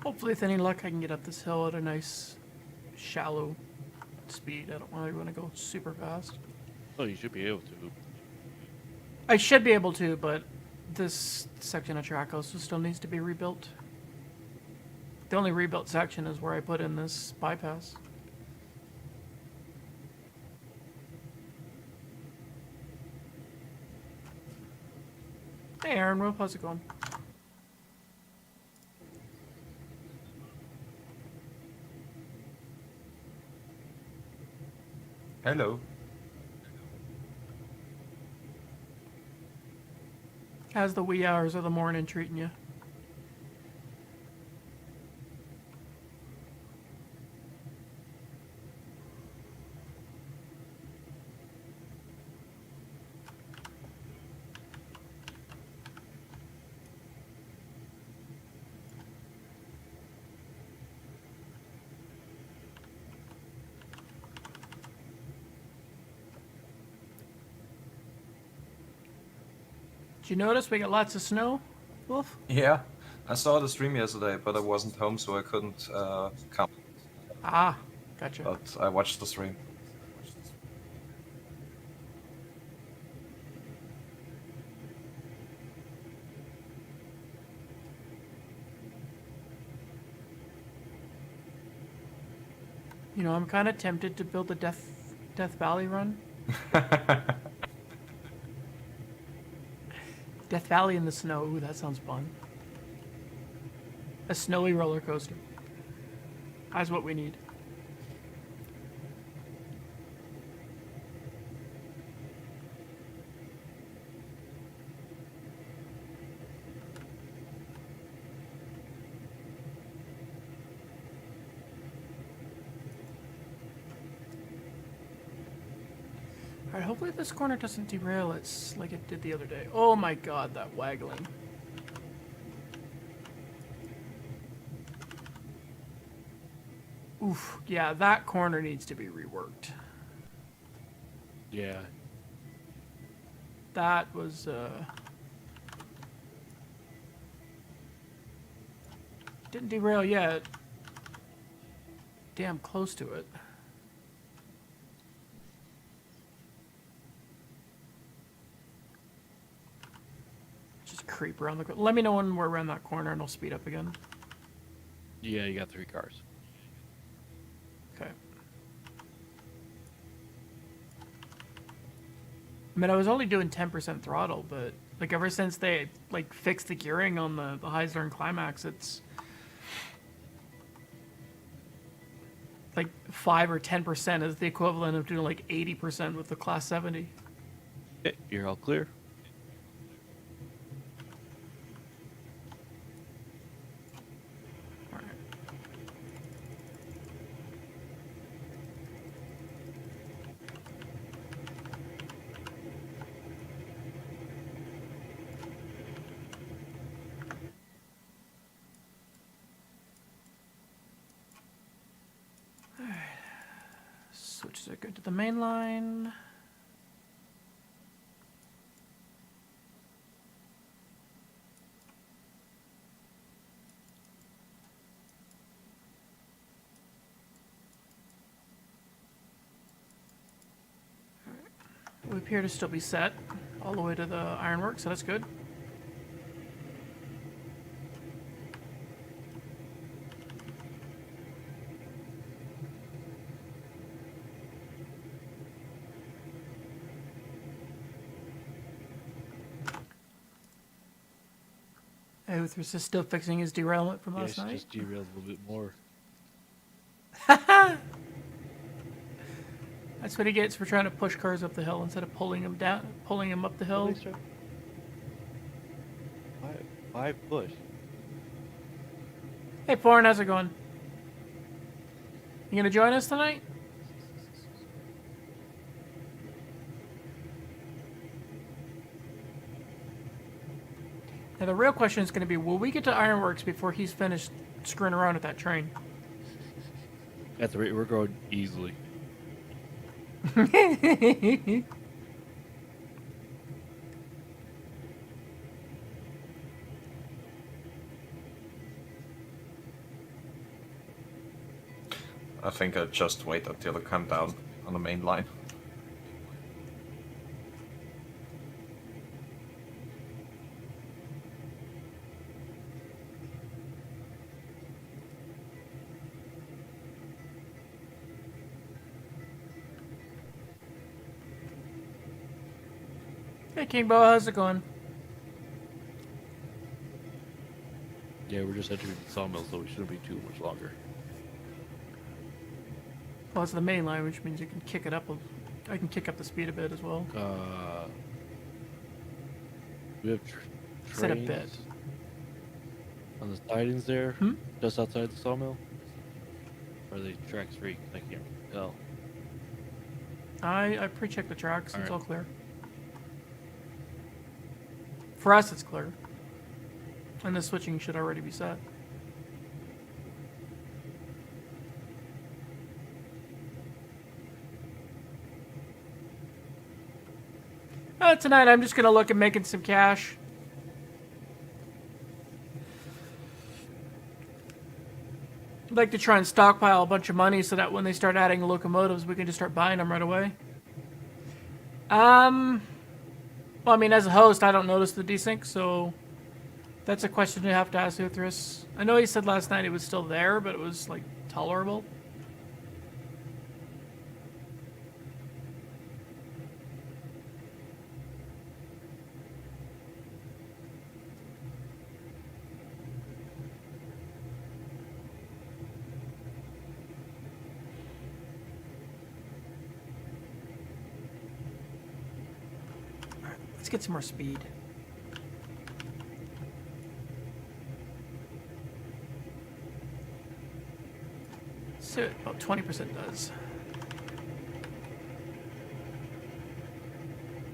Hopefully, with any luck, I can get up this hill at a nice, shallow speed. I don't really want to go super fast. Oh, you should be able to. I should be able to, but this section of track also still needs to be rebuilt. The only rebuilt section is where I put in this bypass. Hey, Aaron, how's it going? Hello. How's the wee hours of the morning treating you? Did you notice we got lots of snow, Wolf? Yeah, I saw the stream yesterday, but I wasn't home, so I couldn't come. Ah, gotcha. But I watched the stream. You know, I'm kind of tempted to build a Death Valley run. Death Valley in the snow. Ooh, that sounds fun. A snowy roller coaster. That's what we need. Alright, hopefully this corner doesn't derail it like it did the other day. Oh my god, that waggling. Oof, yeah, that corner needs to be reworked. Yeah. That was, didn't derail yet. Damn close to it. Just creep around the... Let me know when we're around that corner and I'll speed up again. Yeah, you got 3 cars. Okay. I mean, I was only doing 10% throttle, but like ever since they like fixed the gearing on the Heisler and Climax, it's like 5 or 10% is the equivalent of doing like 80% with the Class 70. Okay, you're all clear. All right. Switches are good to the main line. We appear to still be set all the way to the ironworks, so that's good. Uthris is still fixing his derailment from last Yes, night. just derailed a little bit more. That's what he gets for trying to push cars up the hill instead of pulling them down, pulling them up the hill. Why push? Hey, Foreign, how's it going? You gonna join us tonight? Now the real question is gonna be, will we get to Ironworks before he's finished screwing around with that train? At the rate we're going easily. I think I'll just wait until I come down on the main line. Hey, King Bo, how's it going? Yeah, we're just entering the sawmill, so we shouldn't be too much longer. Well, it's the main line, which means you can kick it up. I can kick up the speed a bit as well. We have Said a trains bit. on the sidings there, Hmm? just outside the sawmill. Or are they tracks free? I can't tell. I pre-checked the tracks. It's Alright. all clear. For us, it's clear. And the switching should already be set. Tonight I'm just gonna look at making some cash. I'd like to try and stockpile a bunch of money so that when they start adding locomotives, we can just start buying them right away. Well, I mean, as a host, I don't notice the desync, so that's a question you have to ask Uthris. I know he said last night it was still there, but it was, like, tolerable. Alright, let's get some more speed. So about 20% does.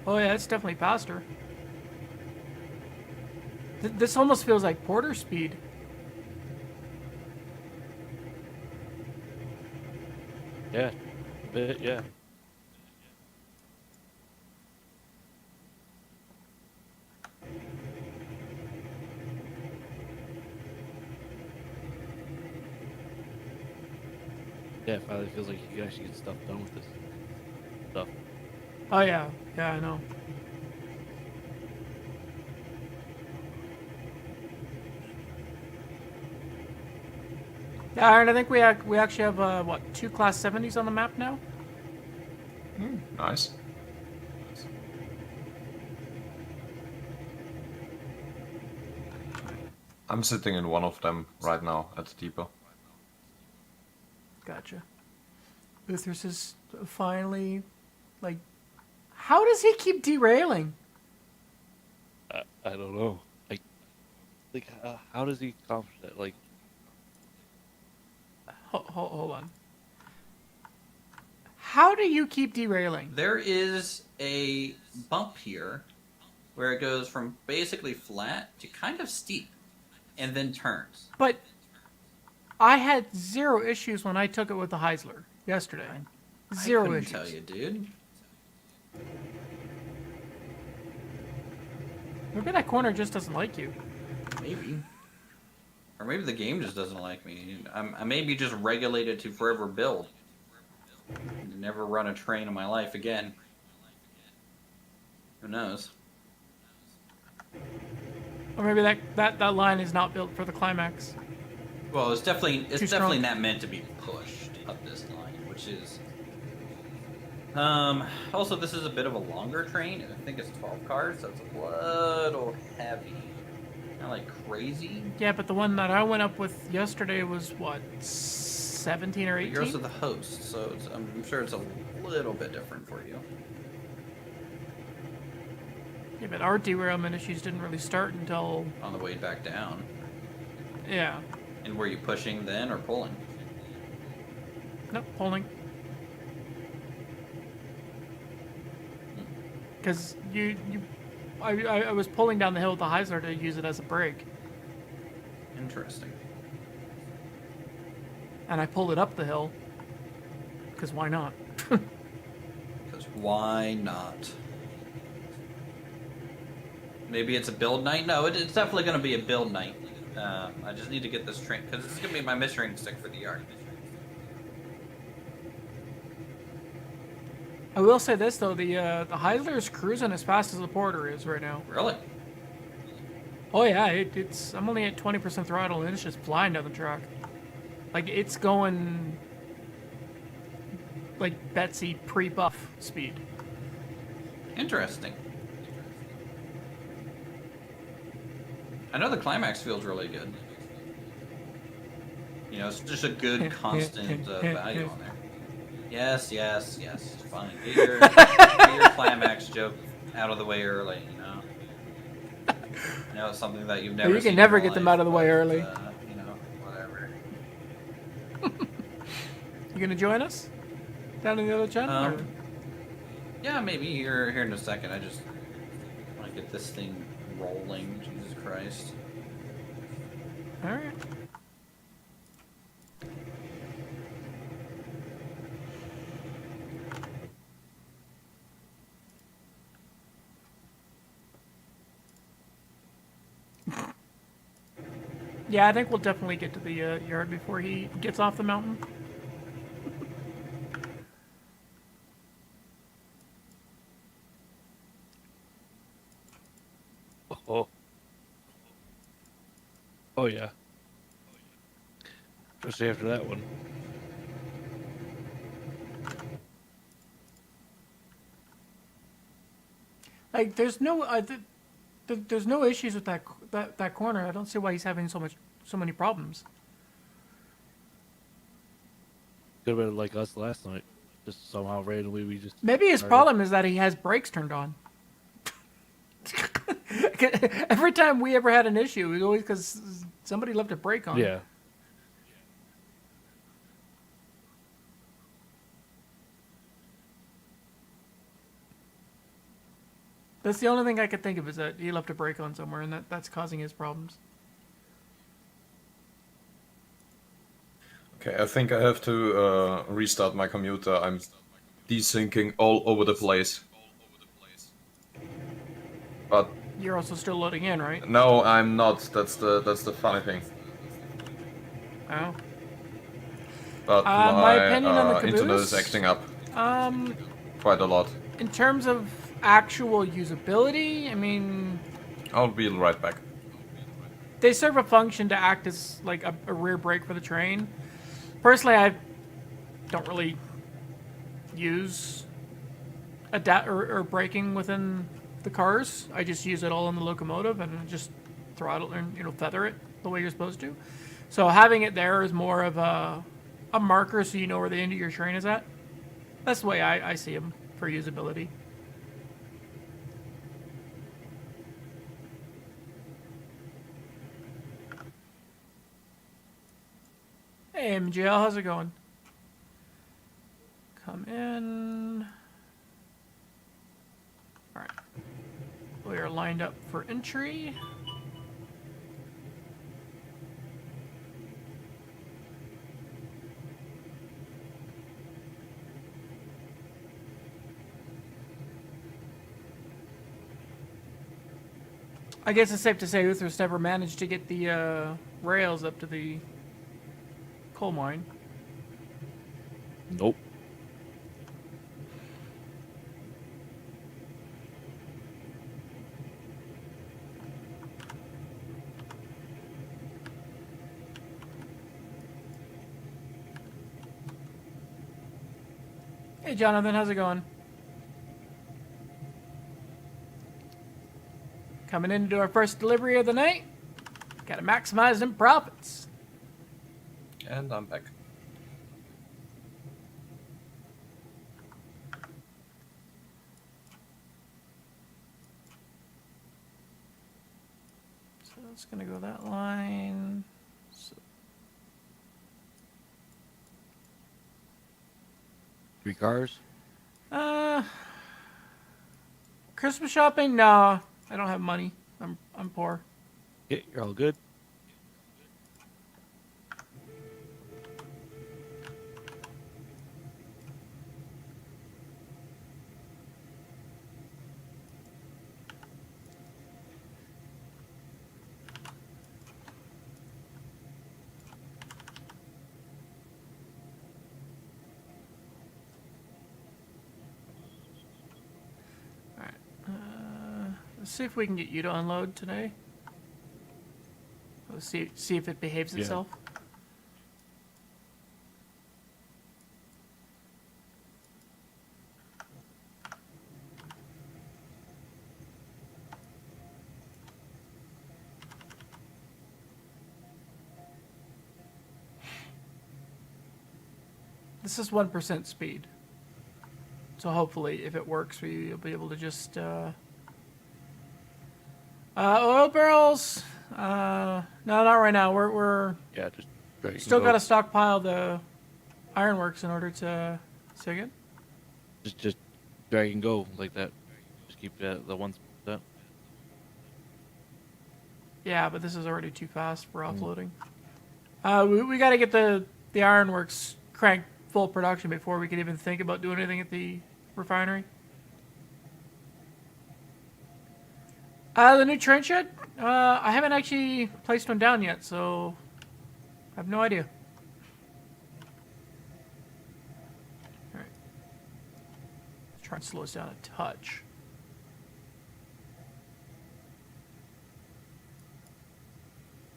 Oh yeah, it's definitely faster. This almost feels like Porter speed. Yeah, a bit, yeah. Yeah, it finally feels like you can actually get stuff done with this stuff. Oh yeah, yeah, I know. Yeah, and I think we actually have what, 2 Class 70s on the map now? Nice. I'm sitting in one of them right now at the depot. Gotcha. Uthris is finally, like, how does he keep derailing? I don't know. How does he accomplish that? Like, Hold on. How do you keep derailing? There is a bump here where it goes from basically flat to kind of steep and then turns. But I had 0 issues when I took it with the Heisler yesterday. I 0 couldn't issues. tell you, dude. Maybe that corner just doesn't like you. Maybe. Or maybe the game just doesn't like me. I may be just regulated to forever build. Never run a train in my life again. Who knows? Or maybe that line is not built for the climax. Well, it's definitely Too strong. definitely not meant to be pushed up this line, which is. Also, this is a bit of a longer train. I think it's 12 cars, so it's a little heavy. Not like crazy. Yeah, but the one that I went up with yesterday was what, 17 or But 18? you're also the host, so I'm sure it's a little bit different for you. Yeah, but our derailment issues didn't really start until, On the way back down. yeah. And were you pushing then or pulling? Nope, pulling. Because I was pulling down the hill with the Heisler to use it as a brake, Interesting. and I pulled it up the hill. Because why not? Because why not? Maybe it's a build night? No, it's definitely going to be a build night. I just need to get this train, because it's going to be my measuring stick for the yard. I will say this though, the Heisler is cruising as fast as the Porter is right now. Really? Oh yeah, it's I'm only at 20% throttle and it's just flying down the track. Like it's going like Betsy pre-buff speed. Interesting. I know the climax feels really good. You know, it's just a good constant value on there. Yes, yes, yes. Fine. Get your climax joke out of the way early. You know. I know it's something that you've never. You can seen never in get real them life, out of the way but, early. You know, whatever. You gonna join us down in the other channel? or- Yeah, maybe here in a second. I just want to get this thing rolling. Jesus Christ. All right. Yeah, I think we'll definitely get to the yard before he gets off the mountain. Oh. Oh yeah. Especially after that one. Like, there's no, there's no issues with that corner. I don't see why he's having so many problems. Could have been like us last night. Just somehow randomly we just. Maybe his started. problem is that he has brakes turned on. Every time we ever had an issue, it was always because somebody left a brake on. Yeah. That's the only thing I could think of is that he left a brake on somewhere, and that's causing his problems. Okay, I think I have to restart my computer. I'm desyncing all over the place. But You're also still loading in, right? no, I'm not. That's the funny thing. Oh. But my opinion on the internet is caboose? acting up Um, quite a lot. in terms of actual usability, I mean, I'll be right back. they serve a function to act as like a rear brake for the train. Personally, I don't really use or braking within the cars. I just use it all in the locomotive and just throttle and feather it the way you're supposed to. So having it there is more of a marker so you know where the end of your train is at. That's the way I see them for usability. Hey, MGL, how's it going? Come in. All right. We are lined up for entry. I guess it's safe to say Uther's never managed to get the rails up to the coal mine. Nope. Hey, Jonathan, how's it going? Coming in to do our first delivery of the night. Gotta maximize them profits. And I'm back. So it's gonna go that line. So 3 cars. Christmas shopping? No, I don't have money. I'm poor. Yeah, you're all good. Let's see if we can get you to unload today. Let's see if it behaves Yeah. itself. This is 1% speed. So hopefully, if it works for you, you'll be able to just, oil barrels? No, not right now. We're Yeah, just drag and still go. got to stockpile the ironworks in order to, say again? Just drag and go like that. Just keep the ones up. Yeah, but this is already too fast for offloading. We got to get the ironworks cranked full production before we can even think about doing anything at the refinery. The new train shed? I haven't actually placed one down yet, so I have no idea. Alright. Let's try and slow us down a touch.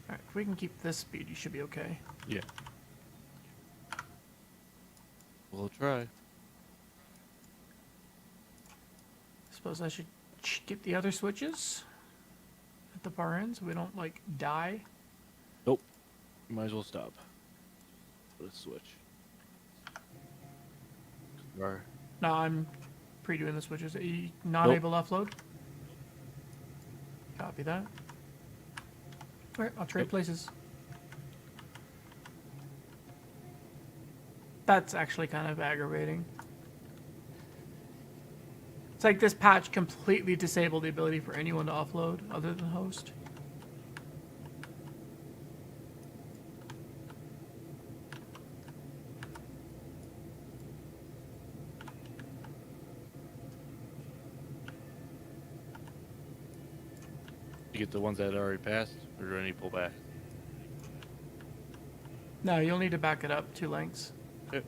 Alright, if we can keep this speed, you should be okay. Yeah. We'll try. Suppose I should get the other switches at the far end so we don't, like, die. Nope. Might as well stop. Let's switch. Or No, I'm pre-doing the switches. Are you not able to offload? Copy that. Alright, I'll trade Yep. places. That's actually kind of aggravating. It's like this patch completely disabled the ability for anyone to offload other than host. you get the ones that already passed, or do I need to pull back? No, you'll need to back it up 2 lengths. Okay.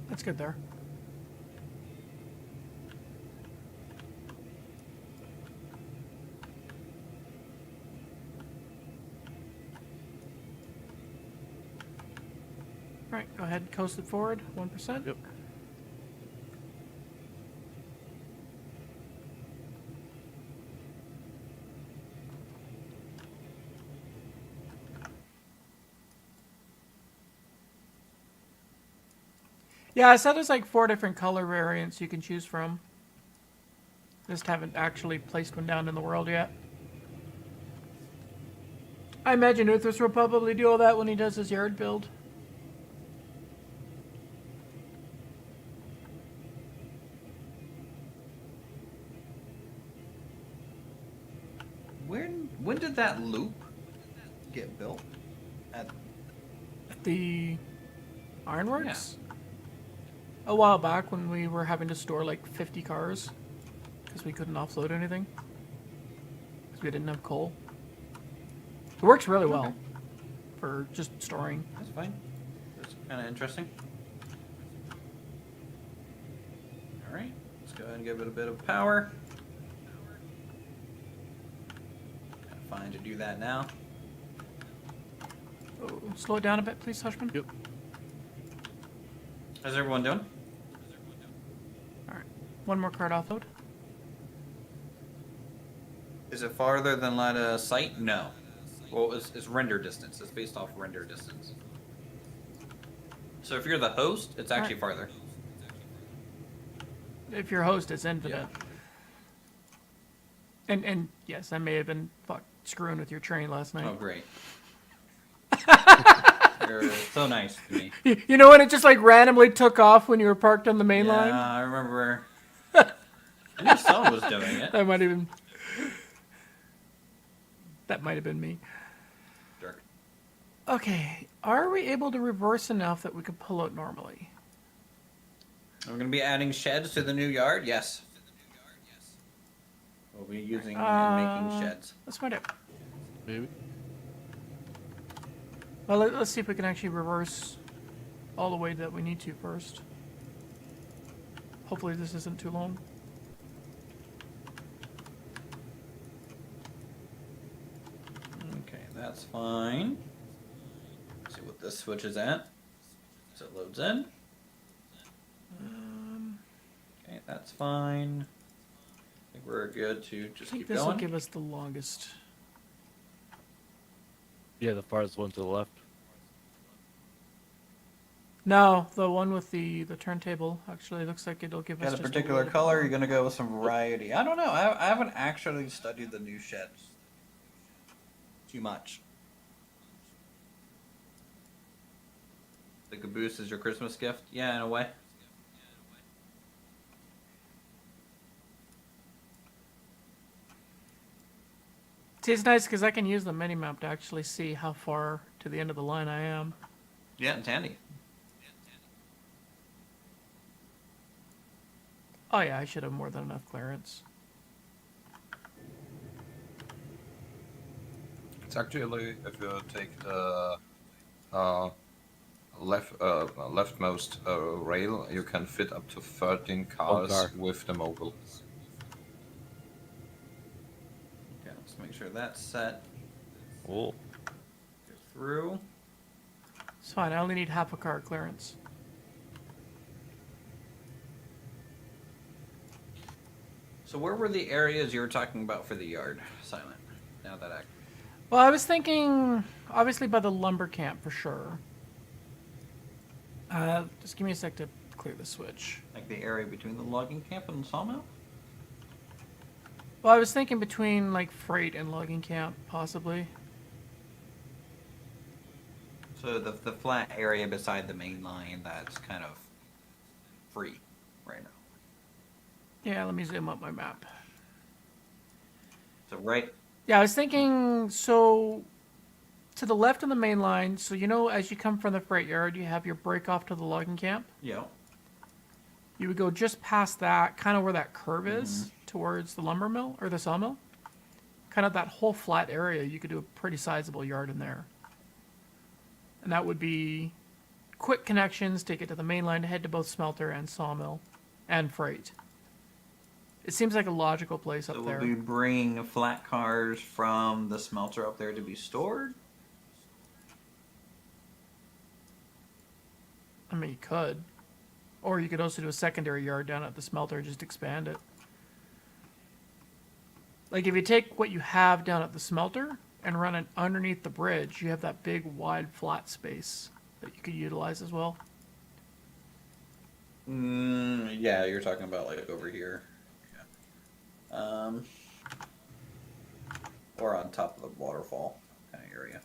That's good there. Alright, go ahead and coast it forward, 1%. Yep. Yeah, I said there's like 4 different color variants you can choose from. Just haven't actually placed one down in the world yet. I imagine Uthras will probably do all that when he does his yard build. When did that loop get built? At The ironworks? A while back when we were having to store like 50 cars because we couldn't offload anything because we didn't have coal. It works really well for just storing. That's fine. That's kind of interesting. All right, let's go ahead and give it a bit of power. Kind of fine to do that now. Oh, slow it down a bit, please, Hushman. Yep. How's everyone doing? All right, one more card offload. Is it farther than line of sight? No. Well, it's render distance. It's based off render distance. So if you're the host, it's actually farther. If your host is infinite. And yes, I may have been screwing with your train last night. Oh, great. You're so nice to me. You know when it just like randomly took off when you were parked on the main Yeah, line? I remember. I knew someone was doing it. That might have been me. Jerk. Okay, are we able to reverse enough that we could pull out normally? We're going to be adding sheds to the new yard? Yes. we'll be using and making sheds. Let's find out. Maybe. Well, let's see if we can actually reverse all the way that we need to first. Hopefully this isn't too long. Okay, that's fine. See what this switch is at. So it loads in. Okay, that's fine. I think we're good to I just think keep this will going. give us the longest. Yeah, the farthest one to the left. No, the one with the turntable actually looks like it'll give us Got a just particular little bit color? more. You're gonna go with some variety. I don't know. I haven't actually studied the new sheds too much. The caboose is your Christmas gift? Yeah, in a way. See, it's nice because I can use the mini map to actually see how far to the end of the line I am. Yeah, it's handy. Oh yeah, I should have more than enough clearance. It's actually, if you take the leftmost rail, you can fit up to 13 cars car. with the mobile. Okay, let's make sure that's set. Oh. Go through. It's fine. I only need half a car clearance. So where were the areas you were talking about for the yard, Silent? Now that I... Well, I was thinking, obviously by the lumber camp for sure. Just give me a sec to clear the switch. Like the area between the logging camp and the sawmill? Well, I was thinking between like freight and logging camp, possibly. So the flat area beside the main line that's kind of free right now. Yeah, let me zoom up my map. So right... Yeah, I was thinking, so to the left of the main line, so you know as you come from the freight yard, you have your break off to the logging camp. Yeah. You would go just past that, kind of where that curve is, towards the lumber mill, or the sawmill. Kind of that whole flat area, you could do a pretty sizable yard in there. And that would be quick connections to get to the main line to head to both smelter and sawmill and freight. It seems like a logical place So up we'll there. be bringing flat cars from the smelter up there to be stored? I mean, you could. Or you could also do a secondary yard down at the smelter and just expand it. Like, if you take what you have down at the smelter and run it underneath the bridge, you have that big, wide, flat space that you could utilize as well. Yeah, you're talking about like over here. Yeah. Or on top of the waterfall kind of area.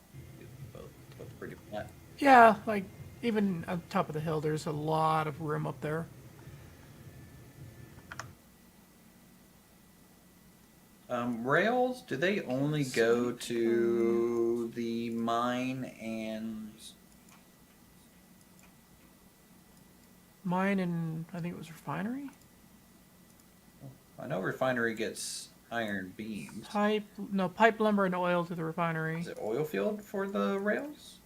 Both pretty flat. Yeah, like, even on top of the hill, there's a lot of room up there. Rails, do they only go to the mine and... Mine and, I think it was refinery? I know refinery gets iron beams. Pipe, lumber and oil to the refinery. Is it oil field for the rails?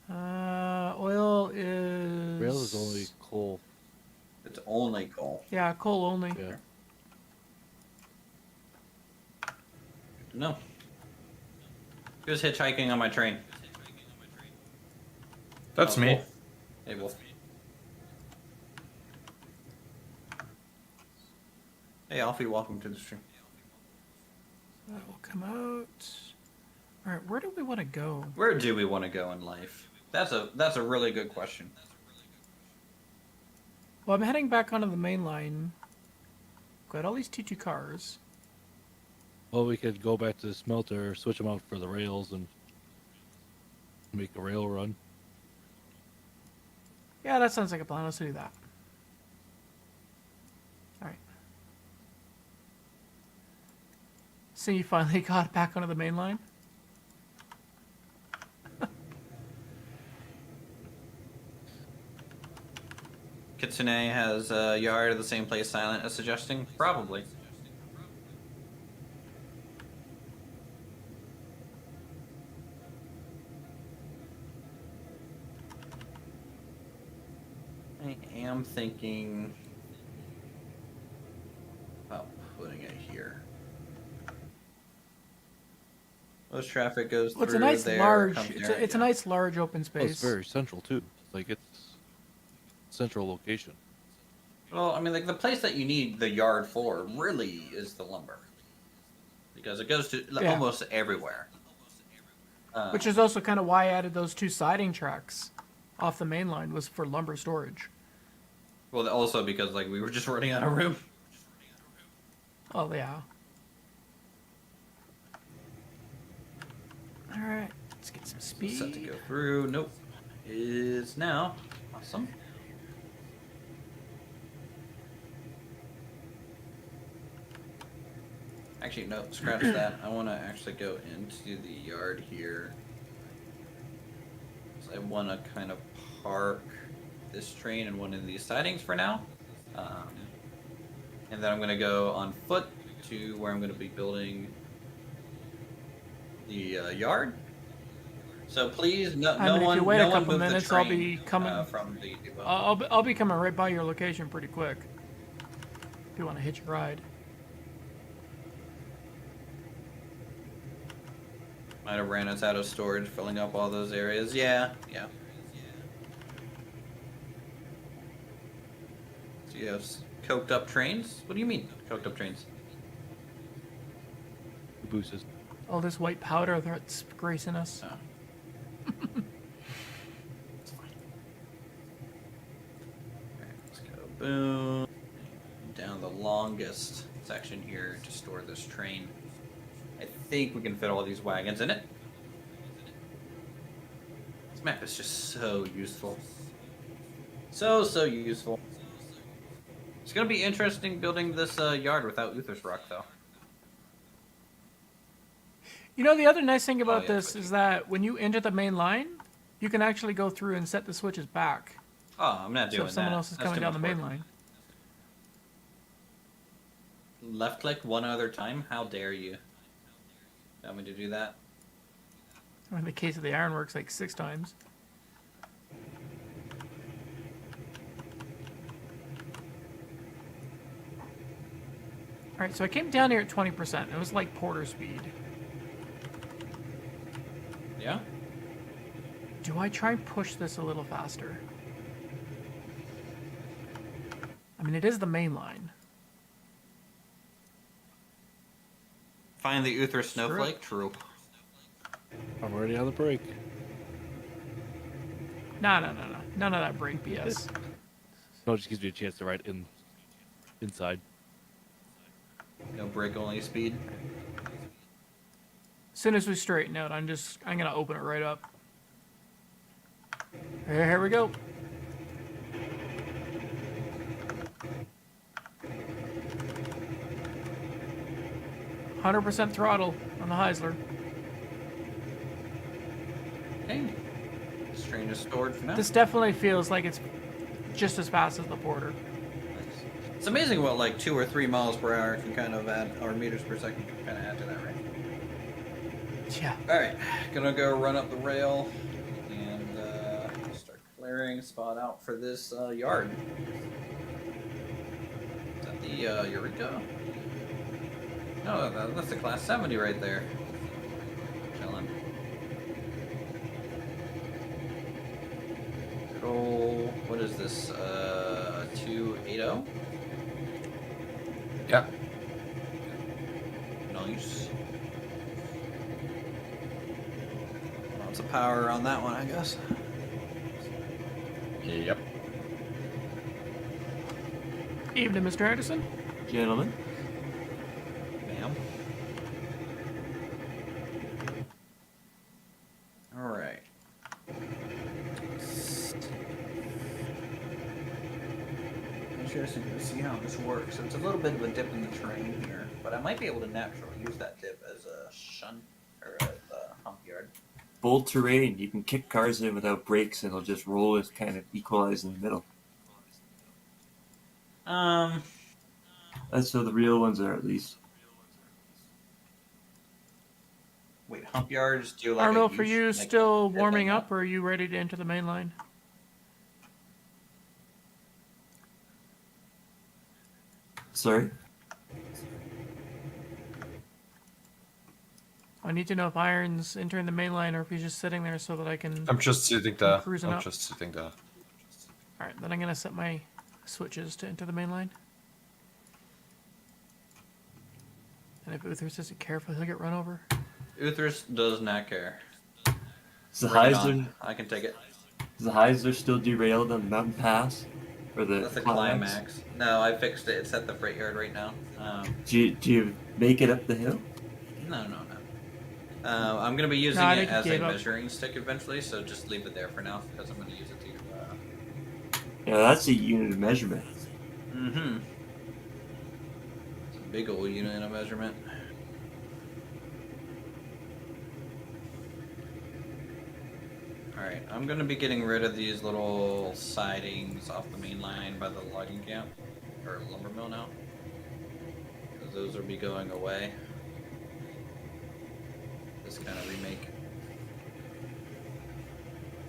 Oil is... Rail is only coal. It's only coal. Yeah, coal only. Yeah. No. Who's hitchhiking on my train? That's Oh, me. Wolf. Hey, Wolf. Hey, Alfie, welcome to the stream. That will come out. All right, where do we want to go? Where do we want to go in life? That's a really good question. Well, I'm heading back onto the main line. Got all these T2 cars. Well, we could go back to the smelter, switch them out for the rails, and make a rail run. Yeah, that sounds like a plan. Let's do that. All right. So you finally got back onto the main line? Kitsune has a yard of the same place Silent is suggesting? Probably. I am thinking about putting it here. Most traffic goes Well, it's through a nice there. large. comes It's there, a, it's a yeah. nice large open Oh, it's space. very central too. Like it's central location. Well, I mean, like the place that you need the yard for really is the lumber, because it goes to Yeah. almost everywhere. Which is also kind of why I added those 2 siding tracks off the main line, was for lumber storage. Well, also because like we were just running out of room. Oh yeah. All right, let's get some speed. Set to go through. Nope. Is now. Awesome. Actually, no, scratch that. I want to actually go into the yard here. So I want to kind of park this train in one of these sidings for now. And then I'm going to go on foot to where I'm going to be building the yard. So please, no, I no mean, if one, you wait no a one couple move the minutes, I'll train, be coming. from the depot. I'll be coming right by your location pretty quick. If you want to hitch a ride. Might have ran us out of storage, filling up all those areas. Yeah. So you have coked up trains? What do you mean, coked up trains? The boost is All this white powder that's gracing us. Oh. It's fine. Alright, let's go. Boom. Down the longest section here to store this train. I think we can fit all these wagons in it. This map is just so useful. So useful. It's gonna be interesting building this yard without Uther's Rock, though. You know, the other nice thing about yeah, this is that when you enter the main line, you can actually go through and set the switches back. Oh, I'm not So doing if someone that. else is That's coming too down the much main work. line. Left click one other time? How dare you? Tell me to do that? Or in the case of the ironworks, like 6 times. Alright, so I came down here at 20%. It was like Porter speed. Yeah? Do I try and push this a little faster? I mean, it is the main line. Find the Uther snowflake? True. I'm already on the break. No. None of that brake BS. No, it just gives me a chance to ride inside. No brake only speed. As soon as we straighten out, I'm gonna open it right up. Here we go. "100% throttle on the Heisler." Okay. This train is stored for now. This definitely feels like it's just as fast as the Porter. Nice. It's amazing what like 2 or 3 miles per hour can kind of add, or meters per second can kind of add to that, right? Yeah. Alright, gonna go run up the rail and start clearing a spot out for this yard. Is that the Eureka? No, that's the Class 70 right there. Chilling. Control, what is this? 280? Yeah. Nice. Lots of power on that one, I guess. Yep. Evening, Mr. Anderson. Gentlemen, Bam. Alright. Interesting to see how this works. It's a little bit of a dip in the terrain here, but I might be able to naturally use that dip as a shunt or a hump yard. bold terrain. You can kick cars in without brakes, and it'll just roll it, kind of equalize in the middle. That's where the real ones are, at least. Wait, hump yards do like I don't a know if are huge, you like, still thing warming up or are you ready to enter the main line? Sorry? I need to know if Iron's entering the main line or if he's just sitting there so that I can. I'm just sitting there. cruising I'm up. just sitting there. Alright, then I'm gonna set my switches to enter the main line. And if Uthers isn't careful, he'll get run over. Uthers does not care. Is the Bring it Heisler, on. I can take it. is the Heisler still derailed on the mountain pass? Or the That's the climax. No, I fixed it. It's at the freight yard right now. Do you make it up the hill? No. I'm gonna be using No, I it think he as a gave up. measuring stick eventually, so just leave it there for now because I'm gonna use it to. Yeah, that's a unit of measurement. Mm-hmm. It's a big old unit of measurement. Alright, I'm gonna be getting rid of these little sidings off the main line by the logging camp, or lumber mill now. Because those will be going away. This kind of remake.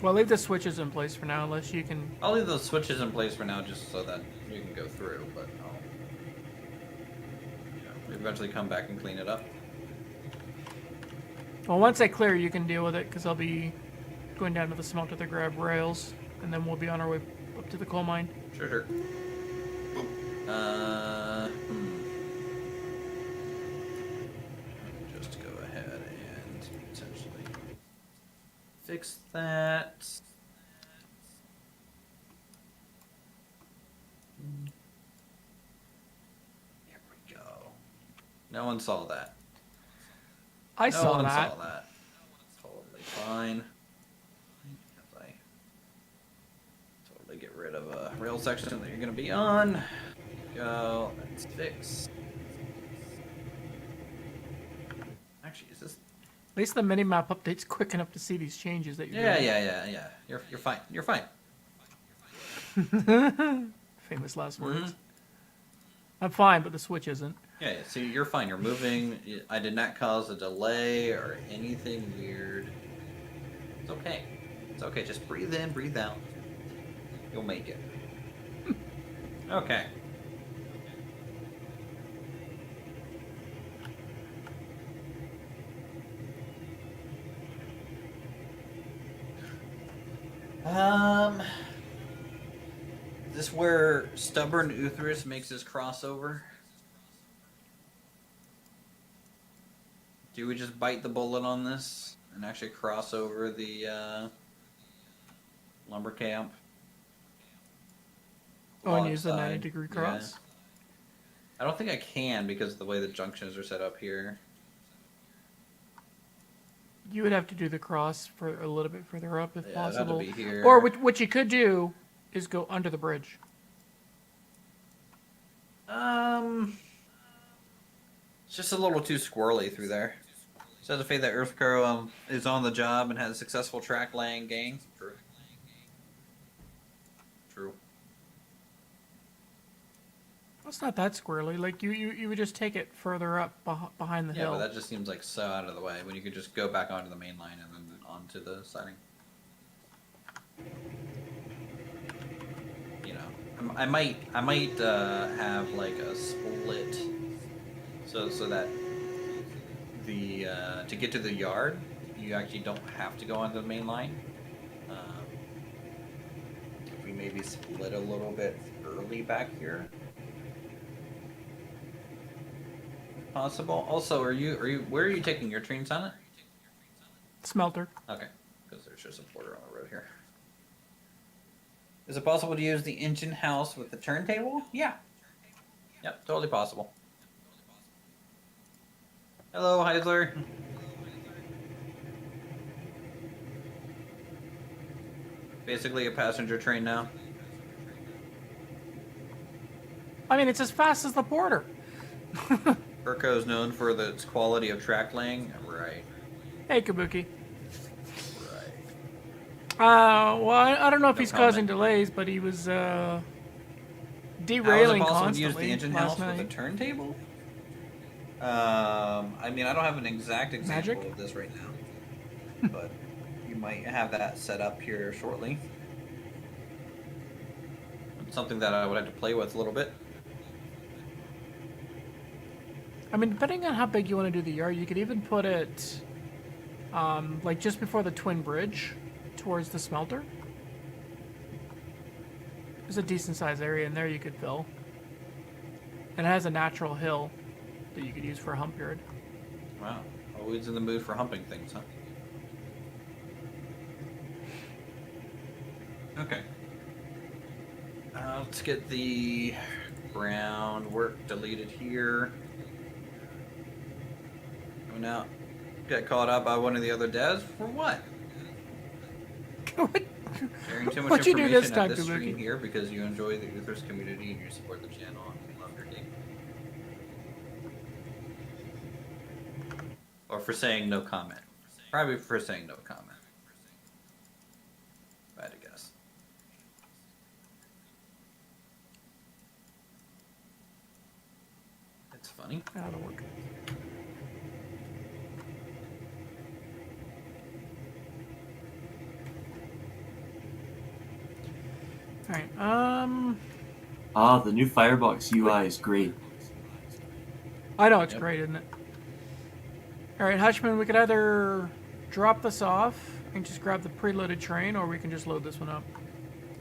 Well, leave the switches in place for now, unless you can. I'll leave those switches in place for now just so that you can go through, but I'll eventually come back and clean it up. Well, once I clear, you can deal with it, because I'll be going down to the smelter to grab rails, and then we'll be on our way up to the coal mine. Sure. Just go ahead and potentially fix that. Here we go. No one saw that. I No saw one that. saw that. Totally fine. If I totally get rid of a rail section that you're going to be on. Go. Let's fix. Actually, is this? At least the minimap update's quick enough to see these changes that you're Yeah. You're fine. You're fine. doing. Famous last words. I'm fine, but the switch isn't. Yeah. See, you're fine. You're moving. I did not cause a delay or anything weird. It's okay. It's okay. Just breathe in, breathe out. You'll make it. Okay. Is this where stubborn Uthris makes his crossover? Do we just bite the bullet on this and actually cross over the lumber camp? Oh, and use the Alongside, 90-degree yeah. cross? I don't think I can because of the way the junctions are set up here. You would have to do the cross for a little bit further up if Yeah, it'd have to possible. be here. Or what you could do is go under the bridge. It's just a little too squirrely through there. Says the fate that EarthCrow is on the job and has a successful track laying gang. True. It's not that squirrely. Like you would just take it further up behind the Yeah, hill. but that just seems like so out of the way when you could just go back onto the main line and then onto the siding. You know, I might have like a split, so that the to get to the yard, you actually don't have to go onto the main line. If we maybe split a little bit early back here. Possible. Also, are you where are you taking your trains on it? Smelter. Okay, because there's just a porter on the road here. Is it possible to use the engine house with the turntable? Yeah. Yep, totally possible. Hello, Heisler. Basically a passenger train now. I mean, it's as fast as the porter. Urco is known for its quality of track laying. Right. Hey, Kabuki. Right. Well, I don't know if No he's comment. causing delays, but he was derailing How is it possible to constantly use the engine last house with a night. turntable? I mean, I don't have an exact example Magic? of this right now, but you might have that set up here shortly. It's something that I would have to play with a little bit. I mean, depending on how big you want to do the yard, you could even put it, like just before the twin bridge, towards the smelter. There's a decent sized area in there you could fill. And it has a natural hill that you could use for a hump yard. Wow, always in the mood for humping things, huh? Okay. Let's get the groundwork deleted here. Oh, now got caught up by one of the other devs for what? Sharing too much What'd you do information this at time, this Kabuki? stream here because you enjoy the Uthers community and you support the channel and love your game. Or for saying no comment. Probably for saying no comment. If I had to guess. It's funny. That'll work. Alright, Ah, the new Firebox UI is great. I know it's Yep. great, isn't it? Alright, Hutchman, we could either drop this off and just grab the preloaded train, or we can just load this one up.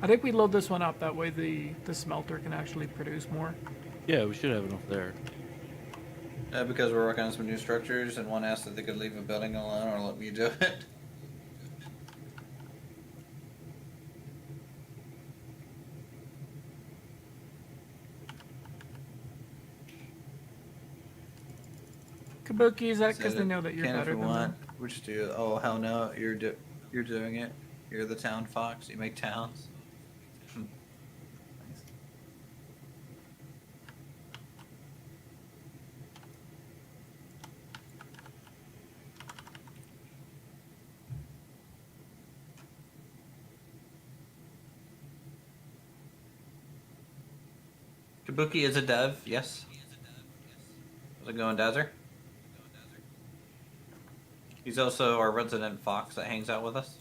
I think we load this one up, that way the smelter can actually produce more. Yeah, we should have enough there. Because we're working on some new structures and one asked if they could leave a building alone or let me do it. Kabuki, is that Said because they it know that you're can if better you than want. them? We just do. Oh hell no! You're doing it. You're the town fox. You make towns. Kabuki is a dev. Yes. How's it going, Dazer? He's also our resident fox that hangs out with us.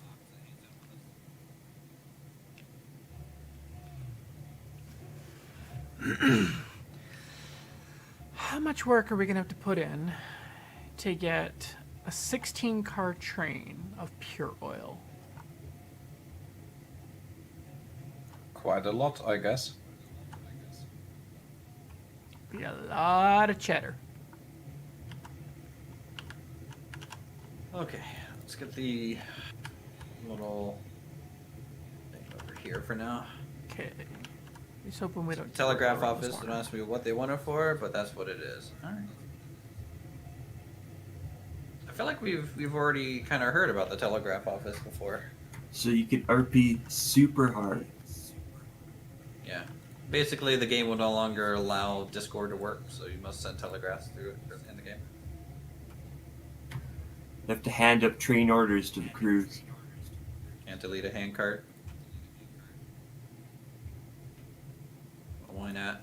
How much work are we going to have to put in to get a 16-car train of pure oil? Quite a lot, I guess. Be a lot of cheddar. Okay, let's get the little thing over here for now. Okay. Just hoping we don't. Telegraph go around this office don't corner. ask me what they want it for, but that's what it is. All right. I feel like we've already kind of heard about the telegraph office before. So you can RP super hard. Yeah. Basically, the game will no longer allow Discord to work, so you must send telegraphs through it in the game. You have to hand up train orders to the crews. Can't delete a handcart. Why not?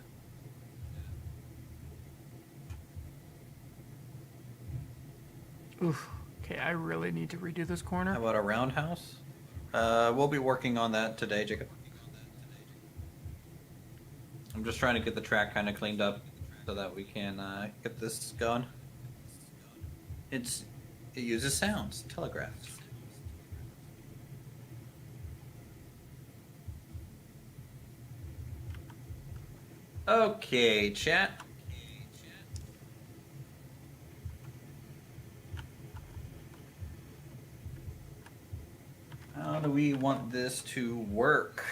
Oof. Okay, I really need to redo this corner. How about a roundhouse? We'll be working on that today, Jacob. I'm just trying to get the track kind of cleaned up so that we can get this going. It uses sounds, telegraphs. Okay, chat. How do we want this to work?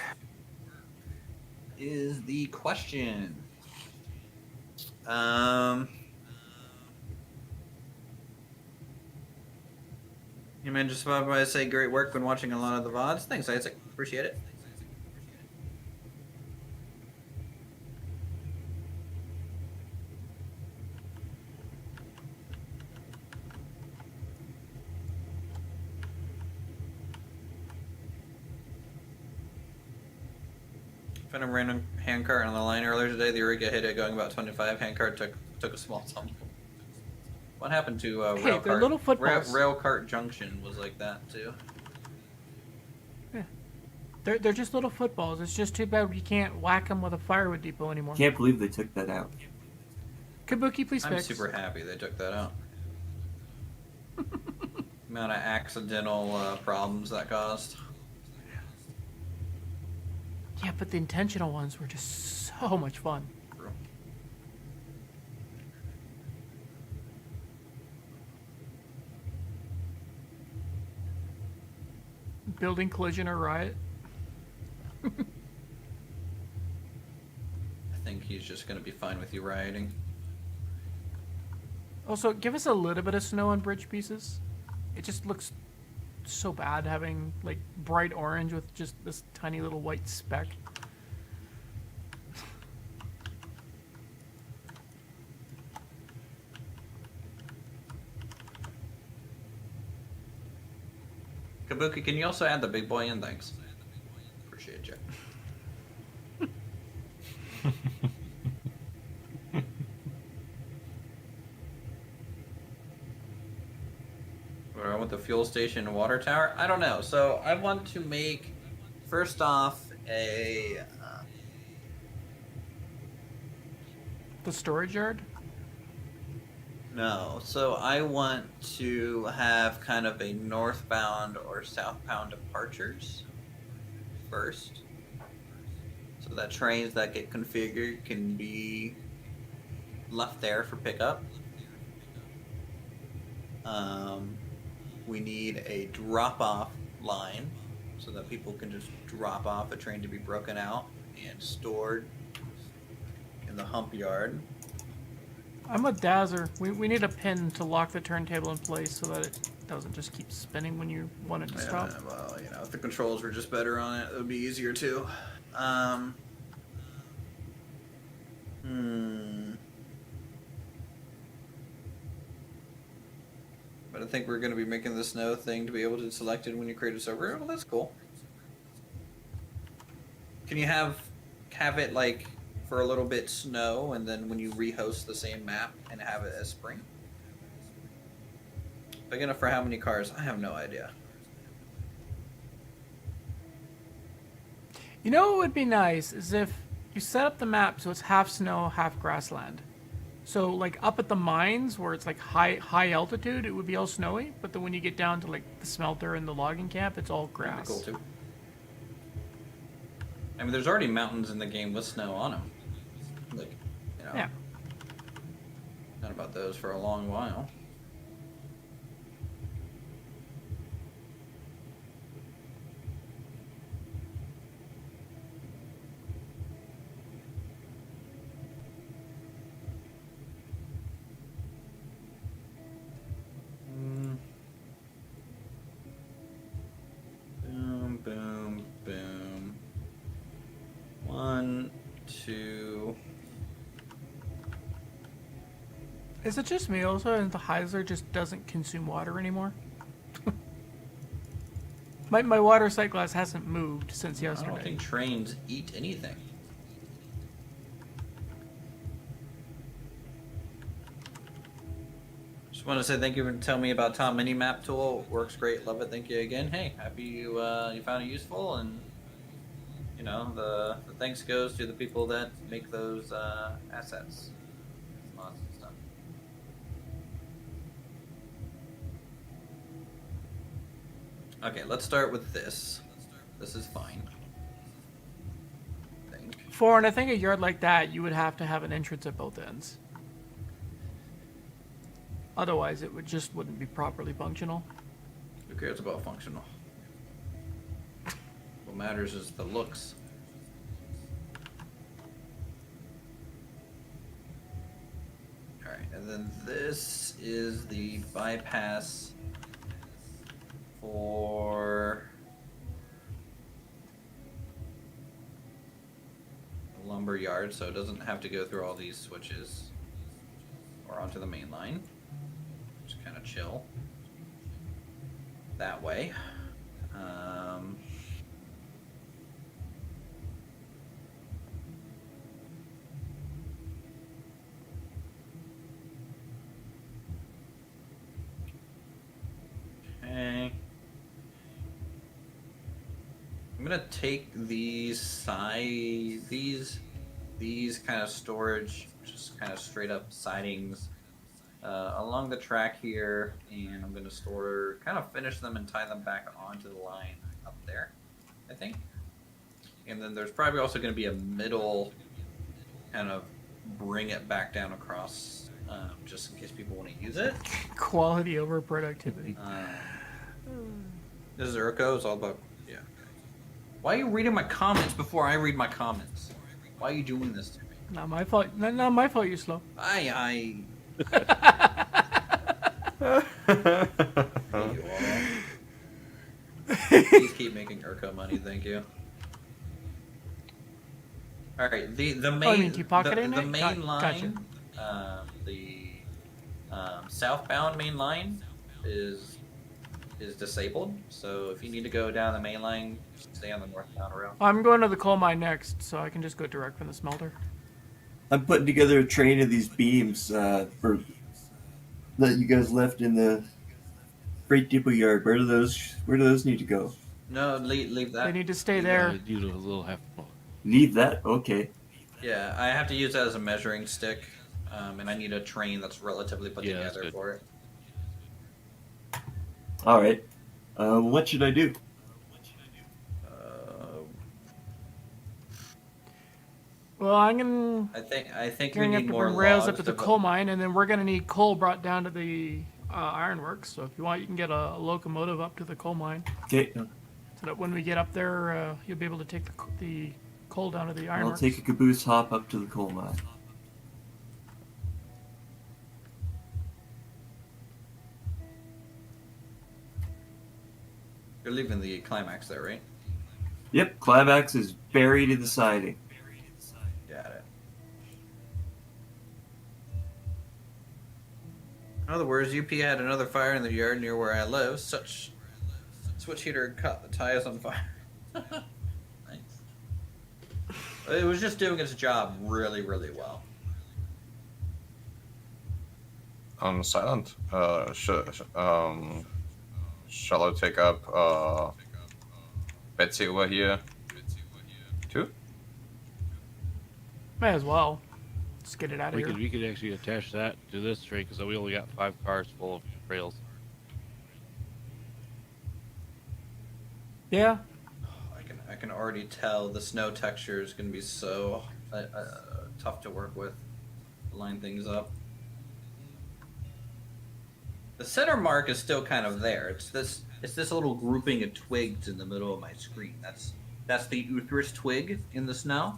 Is the question. You man just about to say great work when watching a lot of the VODs. Thanks, Isaac. Appreciate it. Found a random handcart on the line earlier today. The Eureka hit it going about 25. Handcart took a small tumble. What happened to Hey, rail they're cart? little footballs. Rail cart junction was like that too. They're just little footballs. It's just too bad we can't whack them with a firewood depot anymore. Can't believe they took that out. Kabuki, please I'm fix. super happy they took that out. Amount of accidental problems that caused. Yeah, but the intentional ones were just so much fun. Building collision or riot. I think he's just gonna be fine with you rioting. Also, give us a little bit of snow on bridge pieces. It just looks so bad having like bright orange with just this tiny little white speck. Kabuki, can you also add the big boy in? Thanks. Appreciate you. What, I want the fuel station and water tower? I don't know. So I want to make, first off, a The storage yard. no. So I want to have kind of a northbound or southbound departures first, so that trains that get configured can be left there for pickup. We need a drop-off line so that people can just drop off a train to be broken out and stored in the hump yard. I'm a Dazzer. We need a pin to lock the turntable in place so that it doesn't just keep spinning when you want it to stop. Well, you know, if the controls were just better on it, it would be easier too. But I think we're going to be making the snow thing to be able to select it when you create a server. Well, that's cool. Can you have it like for a little bit snow, and then when you rehost the same map and have it as spring? Big enough for how many cars? I have no idea. You know what would be nice is if you set up the map so it's half snow, half grassland. So like up at the mines where it's like high altitude, it would be all snowy. But then when you get down to like the smelter and the logging camp, it's all That'd grass. be cool too. I mean, there's already mountains in the game with snow on them. Like, you know, Yeah. not about those for a long while. Boom, boom, boom. 1, 2. Is it just me also and the Heisler just doesn't consume water anymore? my water sight glass hasn't moved since I yesterday. don't think trains eat anything. Just want to say thank you for telling me about Tom Minimap tool. Works great. Love it. Thank you again. Hey, happy you found it useful, and you know the thanks goes to the people that make those assets. Lots of stuff. Okay, let's start with this. This is fine. I think. And I think a yard like that, you would have to have an entrance at both ends. Otherwise, it wouldn't be properly functional. Who cares about functional? What matters is the looks. Alright, and then this is the bypass for the lumber yard, so it doesn't have to go through all these switches or onto the main line. Just kind of chill that way. I'm gonna take these these kind of storage, just kind of straight up sidings along the track here, and I'm gonna kind of finish them and tie them back onto the line up there, I think. And then there's probably also gonna be a middle kind of bring it back down across, just in case people want to use it. Quality over productivity. This is Urko. It's all about Why are you reading my comments before I read my comments? Why are you doing this to me? Not my fault. Not my fault. You're slow. I you all. Please keep making Urko money, thank you. All right, the main Oh, you mean keep pocketing the it? main Gotcha. line, the southbound main line is disabled. So if you need to go down the main line, stay on the northbound route. I'm going to the coal mine next, so I can just go direct from the smelter. I'm putting together a train of these beams for that you guys left in the freight depot yard. Where do those need to go? No, leave that. They need to stay there. You do a little half. Leave that? Okay. Yeah, I have to use that as a measuring stick, and I need a train that's relatively put Yeah, that's together good. for it. All right. What should I do? Well, I'm gonna I think we going to need have to more bring rails logs up to the to coal mine, and then we're going to need coal brought down to the ironworks. So if you want, you can get a locomotive up to the coal mine, Okay. so that when we get up there, you'll be able to take the coal down to the I'll ironworks. take a caboose hop up to the coal mine. You're leaving the climax there, right? Yep. Climax is buried in the siding. Got it. In other words, UP had another fire in the yard near where I live. Such switch heater caught the tires on fire. Nice. It was just doing its job really, really well. I'm silent. Shall I take up Betsy over here too? May as well. Just get it out of here. We could actually attach that to this train because we only got 5 cars full of rails. Yeah. I can already tell the snow texture is going to be so tough to work with. To line things up. The center mark is still kind of there. It's this little grouping of twigs in the middle of my screen. That's the Uthris twig in the snow.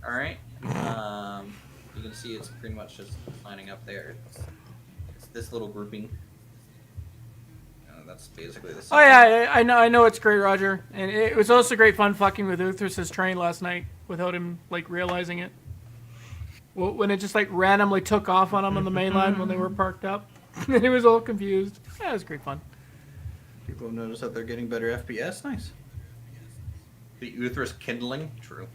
All right. You can see it's pretty much just lining up there. It's this little grouping. That's basically the Oh center. yeah, I know it's great, Roger, and it was also great fun fucking with Uthris's train last night without him like realizing it. When it just like randomly took off on him on the main line when they were parked up, and he was all confused. Yeah, it was great fun. People have noticed that they're getting better FPS. Nice. The Uthris kindling. True.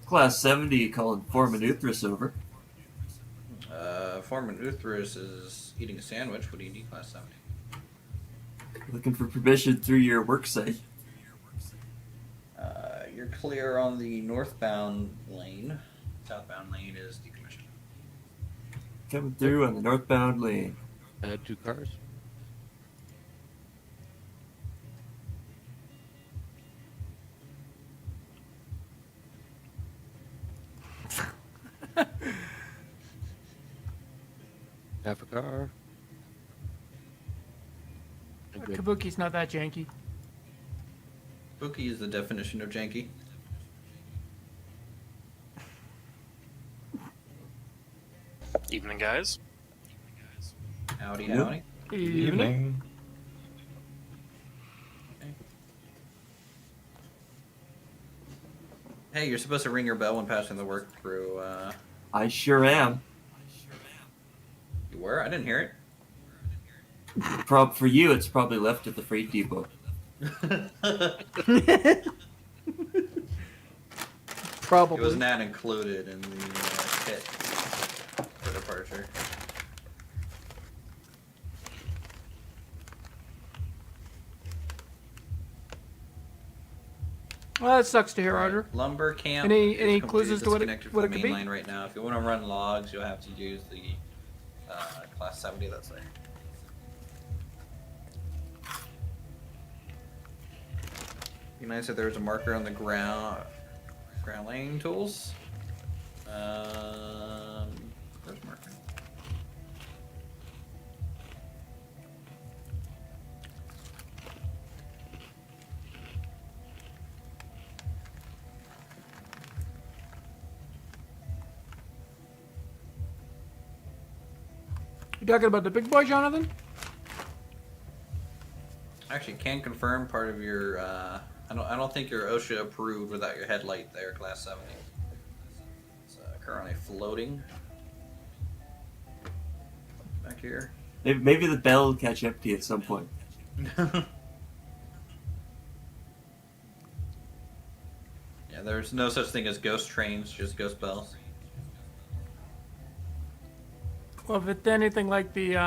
Class 70 calling Foreman Uthris over. Foreman Uthris is eating a sandwich. What do you need, Class 70? Looking for permission through your work site. You're clear on the northbound lane. Southbound lane is decommissioned. Coming through on the northbound lane. I had 2 cars. Half a car. Good. Kabuki's not that janky. Spooky is the definition of janky. Evening, guys. Howdy, Yep. howdy. Evening. Hey, you're supposed to ring your bell when passing the work through. I sure am. You were? I didn't hear it. For you, it's probably left at the freight depot. It Probably. was not included in the kit for departure. Well, that sucks to hear, Roger. Lumber camp. Any is clues as to what it- disconnected what from it could the be? main line right now. If you want to run logs, you'll have to use the class 70 that's there. Be nice if there was a marker on the ground laying tools. Where's the marker? You talking about the big boy, Jonathan? Actually, can confirm part of your. I don't think you're OSHA approved without your headlight there, class 70. It's currently floating back here. Maybe the bell will catch up to you at some point. Yeah, there's no such thing as ghost trains, just ghost bells. Well, if it's anything like the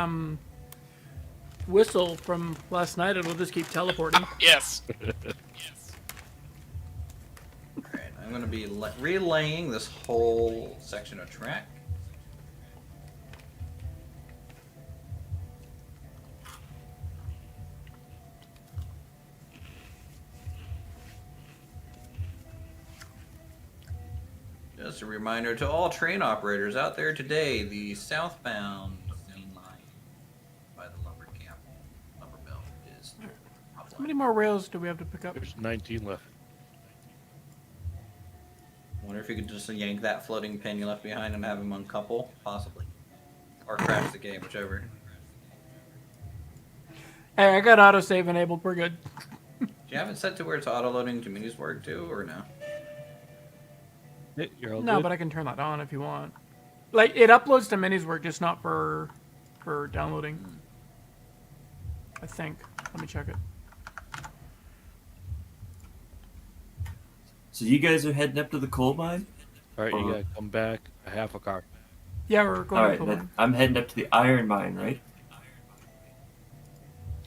whistle from last night, it'll just keep teleporting. Yes. Alright, I'm going to be relaying this whole section of track. Just a reminder to all train operators out there today, the southbound main line by the lumber camp, lumber mill, is How offline. many more rails do we have to pick up? There's 19 left. Wonder if you could just yank that floating pin you left behind and have him uncouple, possibly. Or crash the game, whichever. Hey, I got autosave enabled. We're good. Do you have it set to where it's auto-loading to Mini's work too, or no? Yeah, you're all No, good. but I can turn that on if you want. Like, it uploads to Mini's work, just not for downloading. I think. Let me check it. So you guys are heading up to the coal mine? All right, you gotta come back a half a car. Yeah, we're going All to right, coal then mine. I'm heading up to the iron mine, right?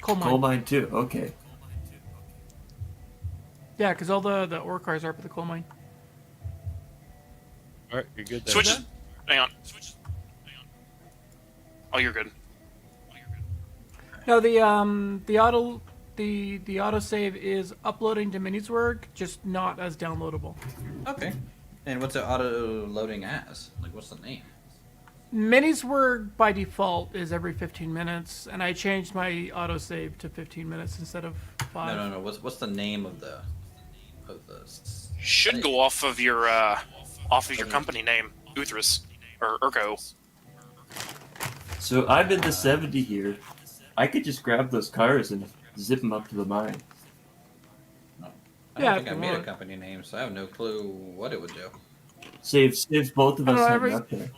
Coal mine. Coal mine too. Okay. Yeah, because all the ore cars are up at the coal mine. All right, you're good there. Switch. Hang on. Oh, you're good. No, the autosave is uploading to Mini's work, just not as downloadable. Okay. And what's it auto-loading as? Like, what's the name? Mini's work by default is every 15 minutes, and I changed my autosave to 15 minutes instead of 5. No. What's the name of the Should go off of your company name, Uthris or Urko. So I'm in the 70 here. I could just grab those cars and zip them up to the mine. I Yeah, don't think if I you made a want. company name, so I have no clue what it would do. Saves both of I us don't know, heading up there.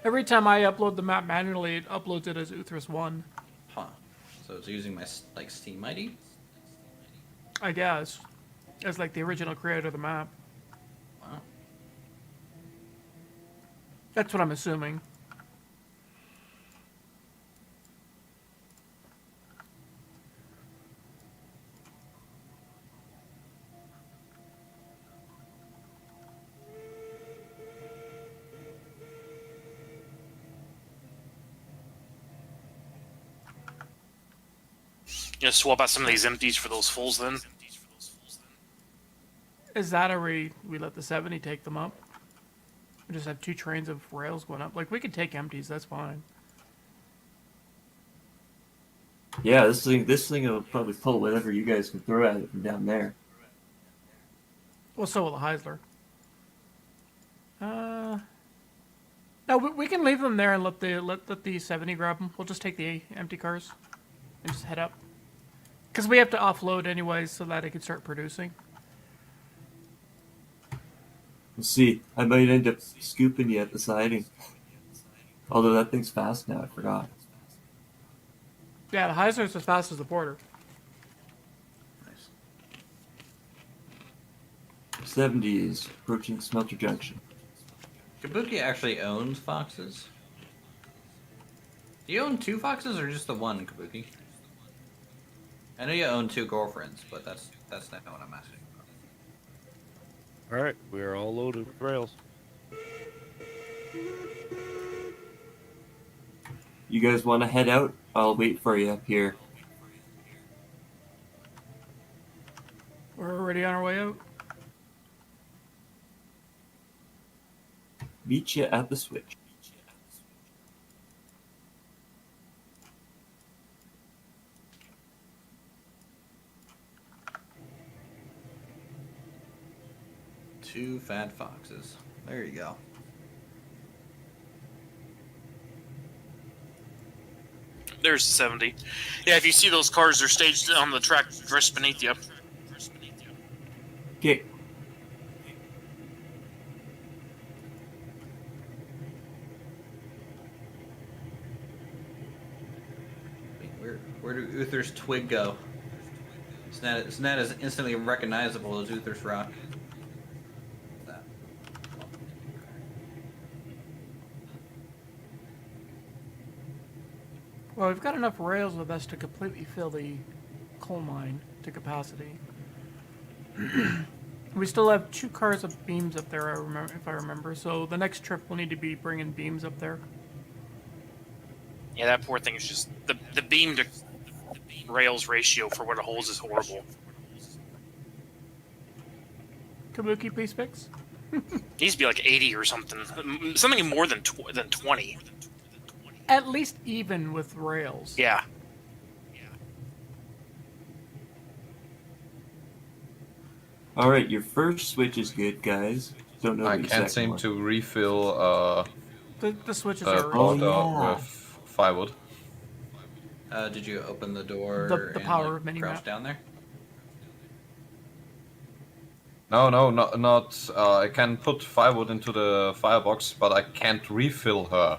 Every time I upload the map manually, it uploads it as Uthris 1, Huh. So it's using my, like, Steam ID? I guess. As like the original creator of the map. Wow. That's what I'm assuming. You know, swap out some of these empties for those fulls then. Is that or we let the 70 take them up? We just have 2 trains of rails going up. Like, we could take empties, that's fine. Yeah, this thing will probably pull whatever you guys can throw at it from down there. Well, so will the Heisler. No, we can leave them there and let the 70 grab them. We'll just take the empty cars and just head up. Because we have to offload anyways so that it can start producing. We'll see. I might end up scooping you at the siding. Although that thing's fast now, I forgot. Yeah, the Heisler's as fast as the Porter. Nice. 70 is approaching Smelter Junction. Kabuki actually owns Foxes. Do you own 2 Foxes or just the one, Kabuki? I know you own 2 girlfriends, but that's not what I'm asking. All right, we are all loaded with rails. You guys want to head out? I'll wait for you up here. We're already on our way out. Meet you at the switch. Two fat foxes. There you go. There's 70. Yeah, if you see those cars, they're staged on the track just beneath you. Okay. Wait, where do Uther's twig go? It's not as instantly recognizable as Uther's rock. That. Well, we've got enough rails with us to completely fill the coal mine to capacity. We still have 2 cars of beams up there, if I remember. So the next trip we'll need to be bringing beams up there. Yeah, that poor thing is just the beam to rails ratio for what it holds is horrible. Kabuki, please fix. Needs to be like 80 or something. Something more than 20. At least even with rails. Yeah. All right, your first switch is good, guys. Don't know. I the can't second seem one. to refill The switches the are Oh, water yeah. with firewood. Did you open the door The and power of minimap. crouch down there? No, not. I can put firewood into the firebox, but I can't refill her.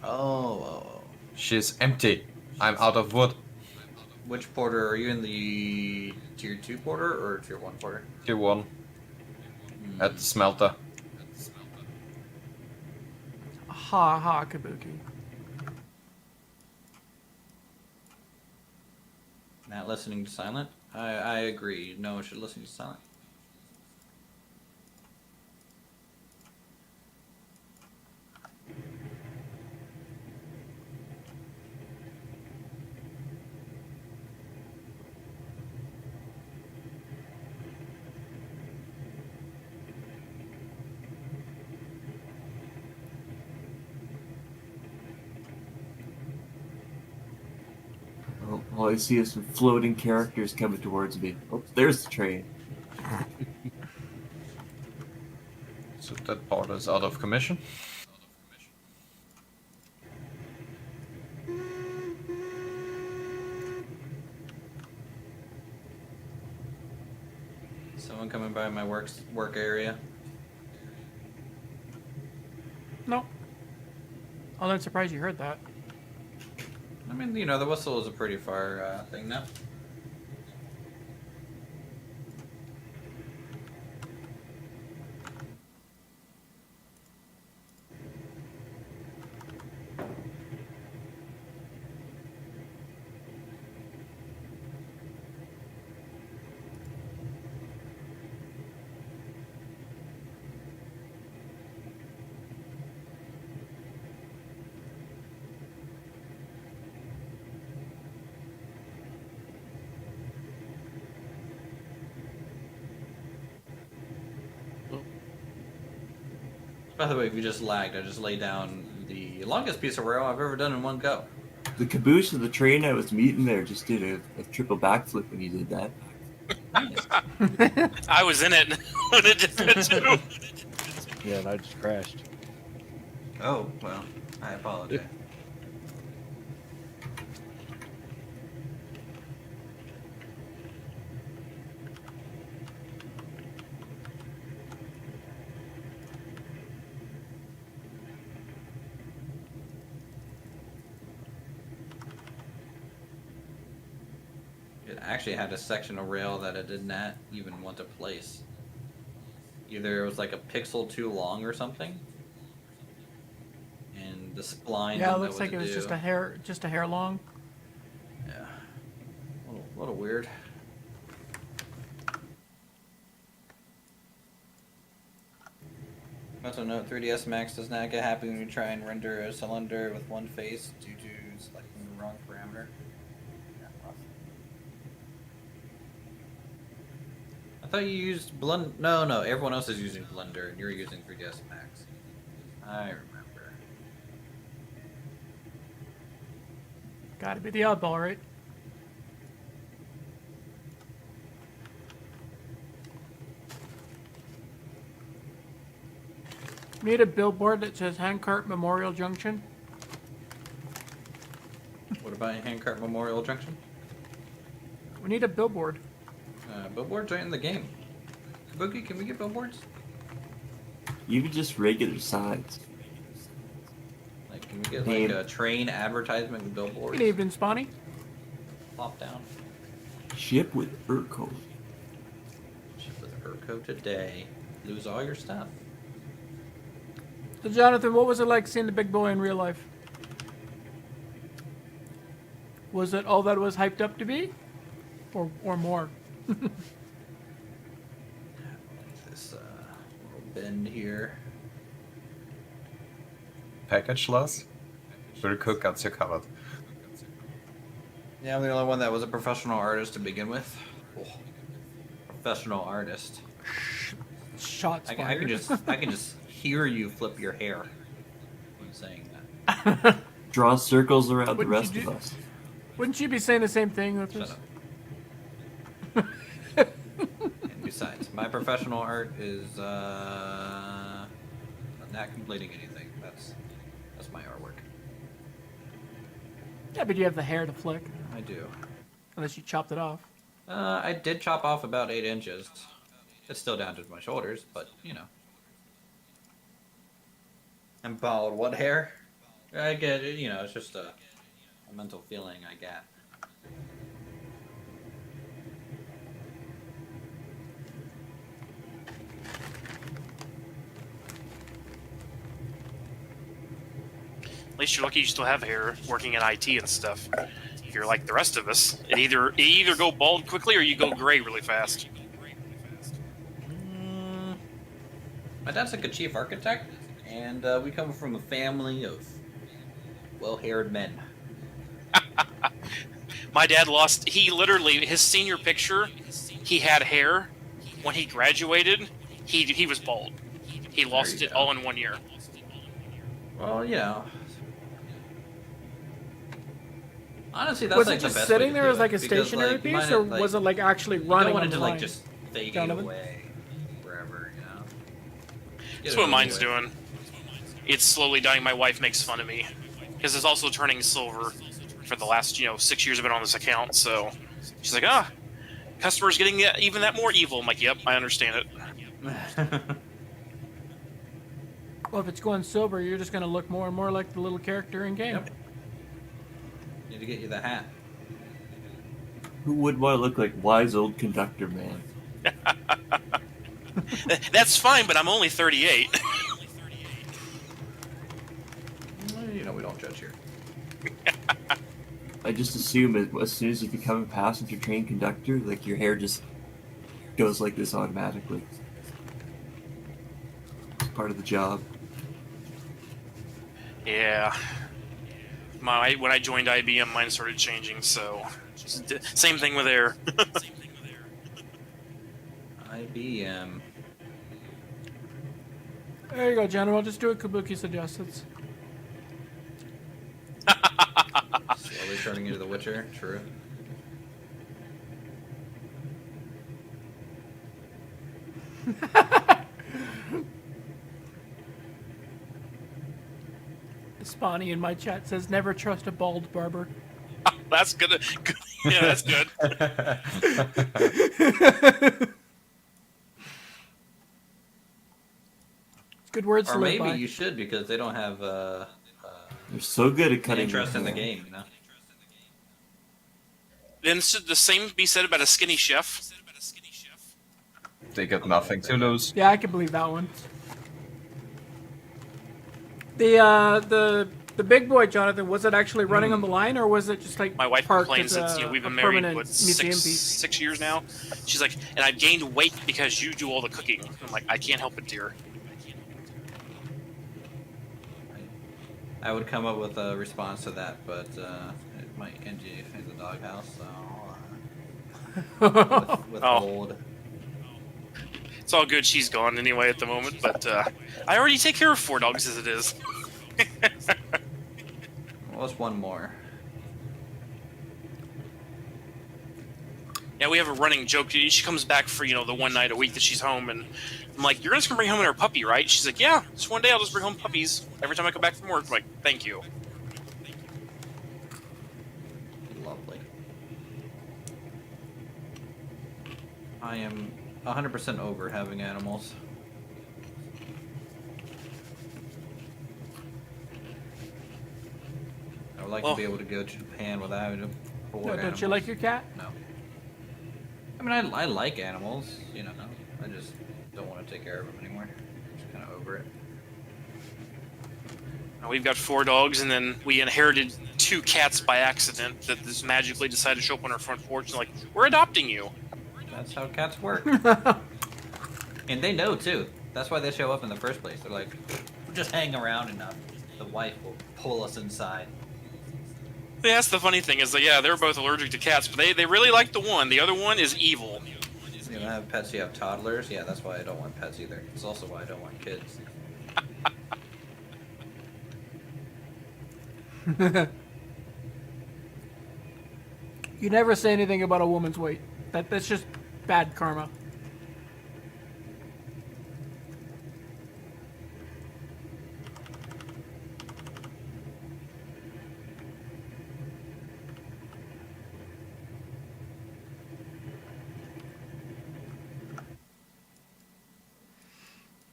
Oh. She's empty. I'm out of wood. Which porter? Are you in the tier 2 porter or tier 1 porter? Tier 1. At the smelter. Ha ha, Kabuki. Not listening to silent? I agree. No one should listen to silent. Oh, all I see is some floating characters coming towards me. Oh, there's the train. So that part is out of commission. Someone coming by my work area? No. Oh, I'm surprised you heard that. I mean, you know, the whistle is a pretty far thing now. By the way, if you just lagged, I just laid down the longest piece of rail I've ever done in one go. The caboose of the train I was meeting there just did a triple backflip when you did that. I was in it when it did that too. Yeah, and I just crashed. Oh, well, I apologize. It actually had a section of rail that it did not even want to place. Either it was like a pixel too long or something, and the spline. Yeah, it didn't looks know like what it to was do. just a hair long. Yeah. A little weird. Also note, 3ds Max does not get happy when you try and render a cylinder with one face due to selecting the wrong parameter. Yeah, rough. I thought you used Blend. No, everyone else is using Blender and you're using 3ds Max. I remember. Gotta be the oddball, right? Need a billboard that says Handcart Memorial Junction. What about Handcart Memorial Junction? We need a billboard. Billboards are in the game. Kabuki, can we get billboards? Even just regular signs. Like, can we get like a train advertisement billboard? Good evening, Spawny. Plop down. Ship with Urco. Ship with Urco today. Lose all your stuff. So, Jonathan, what was it like seeing the big boy in real life? Was it all that it was hyped up to be? Or more? This little bend here. Package loss? Urco got you covered. Yeah, I'm the only one that was a professional artist to begin with. Oh, professional artist. Shots I fired. can just hear you flip your hair when saying that. Draw circles around the Wouldn't rest you of do- us. Wouldn't you be saying the same thing with Shut this? up. And besides, my professional art is not completing anything. That's my artwork. Yeah, but you have the hair to flick, I do. unless you chopped it off. I did chop off about 8 inches. It's still down to my shoulders, but you know. And bald. What hair? I get it. You know, it's just a mental feeling I get. At least you're lucky you still have hair working in IT and stuff. If you're like the rest of us, it either go bald quickly or you go gray really fast. My dad's like a chief architect, and we come from a family of well-haired men. My dad he literally, his senior picture, he had hair. When he graduated, he was bald. He lost you it go. all in 1 year. Well, you know. Honestly, that's Was like it the just best sitting way to there do as like a it, because, stationary like, piece, mine, or like, was it like actually you running don't want on it to the like line? just fade Donovan? away wherever, you know. Get That's it what over mine's with. doing. It's slowly dying. My wife makes fun of me because it's also turning silver for the last 6 years I've been on this account. So she's like, customers getting even that more evil. I'm like, yep, I understand it. Well, if it's going silver, you're just going to look more and more like the little character in game. Yep. Need to get you the hat. Who would want to look like wise old conductor man? That's fine, but I'm only 38. Well, you know, we don't judge here. I just assume as soon as you become a passenger train conductor, like your hair just goes like this automatically. It's part of the job. Yeah. When I joined IBM, mine started changing. So same thing with air. IBM. There you go, General. Just do what Kabuki suggested. Slowly turning into the Witcher. True. Spawny in my chat says, "Never trust a bald barber." That's good. Yeah, that's good. It's good words Or to live maybe by. you should, because they don't have They're so good at an cutting interest your in the hair. game, you know? Then should the same be said about a skinny chef? They got nothing to lose. Yeah, I can believe that one. The The big boy, Jonathan, was it actually running on the line, or was it just like My wife parked complains as that we've a been married permanent what museum piece? 6 years now. She's like, and I've gained weight because you do all the cooking. I'm like, I can't help it, dear. I would come up with a response to that, but it might end you in the doghouse. So withhold. It's all good. She's gone anyway at the moment, but I already take care of 4 dogs as it is. Well, what's one more? Yeah, we have a running joke. She comes back for, the one night a week that she's home, and I'm like, you're just going to bring home her puppy, right? She's like, yeah, just one day I'll just bring home puppies every time I come back from work. I'm like, thank you. Lovely. I am 100% over having animals. I would like Well- to be able to go to Japan without having to board No, don't animals. you like your cat? No. I mean, I like animals, I just don't want to take care of them anymore. Just kind of over it. We've got 4 dogs, and then we inherited 2 cats by accident that just magically decided to show up on our front porch and like, we're adopting you. That's how cats work. And they know, too. That's why they show up in the first place. They're like, we're just hanging around enough. The wife will pull us inside. Yeah, that's the funny thing is that, yeah, they're both allergic to cats, but they really like the one. The other one is evil. You have pets, you have toddlers. Yeah, that's why I don't want pets either. It's also why I don't want kids. You never say anything about a woman's weight. That's just bad karma.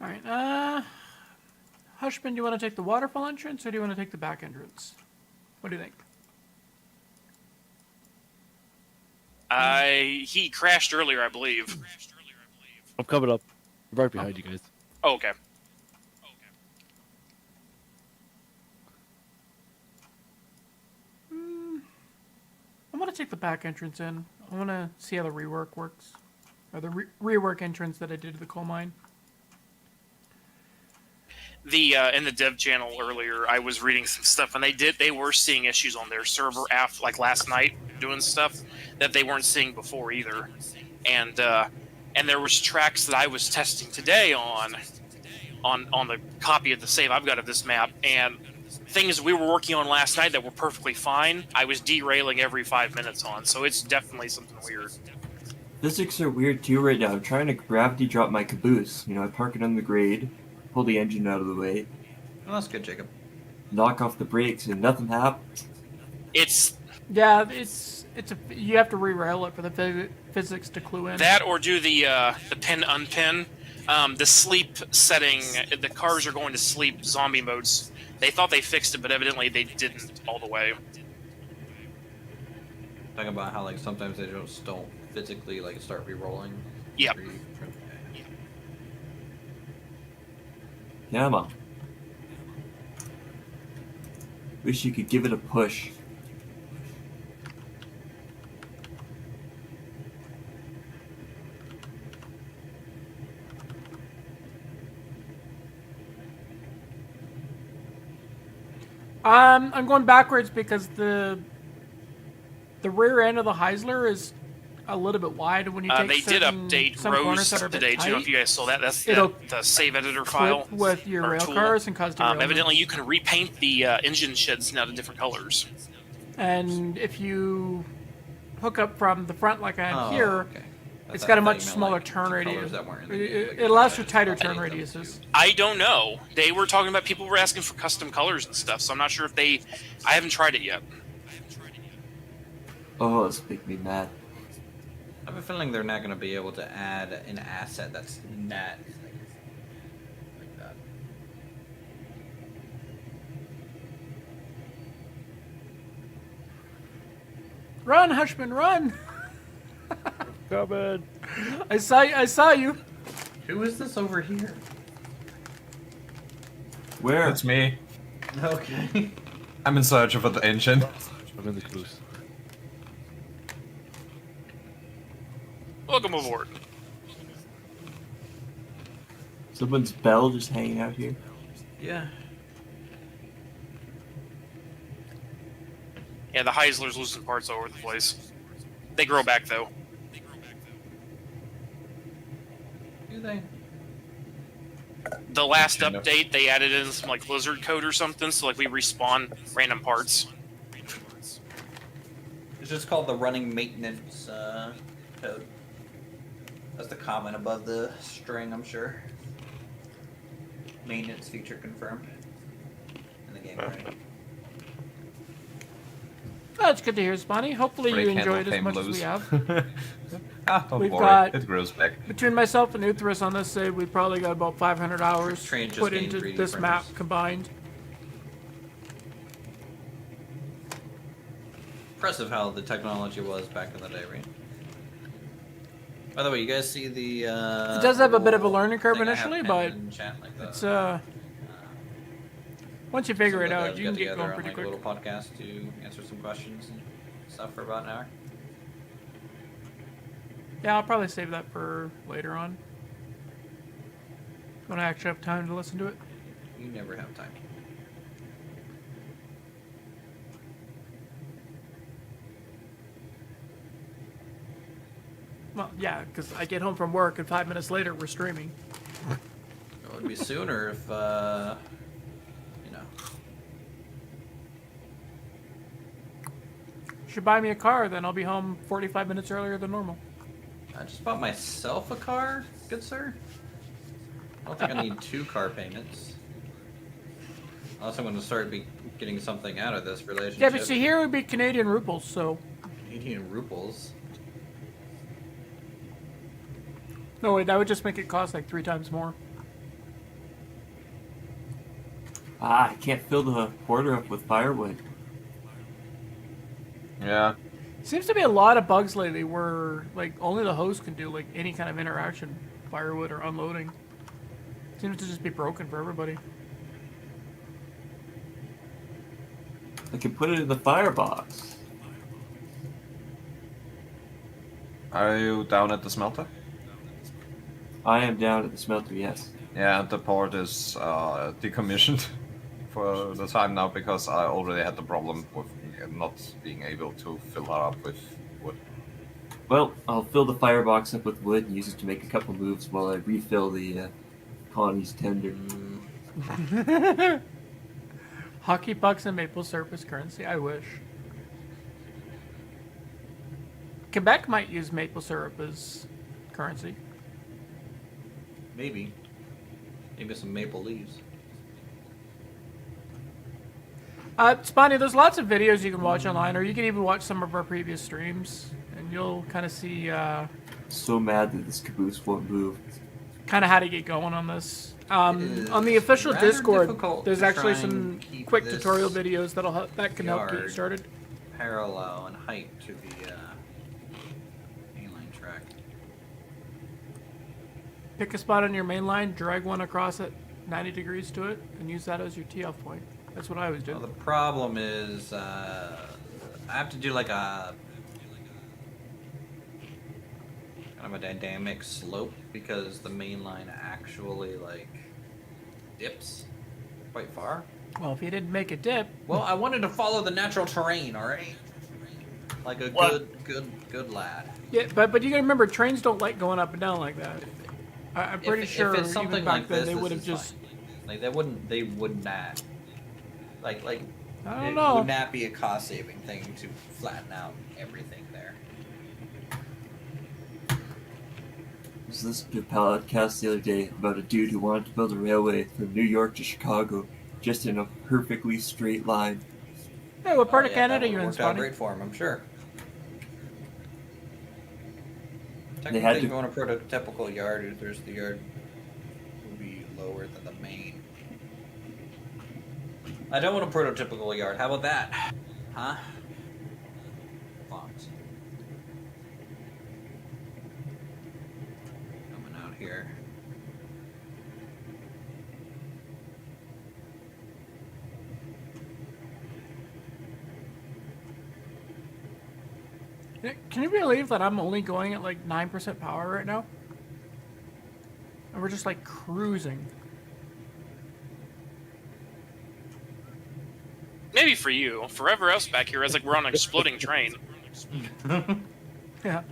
All right. Hushman, do you want to take the waterfall entrance or do you want to take the back entrance? What do you think? He crashed earlier, I believe. I'm coming up. I'm right behind you guys. Oh, okay. I want to take the back entrance in. I want to see how the rework works. Or the rework entrance that I did to the coal mine. The in the dev channel earlier, I was reading some stuff, and they were seeing issues on their server like last night, doing stuff that they weren't seeing before either. And there was tracks that I was testing today on the copy of the save I've got of this map, and things we were working on last night that were perfectly fine, I was derailing every 5 minutes on. So it's definitely something weird. Physics are weird too right now. I'm trying to gravity drop my caboose. I park it on the grade, pull the engine out of the way, Well, that's good, Jacob. knock off the brakes, and nothing happens. It's Yeah, you have to re-rail it for the physics to clue in. that, or do the pin unpin. The sleep setting, the cars are going to sleep zombie modes. They thought they fixed it, but evidently they didn't all the way. Talking about how sometimes they just don't physically start re-rolling. Yep. Yeah, man. Wish you could give it a push. I'm going backwards because the rear end of the Heisler is a little bit wide when you take They did update some corners Rose that are a bit today. Do you know tight. if you guys saw that? That's It'll the save editor Clip file with your or rail tool. cars and cause derailment. Evidently, you can repaint the engine sheds now to different colors. And if you hook up from the front like I am Oh, here, okay. it's I got a thought much you meant, smaller the turn colors radius. that weren't in the game, It allows for I tighter just turn edit them radiuses. I don't know. They were talking about people were asking for custom colors and stuff, so I'm not sure if they. I haven't tried it yet. Oh, this make me mad. I have a feeling they're not going to be able to add an asset that's not like that. Run, Hushman, run! Coming. I saw you. Who is this over here? Where? That's me. Okay. I'm in search of the engine. I'm in the caboose. Welcome aboard. Someone's bell just hanging out here. Yeah. Yeah, the Heisler's losing parts all over the place. They grow back though. Do they? The last Kind of. update, they added in some like lizard code or something, so like we respawn random parts. It's just called the running maintenance code. That's the comment above the string, I'm sure. Maintenance feature confirmed in the game. Right? That's good to hear, Spawny. Hopefully you Brake enjoy handle it as came much as loose. we have. Don't We've worry, got- it grows back. Between myself and Uthris on this save, we probably got about 500 hours Train just put gained into 3D this map printers. combined. Impressive how the technology was back in the day, right? By the way, you guys see the? It does have a bit of a little learning curve thing I have initially, pinned but in chat, like the, It's once you figure some it of the out, devs you can get together going on, pretty like, quick. a little podcast to answer some questions and stuff for about an hour. Yeah, I'll probably save that for later on when I actually have time to listen to it. You never have time. Well, yeah, because I get home from work and 5 minutes later we're streaming. It would be sooner if, you know. You should buy me a car, then I'll be home 45 minutes earlier than normal. I just bought myself a car, good sir. I don't think I need 2 car payments. Unless I'm going to start getting something out of this relationship. Yeah, but see, here would be Canadian rupees, so. Canadian rubles. No, wait, that would just make it cost like 3 times more. Ah, I can't fill the quarter up with firewood. Yeah. Seems to be a lot of bugs lately where like only the host can do like any kind of interaction, firewood or unloading. Seems to just be broken for everybody. I can put it in the firebox. Are you down at the smelter? I am down at the smelter, yes. Yeah, the port is decommissioned for the time now because I already had the problem with not being able to fill her up with wood. Well, I'll fill the firebox up with wood and use it to make a couple moves while I refill the colony's tender. Hockey pucks and maple syrup as currency. I wish. Quebec might use maple syrup as currency. Maybe. Maybe some maple leaves. Spawny, there's lots of videos you can watch online, or you can even watch some of our previous streams, and you'll kind of see So mad that this caboose won't move. kind of how to get going on this. It On the is official rather Discord, difficult there's to actually try some and keep quick this tutorial videos that can help get you yard started. Parallel in height to the mainline track. Pick a spot on your main line, drag one across it 90 degrees to it, and use that as your tee-off point. That's what I always do. Well, the problem is I have to do like a kind of a dynamic slope because the main line actually like dips quite far. Well, if you didn't make a dip, Well, I wanted to follow the natural terrain, all right? Like a What? good lad. yeah, but you gotta remember, trains don't like going up and down like that. I'm pretty if sure it's something even back like then this, they this would have is just. fine. Like they would not. Like I don't it know. would not be a cost saving thing to flatten out everything there. I was listening to a podcast the other day about a dude who wanted to build a railway from New York to Chicago just in a perfectly straight line. Hey, what part Oh, of yeah, Canada that you in, would've worked out Spawny? great for him, I'm sure. They had Technically, to- if you want a prototypical yard, there's the yard would be lower than the main. I don't want a prototypical yard. How about that? Huh? Fox. Coming out here. Can you believe that I'm only going at like 9% power right now? And we're just like cruising. Maybe for you. Forever else back here is like we're on an exploding train. Yeah.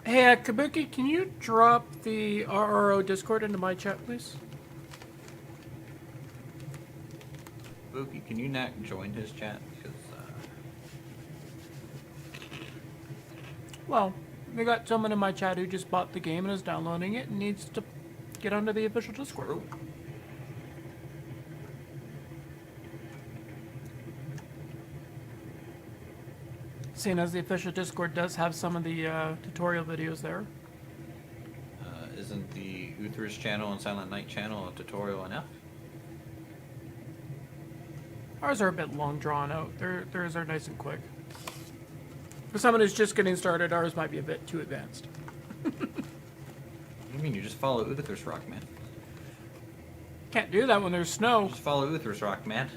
Hey, Kabuki, can you drop the RRO Discord into my chat, please? Bookie, can you not join his chat? Because Well, we got someone in my chat who just bought the game and is downloading it and needs to get onto the official Discord. Seeing as the official Discord does have some of the tutorial videos there. isn't the Uther's channel and Silent Night channel a tutorial enough? Ours are a bit long drawn out. Theirs are nice and quick. For someone who's just getting started, ours might be a bit too advanced. What do you mean? You just follow Uther's Rock, man. Can't do that when there's snow. Just follow Uther's Rock, man.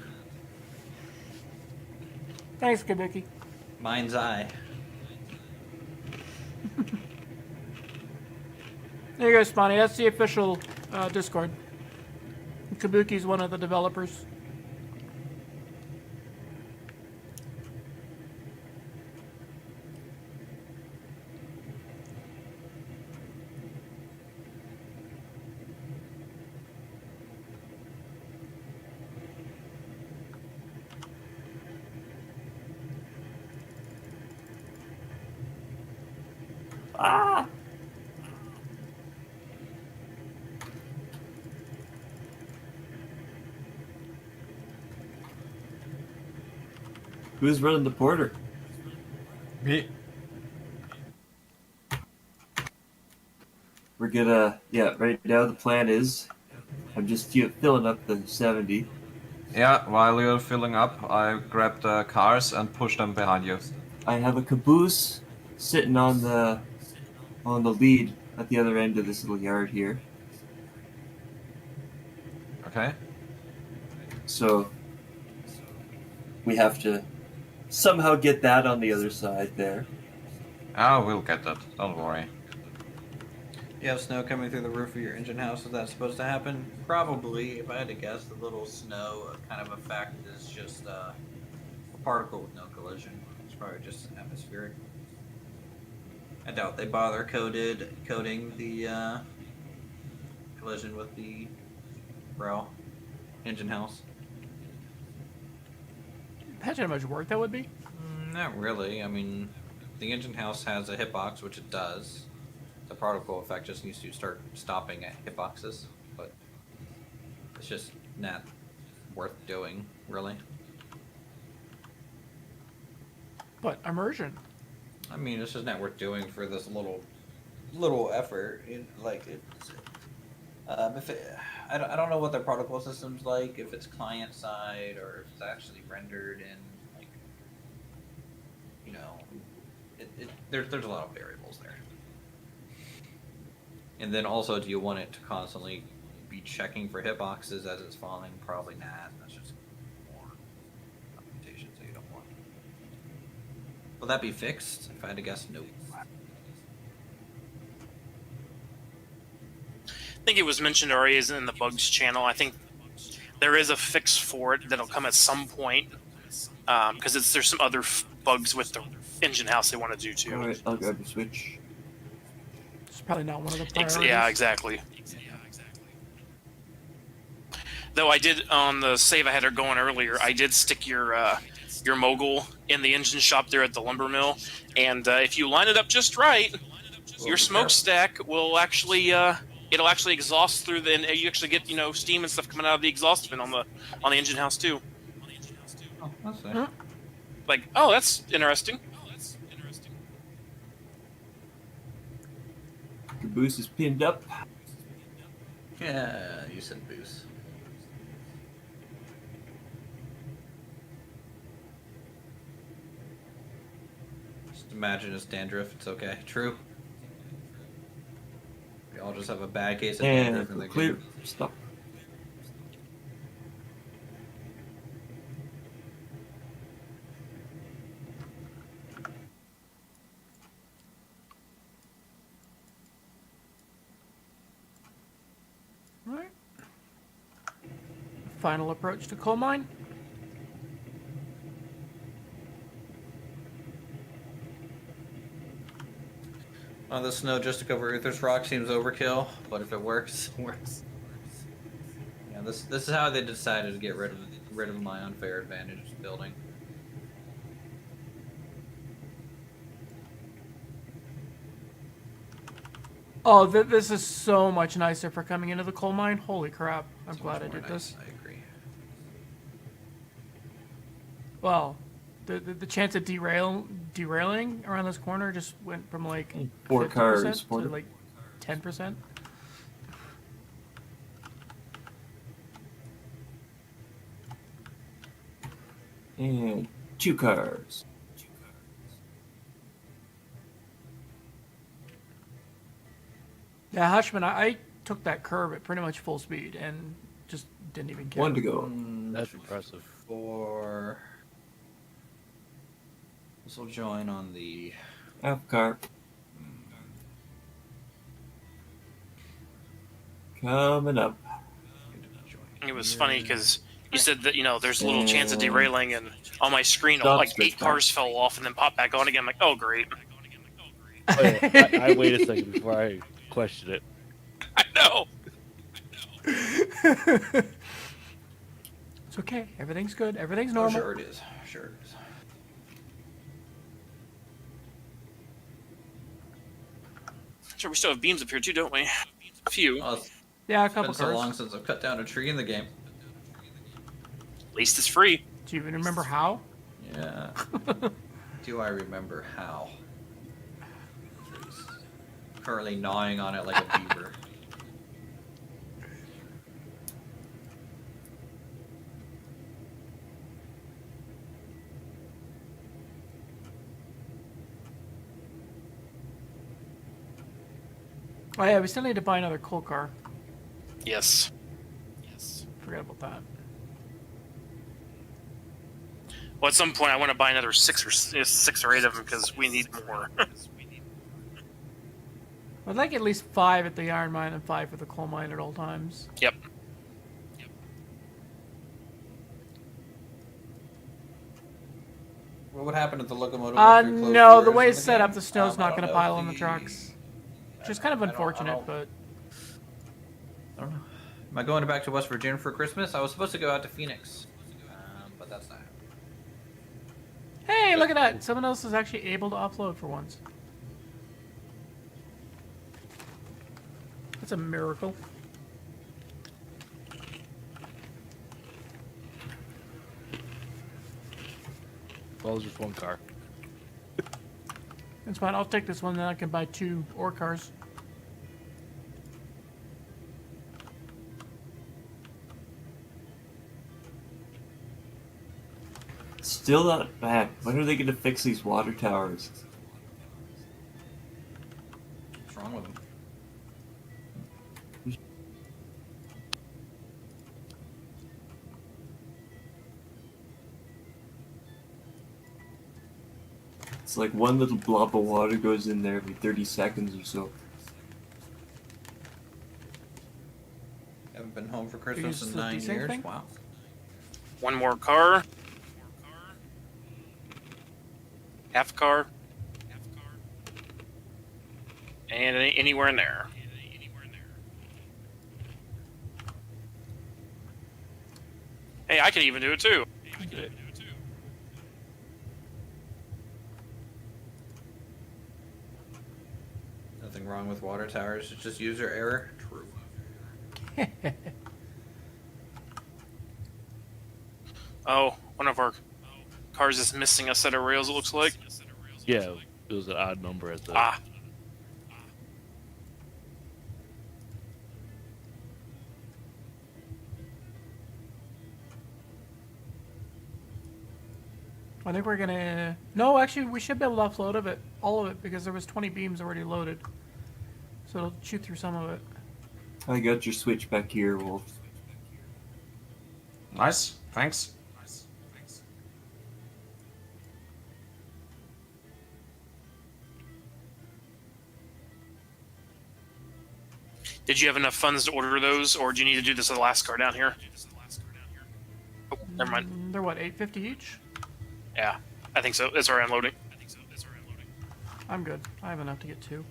Thanks, Kabuki. Mind's eye. There you go, Spawny. That's the official Discord. Kabuki's one of the developers. Who's running the porter? Me. We're gonna, yeah, right now the plan is, I'm just filling up the 70. Yeah, while you're filling up, I grab the cars and push them behind you. I have a caboose sitting on the lead at the other end of this little yard here. Okay? So we have to somehow get that on the other side there. Ah, we'll get that. Don't worry. You have snow coming through the roof of your engine house. Is that supposed to happen? Probably. If I had to guess, the little snow kind of effect is just a particle with no collision. It's probably just atmospheric. I doubt they bother coding the collision with the rail engine house. Imagine how much work that would be. Not really. I mean, the engine house has a hitbox, which it does. The particle effect just needs to start stopping at hitboxes, but it's just not worth doing, really. But immersion. I mean, it's just not worth doing for this little effort. If it, I don't know what their protocol system's like. If it's client side or if it's actually rendered in, like, you know, there's a lot of variables there. And then also, do you want it to constantly be checking for hitboxes as it's falling? Probably not. That's just more computation that you don't want. Will that be fixed? If I had to guess, no. I think it was mentioned already is in the bugs channel. I think there is a fix for it that'll come at some point because there's some other bugs with the engine house they want to do too. Alright, I'll grab the switch. It's probably not one of the priorities. Yeah, exactly. Though I did on the save I had her going earlier, I did stick your mogul in the engine shop there at the lumber mill, and if you line it up just right, your smokestack will actually it'll actually exhaust through the, and you actually get steam and stuff coming out of the exhaust fin on the engine house too. Oh, that's nice. Like, oh, that's interesting. Caboose is pinned up. Yeah, you said boost. Just imagine it's dandruff. It's okay. True. We all just have a bad case of dandruff in the And clear. game. Stop. final approach to coal mine. On the snow just to cover Uther's Rock seems overkill, but if it works, it works. Yeah, this is how they decided to get rid of my unfair advantage building. Oh, this is so much nicer for coming into the coal mine. Holy crap! I'm It's glad I much more did nice, this. I agree. Well, the chance of derailing around this corner just went from like 4 50% cars, to Porter. like 10%. And 2 cars. Yeah, Hushman, I took that curve at pretty much full speed and just didn't even care. 1 to go. That's impressive. 4. This will join on the. Half car. Coming up. It was funny because you said that there's a little chance of derailing, and on my screen, like 8 cars fell off and then popped back on again. I'm like, oh great! Oh, yeah. I wait a second before I question it. I know. It's okay. Everything's good. Everything's Oh, normal. sure it is. Sure it is. Sure, we still have beams up here too, don't we? A few. Oh, it's Yeah, a been couple so cars. long since I've cut down a tree in the game. At least it's free. Do you even remember how? Yeah. Do I remember how? Currently gnawing on it like a beaver. Oh yeah, we still need to buy another coal car. Yes. Yes. Forgot about that. Well, at some point, I want to buy another 6 or 8 of them because we need more. I'd like at least 5 at the iron mine and 5 for the coal mine at all times. Yep. What would happen if the locomotive went through closed No, the doors way in it's set game? up, the snow's I not don't going to know pile if on the trucks. Which is kind of I don't- unfortunate, but I don't know. Am I going back to West Virginia for Christmas? I was supposed to go out to Phoenix, but that's not. hey, look at that! Someone else is actually able to upload for once. That's a miracle. Well, it was just 1 car. It's fine. I'll take this one, then I can buy 2 ore cars. Still not back. When are they going to fix these water towers? What's wrong with them? It's like one little blob of water goes in there every 30 seconds or so. Haven't been home for Christmas use in the 9 desync years. thing? Wow. One more car. Half a car. And anywhere in there. Hey, I can even do it too. Nothing wrong with water towers. It's just user error. True. Oh, one of our cars is missing a set of rails, it looks like. Yeah, it was an odd number at the. Ah. I think we're gonna. No, actually, we should be able to offload all of it, because there was 20 beams already loaded. So it'll shoot through some of it. I got your switch back here, Wolf. Nice. Thanks. Did you have enough funds to order those, or do you need to do this at the last car down here? Never mind. They're what, 850 each? Yeah, I think so. It's already unloading. I'm good. I have enough to get 2.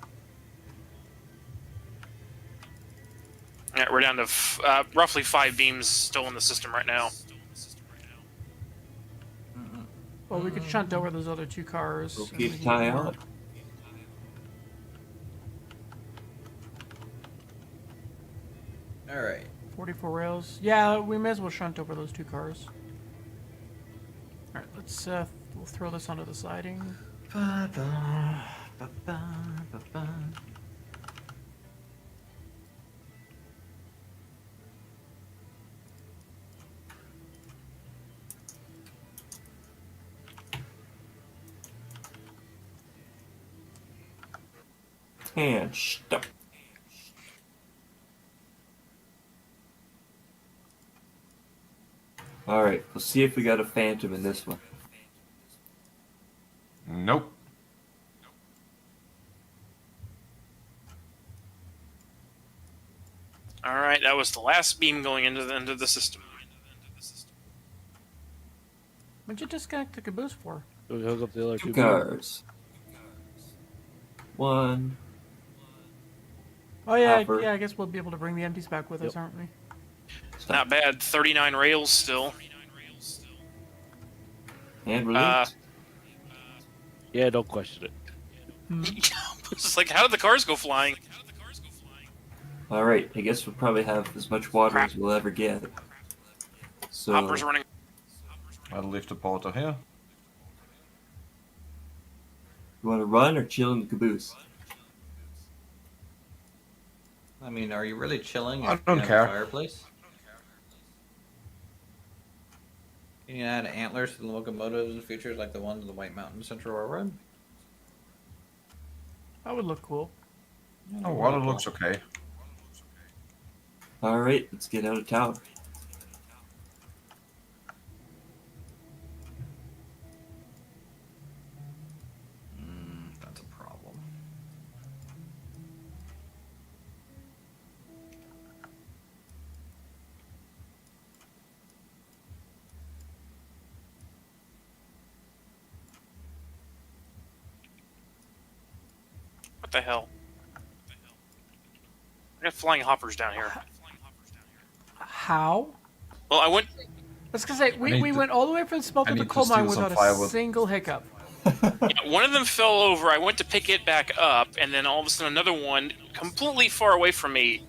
Yeah, we're down to roughly 5 beams still in the system right now. Well, we could shunt over those other 2 cars. We'll and we keep can tie get more. on. All right. 44 rails. Yeah, we may as well shunt over those 2 cars. Alright, let's we'll throw this onto the siding. And stop. Alright, let's see if we got a phantom in this one. Nope. All right, that was the last beam going into the system. What'd you disconnect the caboose for? So we hook up the other 2 2 cars. 1. Oh yeah, Hopper. yeah. I guess we'll be able to bring the empties back with us, Yep. aren't we? Not bad. 39 rails still. And release. Yeah, don't question it. It's just like, how did the cars go flying? Alright, I guess we'll probably have as much water Crap. as we'll ever get. So, Hopper's running. I'll leave the porter here. you want to run or chill in the caboose? I mean, are you really chilling? I if don't you have care. A fireplace. Can you add antlers to the locomotives and features like the ones in the White Mountain Central Railroad? That would look cool. Oh, water looks okay. Alright, let's get out of town. That's a problem. What the hell? I got flying hoppers down here. How? Well, I went. I was gonna say we, need we to- went all the way from I smelter to need to coal mine steal some without a firewood. single hiccup. Yeah, one of them fell over. I went to pick it back up, and then all of a sudden, another one, completely far away from me,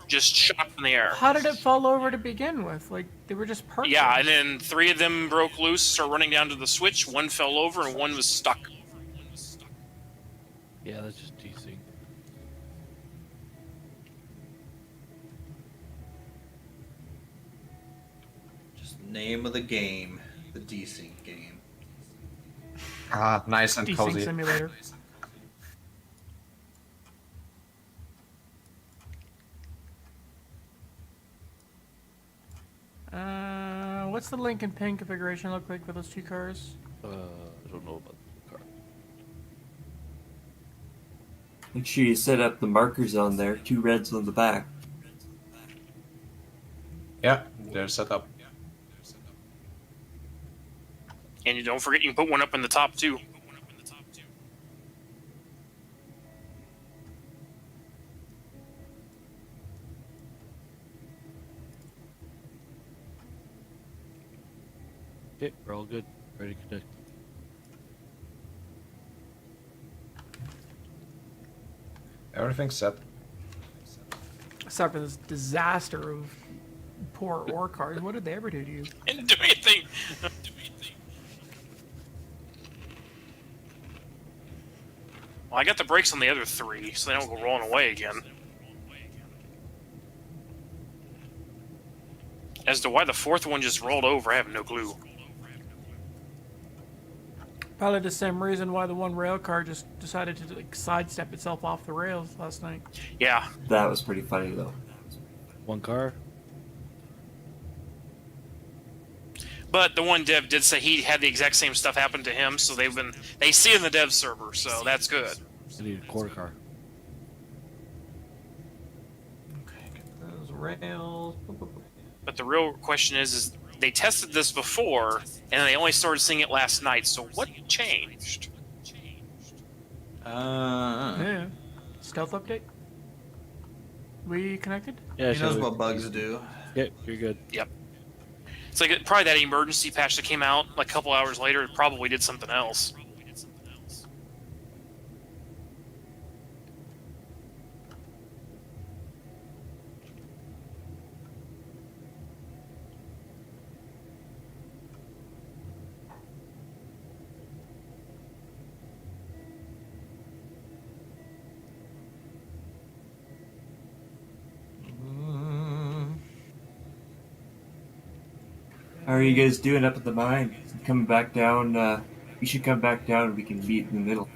just shot in the air. How did it fall over to begin with? Like they were just perfect. Yeah, and then 3 of them broke loose, started running down to the switch. One fell over, and one was stuck. Yeah, that's just teasing. Just name of the game, the desync game. Ah, nice and Desync cozy. simulator. What's the Lincoln pin configuration look like for those 2 cars? I don't know about the car. Make sure you set up the markers on there, 2 reds on the back. Yeah, they're set up. And you don't forget, you can put one up in the top too. Okay, we're all good. Ready to connect. Everything's set. Except for this disaster of poor ore cars. What did they ever do to you? And do anything. Well, I got the brakes on the other 3, so they don't go rolling away again. As to why the 4th one just rolled over, I have no clue. Probably the same reason why the one rail car just decided to like sidestep itself off the rails last night. Yeah, That was pretty funny though. 1 car. but the one dev did say he had the exact same stuff happen to him, so they see in the dev server, so that's good. I need a quarter car. Okay, get those rails. But the real question is they tested this before, and they only started seeing it last night. So what changed? Yeah. Stealth update. We connected? Yeah, He knows so what bugs do. yeah, you're good. Yep. It's like probably that emergency patch that came out like a couple hours later. It probably did something else. How are you guys doing up at the mine? Coming back down? You should come back down and we can meet in the middle.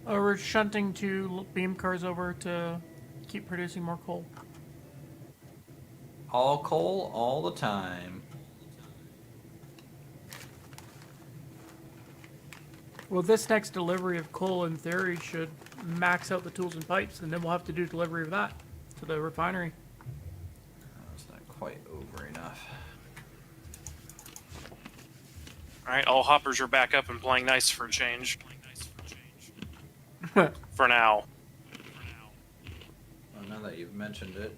We're shunting two beam cars over to keep producing more coal. All coal, all the time. Well, this next delivery of coal, in theory, should max out the tools and pipes, and then we'll have to do delivery of that to the refinery. It's not quite over enough. All right, all hoppers are back up and playing nice for a change. For now. Well, now that you've mentioned it,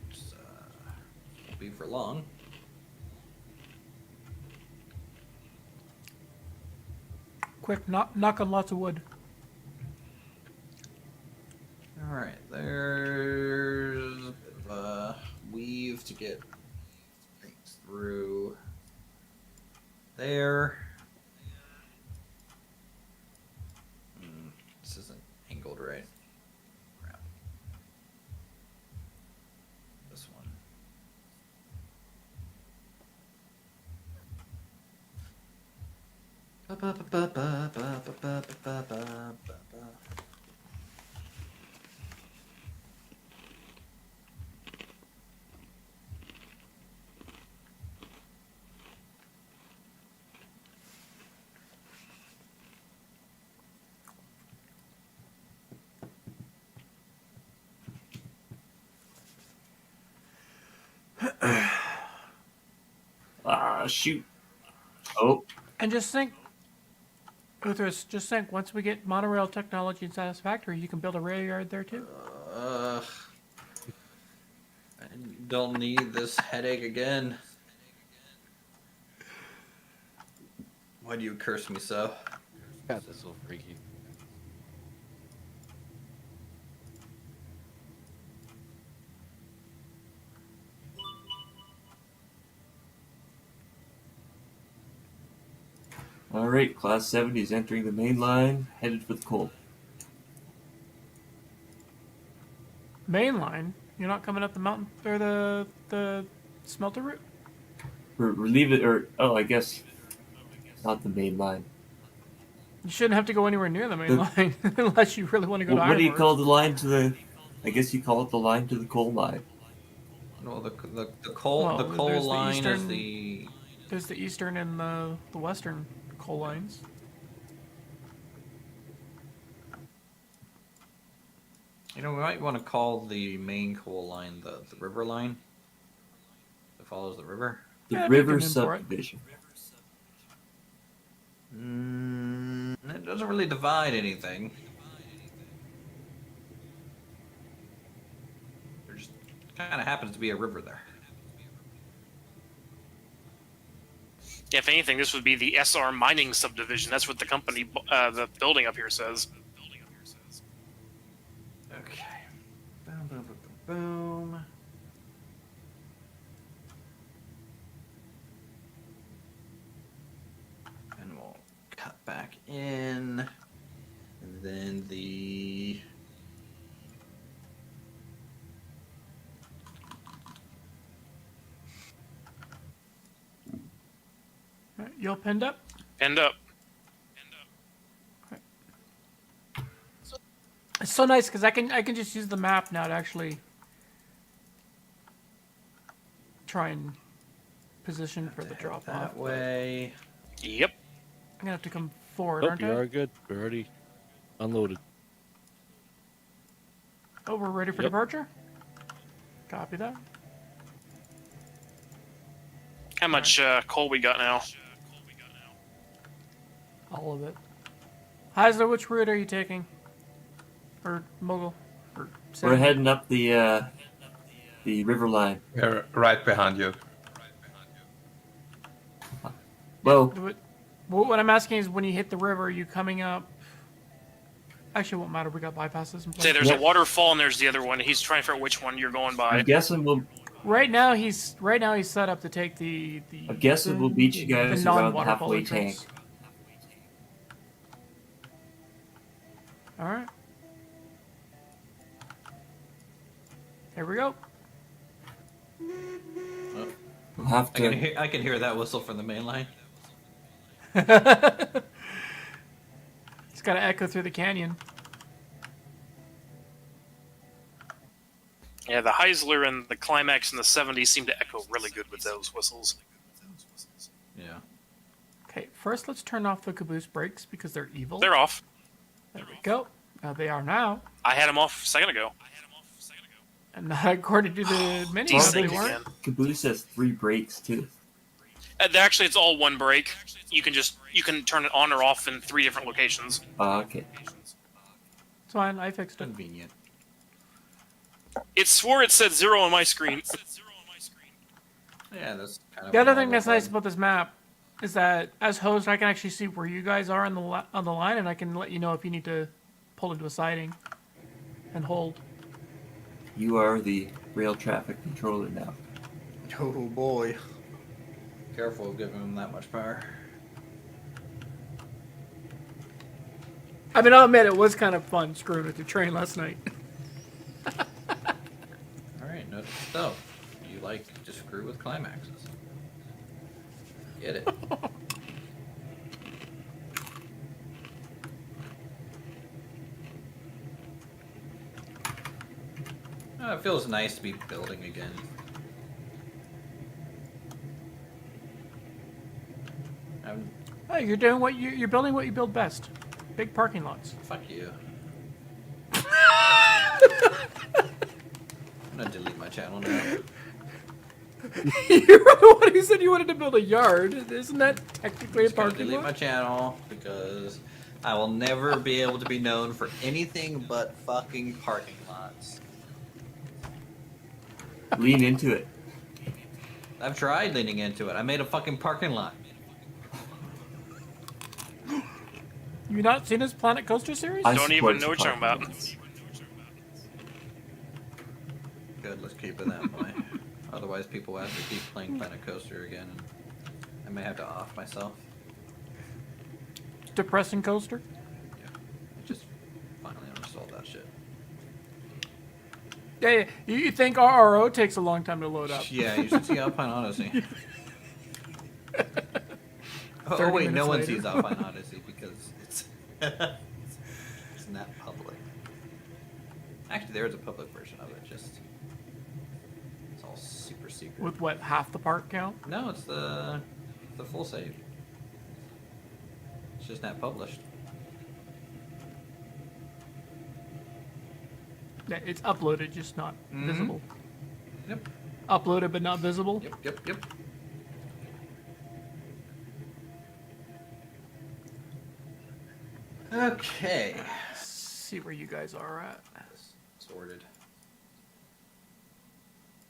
won't be for long. Quick, knock on lots of wood. All right, there's a bit of a weave to get things through there. This isn't angled right. Crap. This one. Ah, shoot. Oh, And just think, Uthras, just think, once we get monorail technology in Satisfactory, you can build a rail yard there too. I don't need this headache again. Why do you curse me so? God, that's so freaky. all right. Class 70 is entering the main line, headed for the coal. Mainline, you're not coming up the mountain or the smelter route. We're leaving, or I guess not the main line. You shouldn't have to go anywhere near the main line unless you really want to go to What do you Ironworks. call the line to the? I guess you call it the line to the coal mine. No, the coal Well, the there's coal the line is eastern- the There's the eastern and the western coal lines. we might want to call the main coal line the river line. That follows the river. The Yeah, river take them in for it. subdivision. It doesn't really divide anything. There just kind of happens to be a river there. Yeah, if anything, this would be the SR Mining Subdivision. That's what the company, the building up here says. Okay. Boom, boom, boom, boom, boom. And we'll cut back in. And then the... Right, you all pinned up? End up. It's so nice because I can just use the map now to actually try and position for the drop off. That way. Yep. I'm gonna have to come forward, Oh, aren't you I? are good. We're already unloaded. Oh, we're ready for Yep. departure? Copy that. How much coal we got now? All of it. Heisler, which route are you taking? Or Mogul? Or We're Sam? heading up the river line. We're right behind you. Well, What I'm asking is, when you hit the river, are you coming up? Actually, it won't matter. We got bypasses in place. Say there's Yep. a waterfall and there's the other one. He's trying to figure out which one you're going by. I'm guessing we'll He's set up to take the. we'll beat you guys the around the non-waterfall halfway entrance. tank. All right. Here we go. We'll have I can to. hear that whistle from the main line. It's got to echo through the canyon. Yeah, the Heisler and the Climax in the 70s seem to echo really good with those whistles. Yeah. Okay, first let's turn off the caboose brakes because they're evil. They're off. There we go. They are now. I had them off a second ago. And according to the mini, These they things weren't. again. Caboose has 3 brakes too. Actually, it's all one brake. You can turn it on or off in 3 different locations. Okay. It's fine. I fixed it. Convenient. It swore it said 0 on my screen. Yeah, that's kind of. The a other thing normal that's nice bug. about this map is that as host, I can actually see where you guys are on the line, and I can let you know if you need to pull into a siding and hold. You are the rail traffic controller now. Oh boy. Careful of giving him that much power. I mean, I'll admit it was kind of fun screwing with the train last night. Alright, note to self. You like to screw with climaxes. Get it. It feels nice to be building again. Hey, you're doing what you're building what you build best. Big parking lots. Fuck you. I'm gonna delete my channel now. You're the one who said you wanted to build a yard. Isn't that technically a Just gonna parking delete my lot? channel because I will never be able to be known for anything but fucking parking lots. Lean into it. I've tried leaning into it. I made a fucking parking lot. You not seen his Planet Coaster series? I Don't support even know what you're talking parking about. lots. Good, let's keep it that way. Otherwise, people will have to keep playing Planet Coaster again, and I may have to off myself. Depressing coaster. Yeah, I just finally uninstalled that shit. Yeah, you think RRO takes a long time to load up? Yeah, you should see Alpine Odyssey. Oh 30 wait, no minutes one later. sees Alpine Odyssey because it's it's not public. Actually, there is a public version of it. Just it's all super secret. With what, half the park count? No, it's the full save. It's just not published. Yeah, it's uploaded, just not Mhm. visible. Yep. Uploaded but not visible. Yep. Okay. See where you guys are at. Sorted.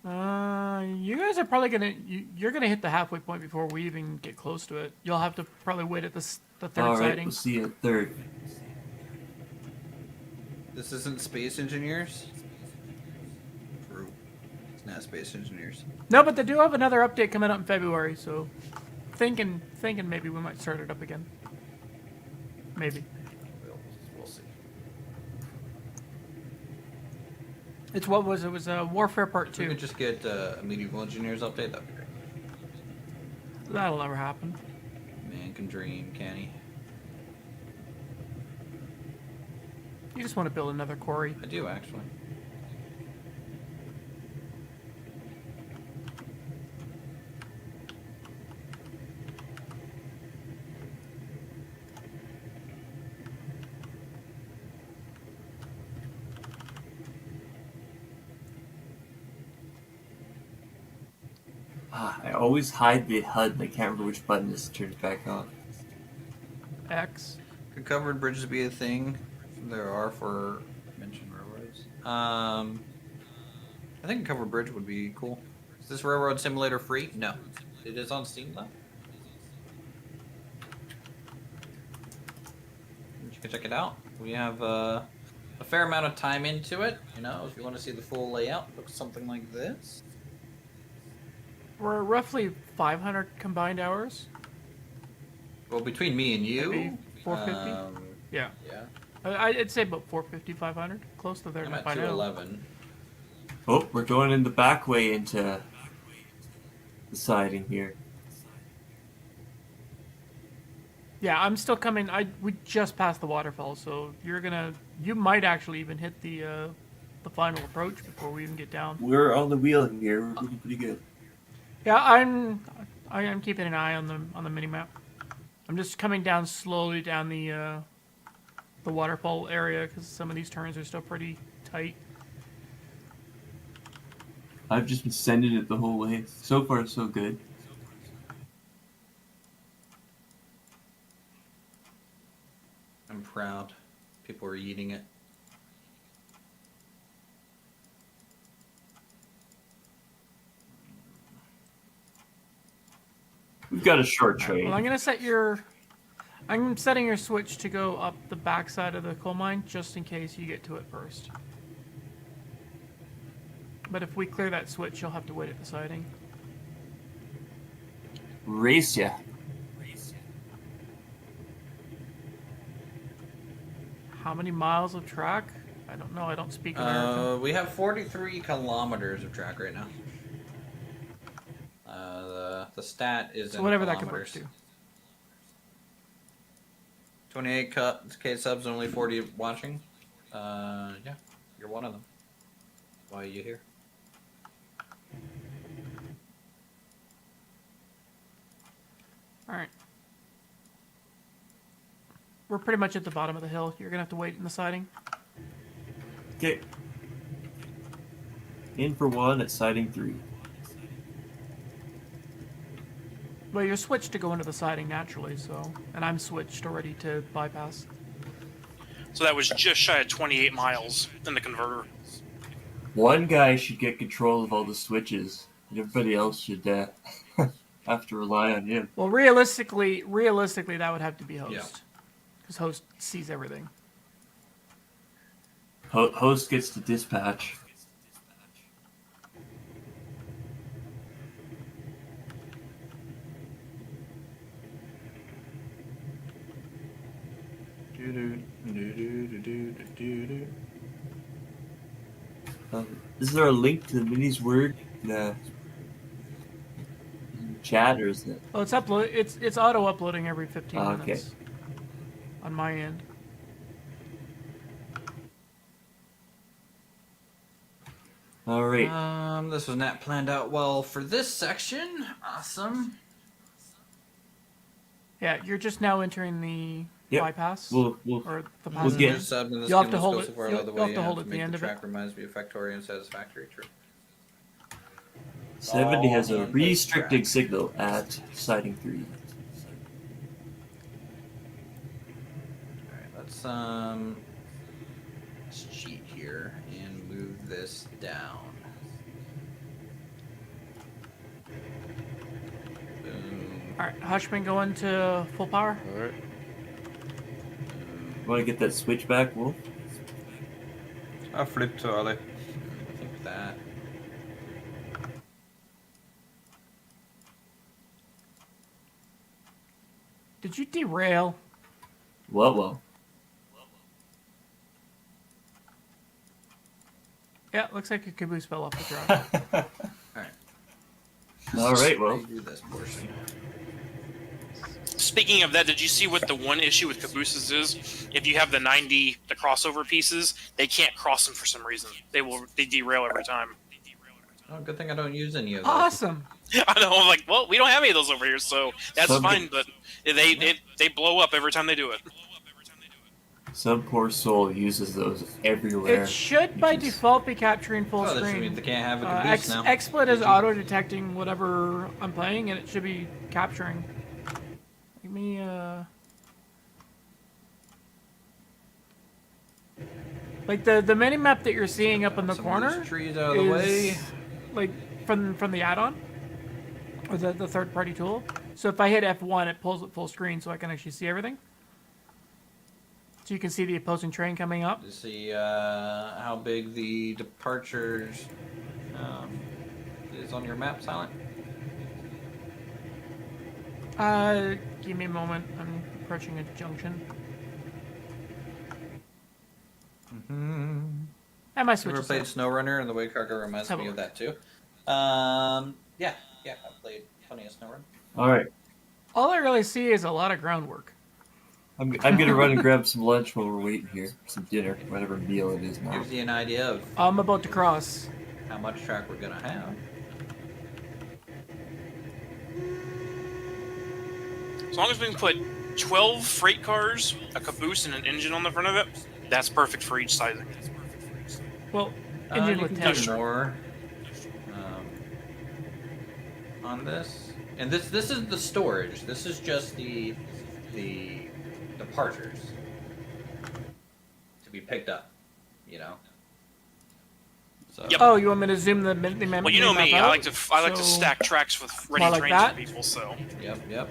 You guys are probably you're gonna hit the halfway point before we even get close to it. You'll have to probably wait at the third All right, sighting. we'll see you at 3rd. This isn't Space Engineers? True. It's not Space Engineers. No, but they do have another update coming up in February, so thinking maybe we might start it up again. Maybe. We'll see. It's what was it? Was Warfare Part If we 2. could just get a Medieval Engineers update, that'd be great. That'll never happen. Man can dream, can he? You just want to build another quarry. I do, actually. I always hide the HUD and I can't remember which button is turned back on. X. Could covered bridges be a thing? There are for mentioned railroads. I think a covered bridge would be cool. Is this railroad simulator free? No. It is on Steam though. You can check it out. We have a fair amount of time into it. You know, if you want to see the full layout, looks something like this. We're roughly 500 combined hours. Well, between me and you, Maybe 450? Yeah. yeah, I'd say about 450, 500. Close to there I'm at by now. 211. Oh, we're going in the back way into the siding here. Yeah, I'm still coming. We just passed the waterfall, so you might actually even hit the final approach before we even get down. We're on the wheel here. We're looking pretty good. Yeah, I am keeping an eye on the mini map. I'm just coming down slowly down the waterfall area because some of these turns are still pretty tight. I've just been sending it the whole way. So far, so good. I'm proud. People are eating it. We've got a short Well, train. I'm setting your switch to go up the backside of the coal mine just in case you get to it first. But if we clear that switch, you'll have to wait at the siding. Race ya. How many miles of track? I don't know. I don't speak American. We have 43 kilometers of track right now. The stat is So in whatever that kilometers. converts to. 28K subs and only 40 watching. Yeah, you're one of them. Why are you here? All right. We're pretty much at the bottom of the hill. You're gonna have to wait in the siding. Okay. In for one at siding 3. Well, you're switched to go into the siding naturally, so, and I'm switched already to bypass. So that was just shy of 28 miles in the converter. One guy should get control of all the switches, and everybody else should have to rely on him. Well, realistically, that would have to be host, Yeah. because host sees everything. Host gets to dispatch. Is there a link to the Minnie's word in the chat, or is it? Well, it's auto uploading every 15 Ah, okay. minutes on my end. All right. This was not planned out well for this section. Awesome. Yeah, you're just now entering the Yep. bypass We'll or the We'll pass. get- Sub and the You'll have skin to must hold go it- so far you'll- out of the you'll have way to you hold have at to the make end the of it. track reminds be effectory and satisfactory. True. 70 has a Oh, restricted track. signal at siding 3. Alright, let's cheat here and move this down. Boom. All right, Hushman going to full power. All right. Want to get that switch back, Wolf? I flipped too early. I think that. Did you derail? Whoa. Yeah, looks like your caboose fell off the truck. Alright. All right, well. Do this portion. Speaking of that, did you see what the one issue with cabooses is? If you have the crossover pieces, they can't cross them for some reason. They derail every time. Oh, good thing I don't use any of those. Awesome. I know. I'm like, well, we don't have any of those over here, so that's Some fine. But they blow up every time they do it. Some poor soul uses those everywhere. It should by Which is- default be capturing full Oh, that should screen. mean they can't have a caboose now. XSplit is GG. auto detecting whatever I'm playing, and it should be capturing. Give me like the mini map that you're seeing up in the Some of corner these trees out of the way. is like from the add-on or the third-party tool. So if I hit F1, it pulls it full screen, so I can actually see everything. So you can see the opposing train coming up. To see how big the departures is on your map, Silent. Give me a moment. I'm approaching a junction. And my switch Ever is played up. SnowRunner? And the way Cargo reminds Have a me of look. that too. Yeah, I've played plenty of SnowRunner. All right, All I really see is a lot of groundwork. I'm gonna run and grab some lunch while we're waiting here, some dinner, whatever meal it is now. Gives you an idea of I'm about to cross. how much track we're gonna have. As long as we can put 12 freight cars, a caboose, and an engine on the front of it, that's perfect for each sizing. Well, engine You with can 10. do more on this, and this is the storage. This is just the departures to be picked up. You know. So, Yep. Oh, you want me to zoom the map? Well, you know me. I like to to So- stack tracks with ready More like trains that? for people. So. Yep.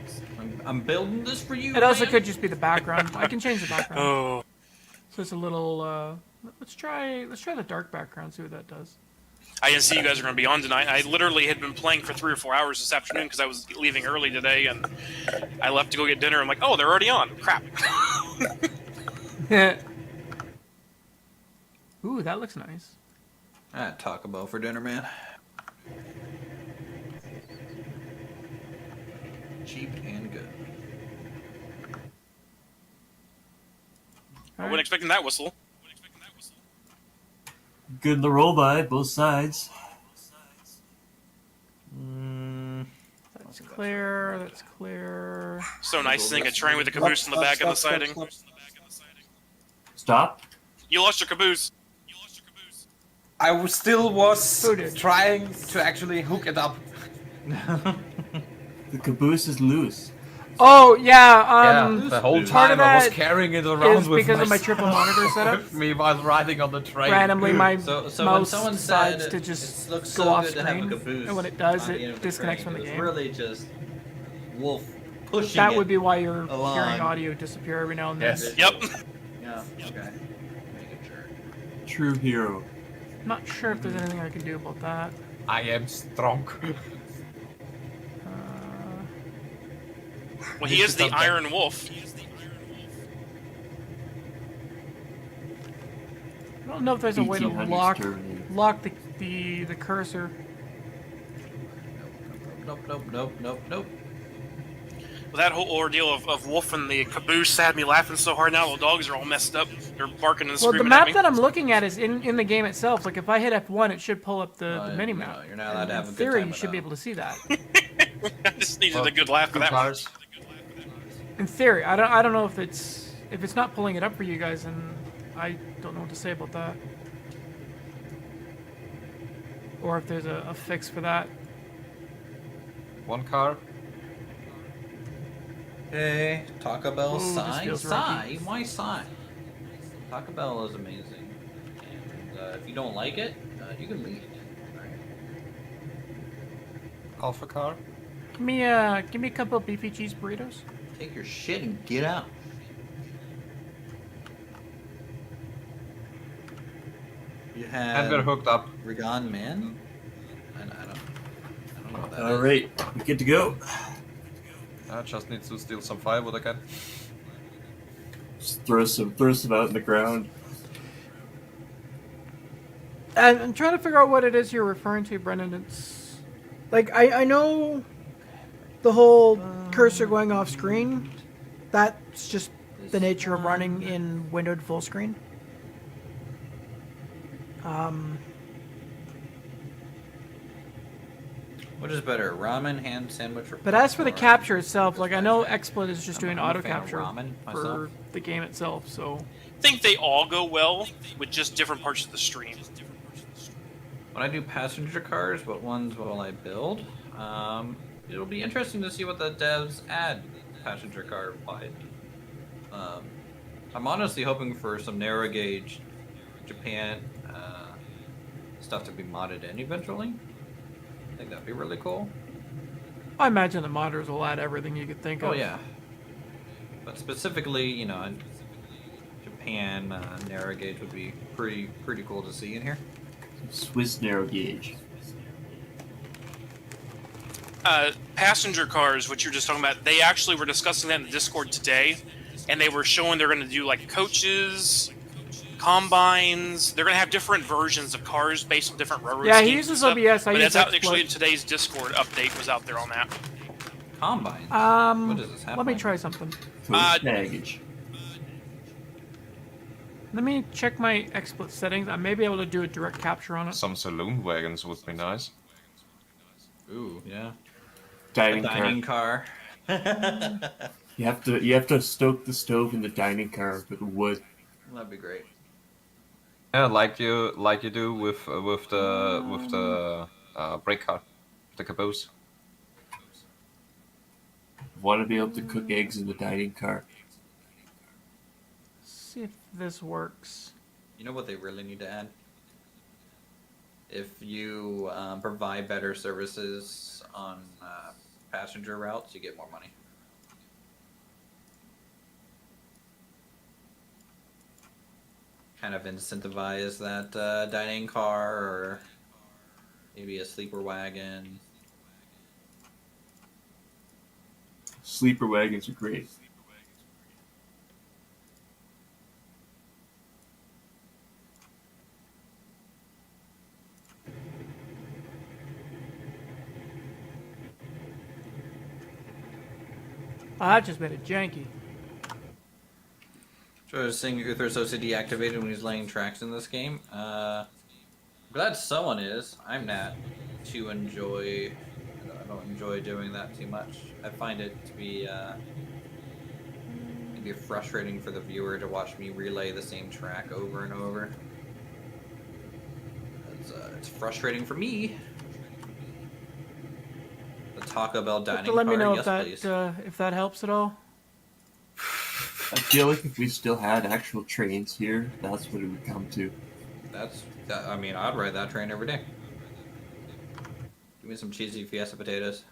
I'm building this for you. It also man. could just be the background. I can change the background. Oh. So it's a little. Let's try the dark background. See what that does. I didn't see you guys are going to be on tonight. I literally had been playing for 3 or 4 hours this afternoon because I was leaving early today, and I left to go get dinner. I'm like, oh, they're already on. Crap. Ooh, that looks nice. Taco Bell for dinner, man. Cheap and good. I wasn't expecting that whistle. Good in the roll by both sides. That's clear. That's clear. So nice seeing a train with a caboose in the back of the siding. Stop. You lost your caboose. I still was Who did? trying to actually hook it up. The caboose is loose. Oh yeah. The whole part of time I was that carrying it around is with because of my triple monitor setup. with me while riding on the train. Randomly, my So when mouse someone said decides to just it looks go so off good to have a screen, caboose, and when it does, on the end it of the disconnects train, from the it game. was really just Wolf pushing That it. would be why you're along. hearing audio disappear every now and then. Yes. Yep. Yeah. Okay. Making sure. True hero. Not sure if there's anything I can do about that. I am strong. Well, he is the Iron Wolf. I don't know if there's a way to 1800s lock Terminator. the cursor. Nope. Well, that whole ordeal of Wolf and the caboose had me laughing so hard. Now the dogs are all messed up. They're barking and Well, screaming the at map me. that I'm looking at is in the game itself. Like if I hit F1, it should pull up the mini you map. know, you're not allowed to have a In good theory, time you should be without able to see that. I just needed a good laugh for that one. Cars. In theory, I don't know if it's not pulling it up for you guys, and I don't know what to say about that. Or if there's a fix for that. One car. Hey, Taco Bell Ooh, this sigh? feels Sigh? rocky. Why sigh? Taco Bell is amazing. And if you don't like it, you can leave. Alright. Alpha car. Give me a couple of beefy cheese burritos. Take your shit and get out. You have And we're hooked up. Regan Man? I don't know what that is. All right, we good to go. I just need to steal some firewood again. Just throw some out in the ground. And I'm trying to figure out what it is you're referring to, Brendan. It's like I know the whole cursor going off screen. That's just the nature of running in windowed full screen. Which is better, ramen, ham sandwich, or But as for the popcorn? capture itself, like I know XSplit is just doing I'm a auto fan of capture ramen for myself. the game itself, so think they all go well with just different parts of the stream. When I do passenger cars, what ones will I build? It'll be interesting to see what the devs add passenger car wise. I'm honestly hoping for some narrow gauge Japan stuff to be modded in eventually. I think that'd be really cool. I imagine the modders will add everything you could think of. Oh yeah, but specifically, you know, in Japan narrow gauge would be pretty cool to see in here. Swiss narrow gauge. Passenger cars, what you're just talking about, they actually were discussing that in the Discord today, and they were showing they're going to do like coaches, combines. They're going to have different versions of cars based on different railroad Yeah, he schemes uses and stuff. OBS, I but use that's out actually XSplit. in today's Discord update was out there on that. Combines. What does this have? Let me like? try something. Coach baggage. Let me check my XSplit settings. I may be able to do a direct capture on it. Some saloon wagons would be nice. Ooh, yeah. Dining, Dining car. car. You have to stoke the stove in the dining car with wood. That'd be great. Yeah, like you do with the brake car, the caboose. Want to be able to cook eggs in the dining car. See if this works. You know what they really need to add? If you provide better services on passenger routes, you get more money. Kind of incentivize that dining car or maybe a sleeper wagon. Sleeper wagons are great. Oh, that just made it janky. So I was saying Uther's also deactivated when he's laying tracks in this game. Glad someone is. I'm not too enjoy. I don't enjoy doing that too much. I find it to be maybe frustrating for the viewer to watch me relay the same track over and over. It's frustrating for me. The Taco Bell dining Let me car, know yes, please. if that helps at all. I feel like if we still had actual trains here, that's what it would come to. I mean, I'd ride that train every day. Give me some cheesy Fiesta potatoes.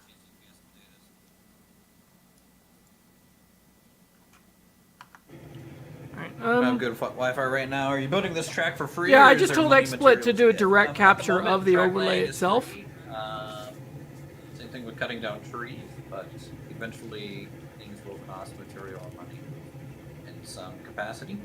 Alright, I have good Wi-Fi right now. Are you building this track for free? Yeah, or I is just there told money XSplit material to do a get? direct At the capture moment, of the track overlay laying is itself. free. Same thing with cutting down trees, but eventually things will cost material and money in some capacity.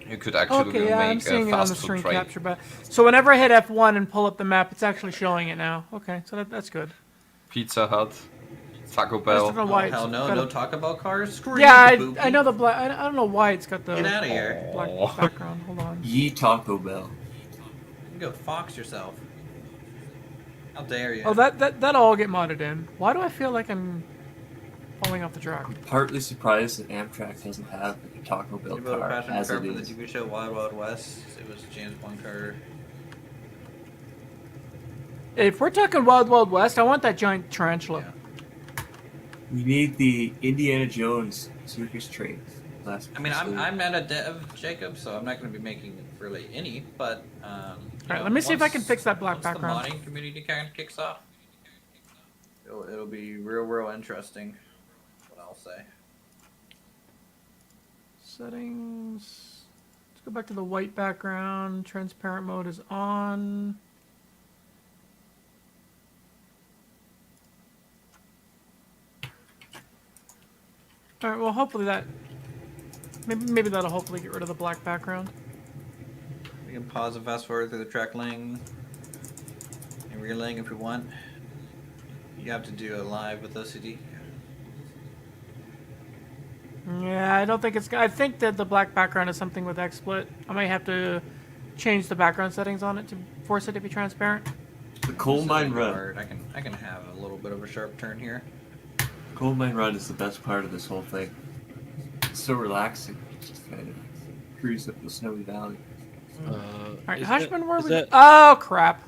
You could actually Okay, yeah, I'm make seeing a it on the fast screen food train. capture. But so whenever I hit F1 and pull up the map, it's actually showing it now. Okay, so that's good. Pizza Hut, Taco I just Bell. don't know Oh, why it's hell no, got no a- Taco Bell cars? Screw Yeah, you, Boopy. I know the black. I don't know why it's got the Get out of here. black Aw. background. Hold on. Ye Taco Bell. You can go fox yourself. How dare you? Oh, that'll all get modded in. Why do I feel like I'm falling off the track? Partly surprised that Amtrak doesn't have a Taco Bell You built a car passenger as car it for the is. TV show Wild Wild West. It was James Bond Carter. If we're talking Wild Wild West, I want that giant tarantula. Yeah. We need the Indiana Jones circus train. Last I mean, episode. I'm not a dev, Jacob, so I'm not going to be making really any. But Alright, let me see if I can fix that black background. Once the modding community kind of kicks off, it'll be real interesting. What I'll say. Settings. Let's go back to the white background. Transparent mode is on. Alright, well hopefully that... Maybe that'll hopefully get rid of the black background. We can pause and fast forward through the track laying and relaying if we want. You have to do a live with OCD. Yeah, I don't think it's... I think that the black background is something with XSplit. I might have to change the background settings on it to force it to be transparent. The Coal Mine Run. Hard. I can have a little bit of a sharp turn here. Coal Mine Run is the best part of this whole thing. It's so relaxing. Just kind of cruise up the snowy valley. All right, Is Hushman, where is we? that- Oh crap!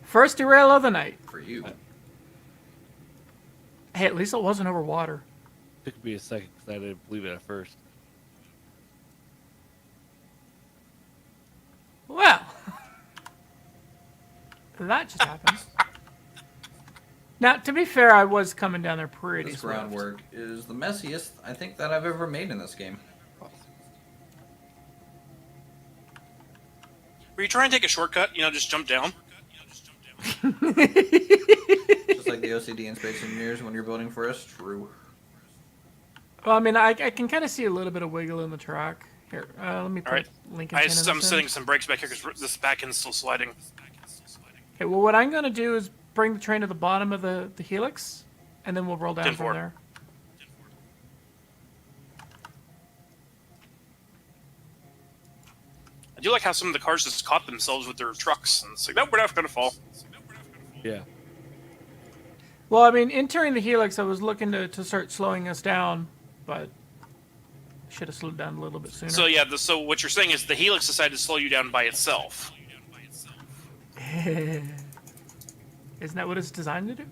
First derail of the night. For you. Hey, at least it wasn't over water. Took me a second because I didn't believe it at first. Well, that just happened. Now, to be fair, I was coming down there pretty This swift. groundwork is the messiest I think that I've ever made in this game. Were you trying to take a shortcut? Just jump down. Just like the OCD in Space Engineers when you're building for us. True. Well, I mean, I can kind of see a little bit of wiggle in the track. Here, let me put All right. Lincoln. I'm pin in this setting in. some brakes back here because this back end's still sliding. Okay, well, what I'm going to do is bring the train to the bottom of the helix, and then we'll roll down 10-4. from there. I do like how some of the cars just caught themselves with their trucks, and it's like, nope, we're not going to fall. Yeah. Well, I mean, entering the helix, I was looking to start slowing us down, but should have slowed down a little bit sooner. So yeah, so what you're saying is the Helix decided to slow you down by itself. Isn't that what it's designed to do?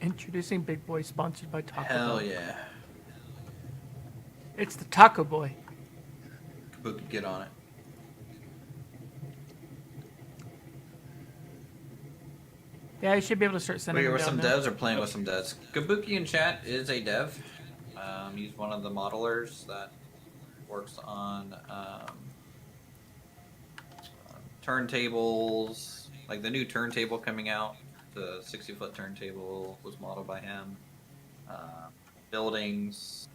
Introducing Big Boy, sponsored by Taco Hell Bell. yeah. It's the Taco Boy. Kabuki, get on it. Yeah, you should be able to start sending We them were down some there. devs or playing with some devs. Kabuki in chat is a dev. He's one of the modelers that works on turntables, like the new turntable coming out. The 60-foot turntable was modeled by him. Buildings.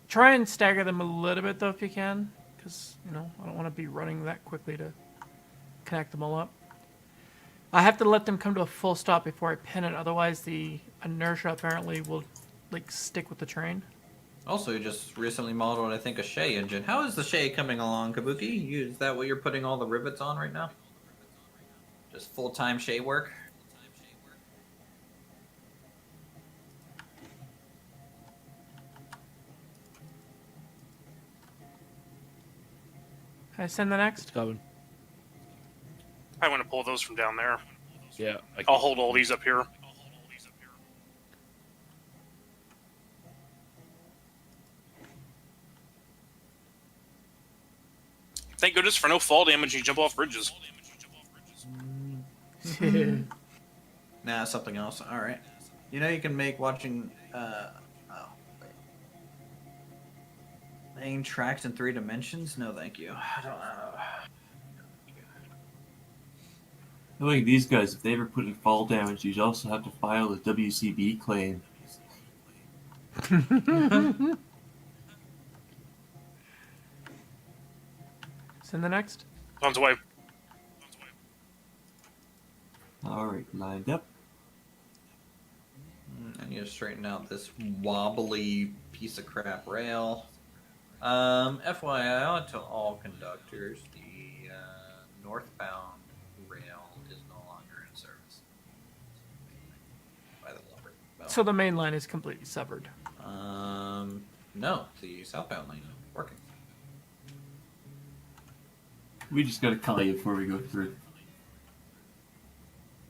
Try and stagger them a little bit, though, if you can, because, I don't want to be running that quickly to connect them all up. I have to let them come to a full stop before I pin it, otherwise the inertia apparently will, stick with the train. Also, you just recently modeled, I think, a Shay engine. How is the Shay coming along, Kabuki? Is that what you're putting all the rivets on right now? Just full-time Shay work? Can I send the next? It's coming. I want to pull those from down there. Yeah. I'll hold all these up here. Thank goodness for no fall damage when you jump off bridges. Nah, something else. All right. You can make watching. Laying tracks in 3 dimensions? No, thank you. I don't know. Knowing these guys, if they ever put in fall damage, you'd also have to file a WCB claim. Send the next. On its way. Alright, lined up. I need to straighten out this wobbly piece of crap rail. FYI to all conductors, the northbound rail is no longer in service. By the lumber mill. So the main line is completely severed. No, the southbound lane is working. We just gotta call you before we go through.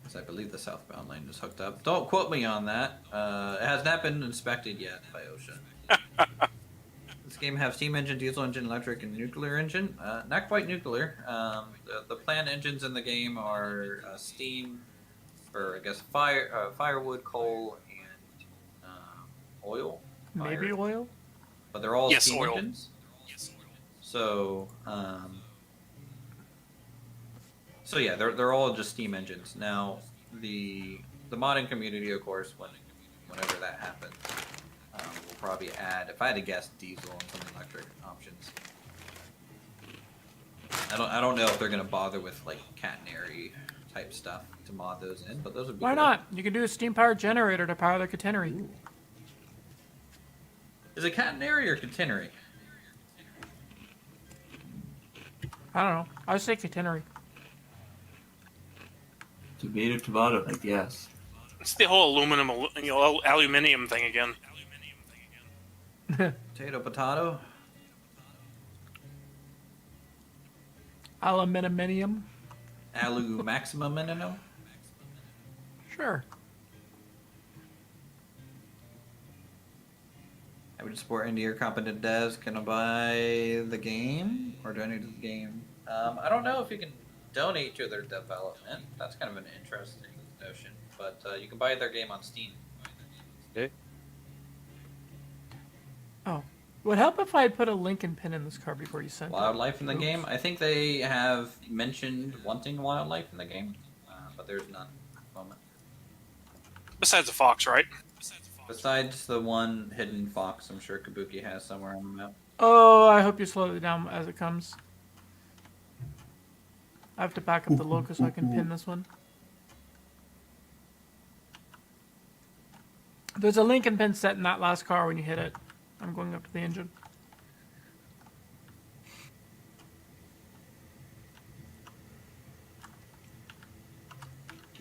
Because I believe the southbound lane is hooked up. Don't quote me on that. It has not been inspected yet by OSHA. This game has steam engine, diesel engine, electric, and nuclear engine. Not quite nuclear. The planned engines in the game are steam, or I guess firewood, coal, and oil. Maybe Fire. oil? But they're all Yes, steam oil. engines. So, so yeah, they're all just steam engines. Now, the modding community, of course, whenever that happens, will probably add, if I had to guess, diesel and some electric options. I don't know if they're gonna bother with like catenary type stuff to mod those in, but those would be Why cool. not? You can do a steam powered generator to power the catenary. Is it catenary or catenary? I don't know. I would say catenary. Tomato, I guess. It's the whole aluminium thing again. Potato. Aluminium. Alu maximum minimum. Sure. I would support indie or competent devs. Can I buy the game, or do I need the game? I don't know if you can donate to their development. That's kind of an interesting notion. But you can buy their game on Steam. Okay. Oh. Would help if I had put a link and pin in this card before you sent it. Wildlife in the Oops. game. I think they have mentioned wanting wildlife in the game, but there's none at the moment. Besides the fox, right? Besides the one hidden fox, I'm sure Kabuki has somewhere on the map. Oh, I hope you slow it down as it comes. I have to back up the logo so I can pin this one. There's a link and pin set in that last car when you hit it. I'm going up to the engine.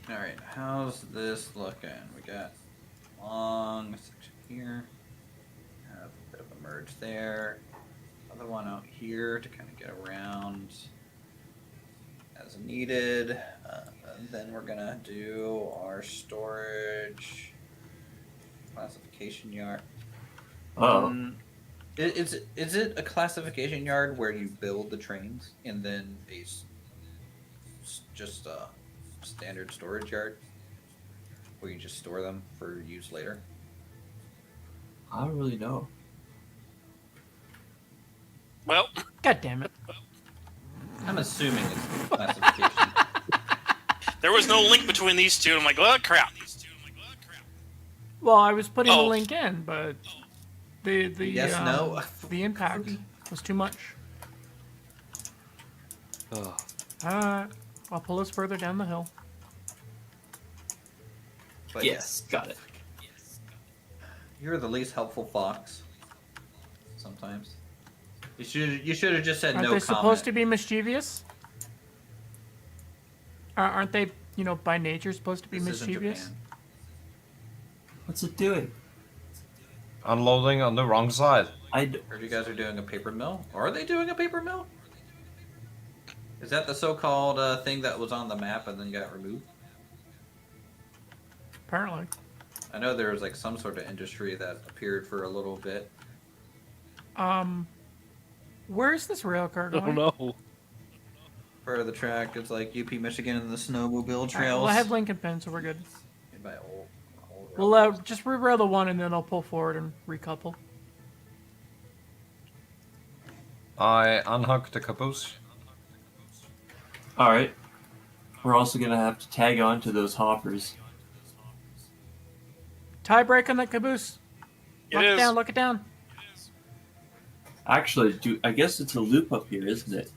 Alright, how's this looking? We got long section here. Have a bit of a merge there. Another one out here to kind of get around as needed. And then we're gonna do our storage classification yard. Oh, Is it a classification yard where you build the trains and then just a standard storage yard where you just store them for use later? I don't really know. Well, God damn it. I'm assuming it's classification. there was no link between these two. I'm like, oh crap. Well, I was putting the Oh. link in, but the Yes, no. the impact was too much. Oh, Alright. I'll pull us further down the hill. But Yes, got it. you're the least helpful fox. Sometimes. You should have just said Aren't no they comment. supposed to be mischievous? Aren't they, by nature supposed to be This isn't mischievous? Japan. What's it doing? Unloading on the wrong side. Heard you guys are doing a paper mill. Are they doing a paper mill? Is that the so-called thing that was on the map and then got removed? Apparently. I know there was like some sort of industry that appeared for a little bit. Where's this rail car I going? don't know. Part of the track is like UP Michigan and the snowmobile Alright, trails. well, I have Lincoln pin, so we're good. Made by old We'll railroads. just re-rail the one and then I'll pull forward and recouple. I unhook the caboose. All right. We're also gonna have to tag on to those hoppers. Tie brake on that caboose. It Lock it is. down, lock it down. Actually, I guess it's a loop up here, isn't it?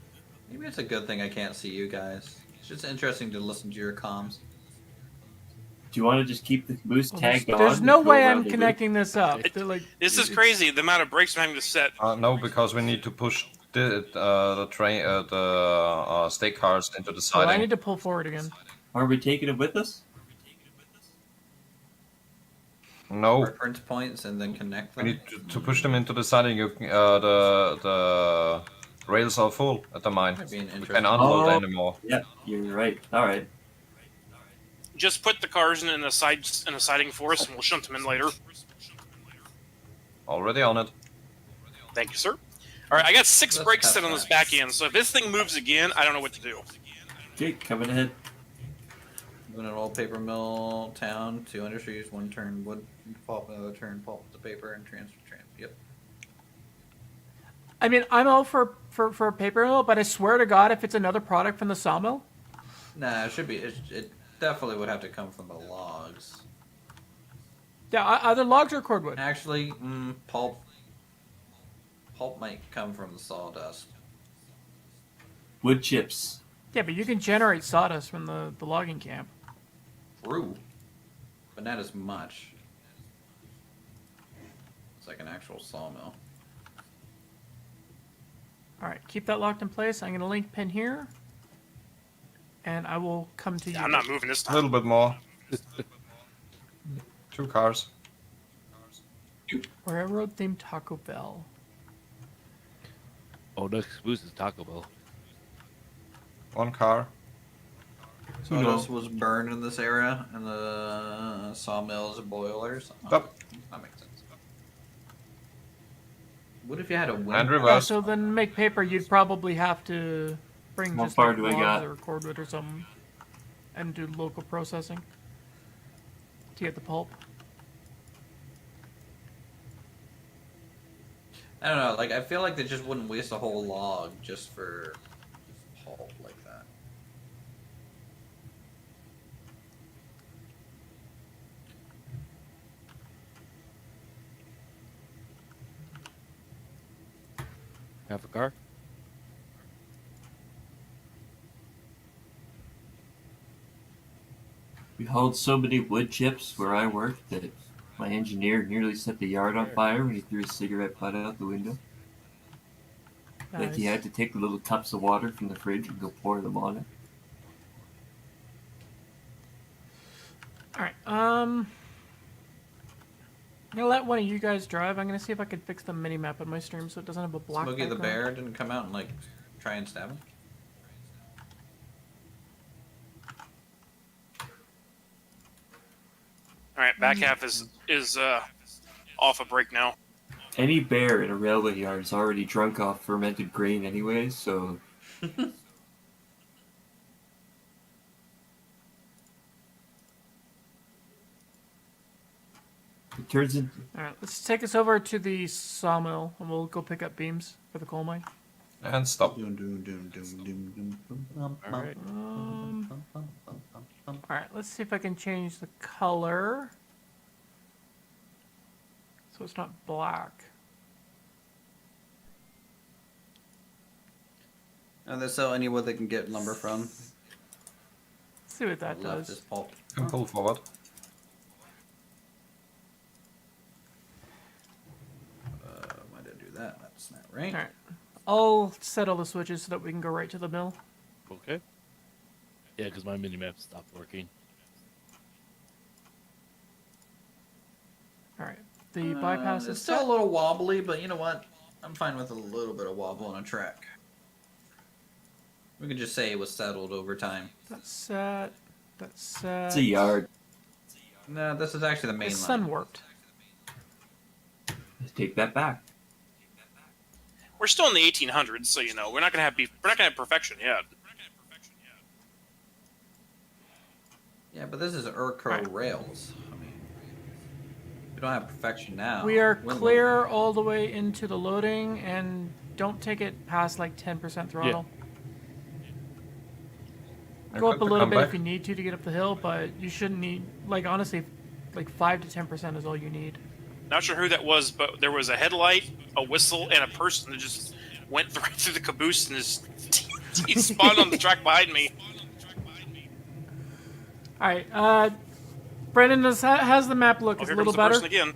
Maybe it's a good thing I can't see you guys. It's just interesting to listen to your comms. Do you want to just keep the caboose Well, tagged on? there's no and go way around I'm the loop? connecting this up. They're like, This is it's- crazy. The amount of brakes I'm having to set. No, because we need to push the train, the stake cars into the Oh, I siding. need to pull forward again. Are we taking it with us? No, Reference points and then connect we them. need to push them into the siding. The rails are full at the mine. Might be an We interesting. can't unload Oh. anymore. Yeah, you're right. All right. Just put the cars in a siding for us, and we'll shunt them in later. Already on it. Thank you, sir. All right, I got 6 Let's brakes test set on this that. back end, so if this thing moves again, I don't know what to do. Jake, coming ahead. Doing an old paper mill town, 2 industries, 1 turn wood pulp, another turn pulp to paper, and transfer. Yep. I mean, I'm all for a paper mill, but I swear to God, if it's another product from the sawmill, Nah, it should be. It definitely would have to come from the logs. yeah, either logs or cordwood. Actually, pulp. Pulp might come from the sawdust. Wood chips. Yeah, but you can generate sawdust from the logging camp. True, but not as much. It's like an actual sawmill. All right, keep that locked in place. I'm going to link pin here. and I will come to you. Yeah, I'm not moving this A time. little bit more. 2 cars. Railroad themed Taco Bell. Oh, next boost is Taco Bell. 1 car. So what else was burned in this area? And the sawmills and boilers? Oh, Stop. that makes sense. What if you had a wind? And Oh, reverse. so then make paper, you'd probably have to bring How just far like do I logs got? or cordwood or something, and do local processing to get the pulp. I don't know. Like I feel like they just wouldn't waste a whole log just for pulp like that. Half a car? We hauled so many wood chips where I worked that my engineer nearly set the yard on fire when he threw his cigarette butt out the window. Like he Nice. had to take the little cups of water from the fridge and go pour them on it. All right. I'm gonna let one of you guys drive. I'm gonna see if I can fix the mini map on my stream so it doesn't have a black Smokey the background. bear didn't come out and like try and stab him. All right, back half is off a break now. Any bear in a railway yard is already drunk off fermented grain anyway, so it turns into All right, let's take us over to the sawmill, and we'll go pick up beams for the coal mine. And stop. All right. All right. Let's see if I can change the color so it's not black. Are they sell any wood they can get lumber from? Let's see what that Left does. is pulp. And pull forward. Why did I do that? That's not right. All right. I'll set all the switches so that we can go right to the mill. Okay. Yeah, because my mini map stopped working. All right. The bypass It's is still set. a little wobbly, but you know what? I'm fine with a little bit of wobble on a track. We could just say it was settled over time. That's set. That's set. it's a yard. No, this is actually the main The line. sun warped. Take that back. We're still in the 1800s, so you know we're not gonna have perfection yet. Yeah, but this is Urco Right. rails. I mean, we don't have perfection now. We are When will- clear all the way into the loading, and don't take it past like 10% throttle. Go up a little bit if you need to get up the hill, but you shouldn't need, like, honestly, like 5 to 10% is all you need. Not sure who that was, but there was a headlight, a whistle, and a person that just went right through the caboose and just he spawned on the track behind me. All right, Brendan, how's the map look? Oh, Is it here a comes little the better? person again.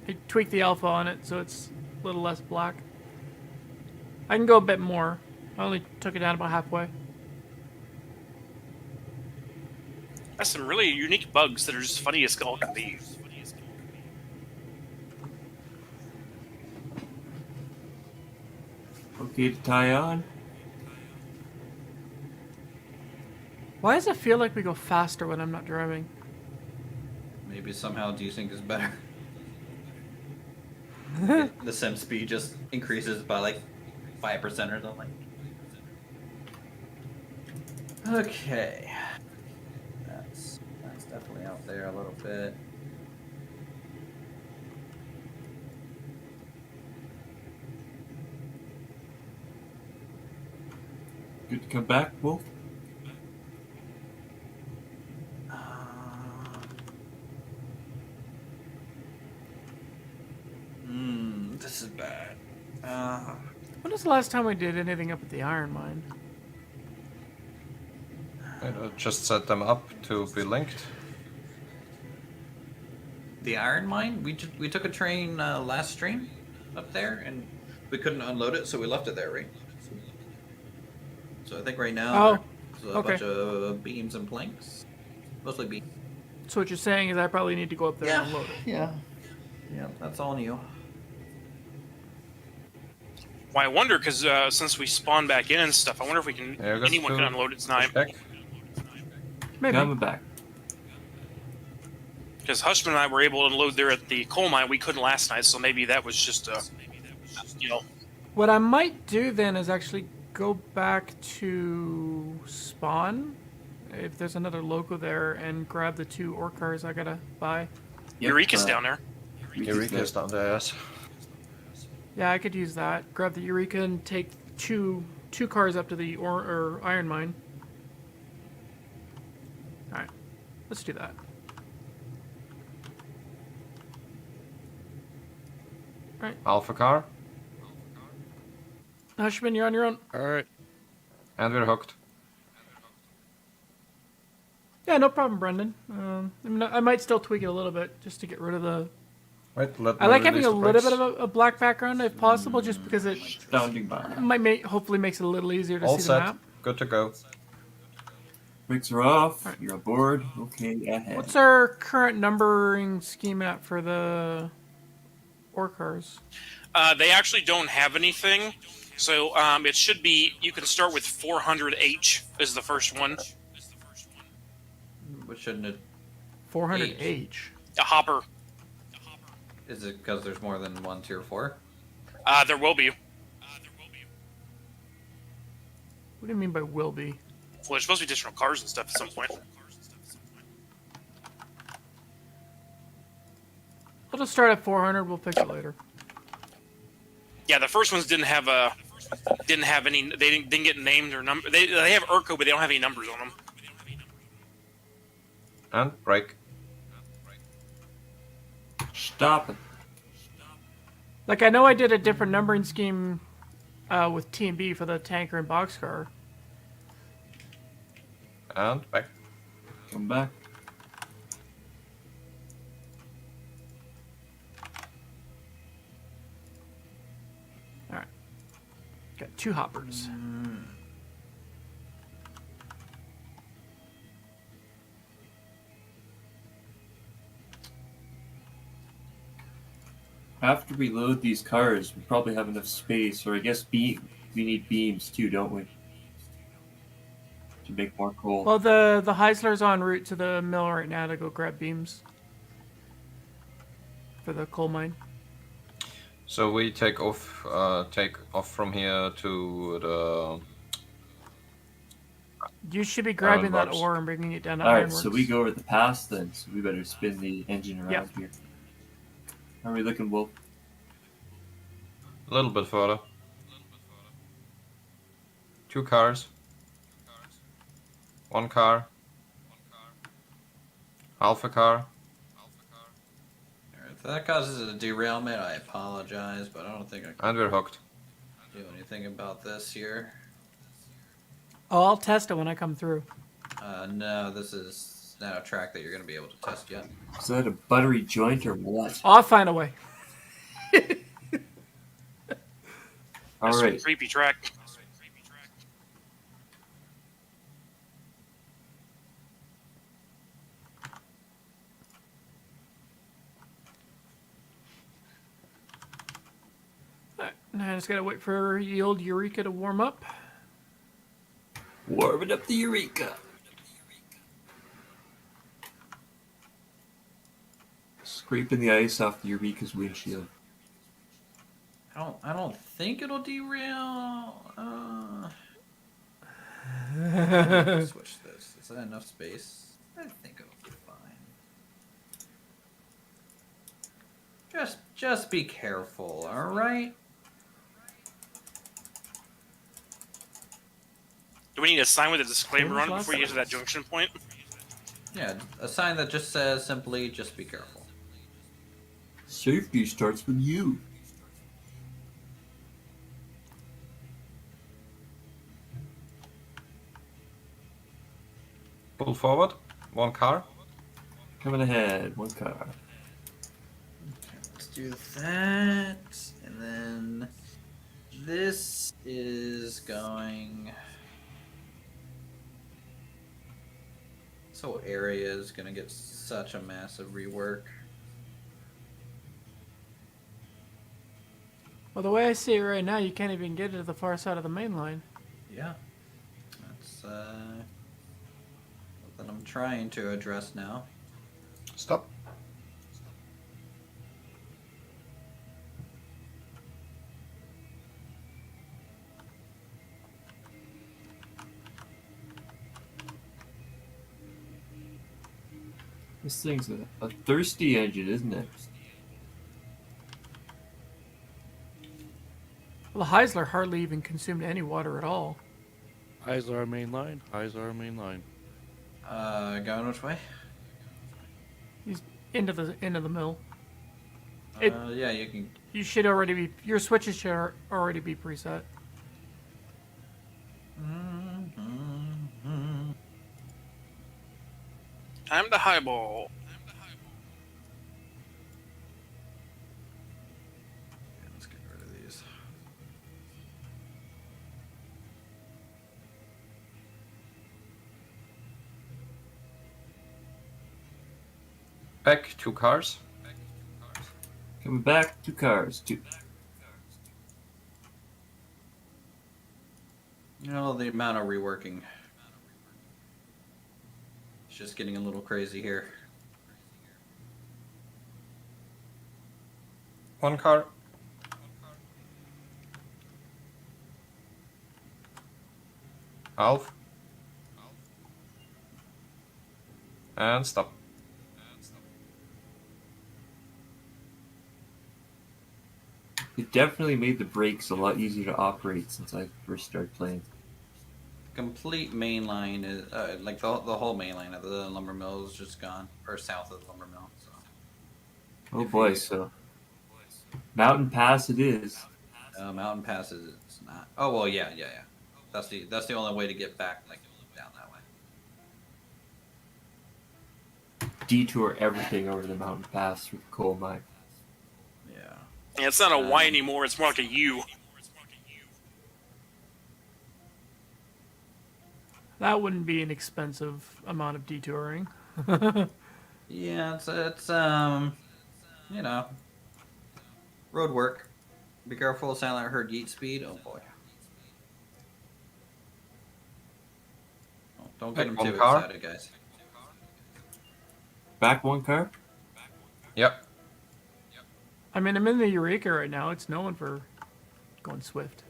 I tweaked the alpha on it, so it's a little less black. I can go a bit more. I only took it down about halfway. That's some really unique bugs that are just funny as all can be. Okay to tie on. Why does it feel like we go faster when I'm not driving? Maybe somehow desync is better. The sim speed just increases by like 5% or something. Okay. That's definitely out there a little bit. Good to come back, Wolf. This is bad. When was the last time we did anything up at the iron mine? Just set them up to be linked. The iron mine? We took a train last stream up there, and we couldn't unload it, so we left it there, right? So I think right now. Oh, So a Okay. bunch of beams and planks. Mostly beams. So what you're saying is I probably need to go up there and unload it. Yeah. Yeah, that's all new. Well, I wonder because since we spawn back in and stuff, I wonder if we can. Yeah, I guess Anyone to can unload it tonight. check. Maybe. Coming back. Because Hushman and I were able to unload there at the coal mine. We couldn't last night, so maybe that was just you know. What I might do then is actually go back to spawn, if there's another loco there, and grab the 2 ore cars I gotta buy. Yep, Eureka's down there. Eureka's down there, yes. Yeah, I could use that. Grab the Eureka and take two cars up to the ore or iron mine. All right, let's do that. Alpha car, Hushman, you're on your own. All right. and we're hooked. Yeah, no problem, Brendan. I might still tweak it a little bit just to get rid of the. Wait, let I me like having release a the little brakes. bit of a black background if possible, just because it Standing by. might hopefully makes it a little easier to All see the set. map. Good to go. Brakes are off. You're aboard. Okay, ahead. What's our current numbering scheme at for the ore cars? They actually don't have anything, so it should be. You can start with 400H is the first one. But shouldn't it? 400H. A hopper. Is it because there's more than one tier 4? There will be. What do you mean by will be? Well, there's supposed to be additional cars and stuff at some point. I'll just start at 400. We'll fix it later. Yeah, the first ones didn't have any. They didn't get named or number. They have Urco, but they don't have any numbers on them. And brake. Stop it. Like I know I did a different numbering scheme with T&B for the tanker and boxcar. And back. Come back. All right, got 2 hoppers. After we load these cars, we probably have enough space, or I guess we need beams too, don't we? To make more coal. Well, the Heisler's en route to the mill right now to go grab beams for the coal mine. So we take off from here to the. You should be grabbing that Ironworks. ore and bringing it down to Alright, Ironworks. so we go over the pass then, so we better spin the engine around Yep. here. How are we looking, Wolf? A little bit further. 2 cars. 1 car. Alpha car. Alright, if that causes a derailment, I apologize, but I don't think I can And we're hooked. do anything about this here. Oh, I'll test it when I come through. No, this is not a track that you're going to be able to test yet. Is that a buttery joint or what? I'll find a way. That's some Alright, creepy track. Alright, now I just gotta wait for the old Eureka to warm up. warming up the Eureka. Scraping the ice off the Eureka's windshield. I don't think it'll derail. Switch this. Is that enough space? I think it'll be fine. Just be careful, all right? Do we need a sign with a disclaimer on it Famous before you get to that last junction point? Yeah, a sign that just says simply, just be careful. Safety starts with you. Pull forward. 1 car. Coming ahead, 1 car. Let's do that, and then this is going whole area is gonna get such a massive rework. Well, the way I see it right now, you can't even get it to the far side of the main line. Yeah, that's something I'm trying to address now. Stop. This thing's a thirsty engine, isn't it? Well, the Heisler hardly even consumed any water at all. Highs are our main line. Highs are our main line. Going which way? He's into the mill. Yeah, you can. You should already be. Your switches should already be preset. Time to highball. Yeah, let's get rid of these. Back 2 cars. Coming back, 2 cars. 2. You know, the amount of reworking. It's just getting a little crazy here. 1 car. Half. And stop. It definitely made the brakes a lot easier to operate since I first started playing. Complete main line is like the whole main line of the lumber mill is just gone, or south of the lumber mill. So. Oh If boy, you- so Mountain Pass it is. Mountain passes. It's not. Oh well, yeah. That's the only way to get back like down that way. Detour everything over the Mountain Pass through the coal mine. Yeah. Yeah, it's not a Y anymore. It's more like a U. That wouldn't be an expensive amount of detouring. Yeah, it's you know, road work. Be careful, silent herd yeet speed. Oh boy. Oh, don't get Back them 1 too car. excited, guys. Back 1 car? Yep. I mean, I'm in the Eureka right now. It's known for going swift.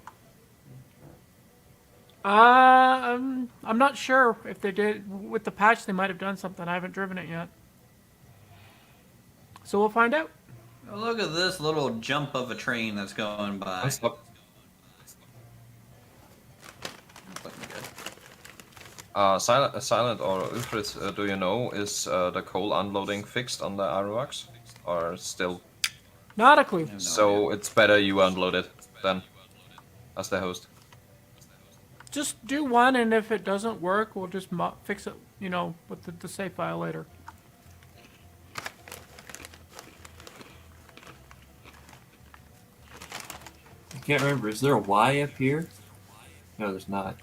I'm not sure if they did with the patch. They might have done something. I haven't driven it yet, so we'll find out. Oh, look at this little jump of a train that's going by. And stop. That's looking good. Silent or Ulfrid, do you know, is the coal unloading fixed on the Aruax? Or still? Not a clue. I have no So idea. it's better you unload it then, as the host. Just do one, and if it doesn't work, we'll just fix it. You know, with the save file later. I can't remember. Is there a Y up here? No, there's not.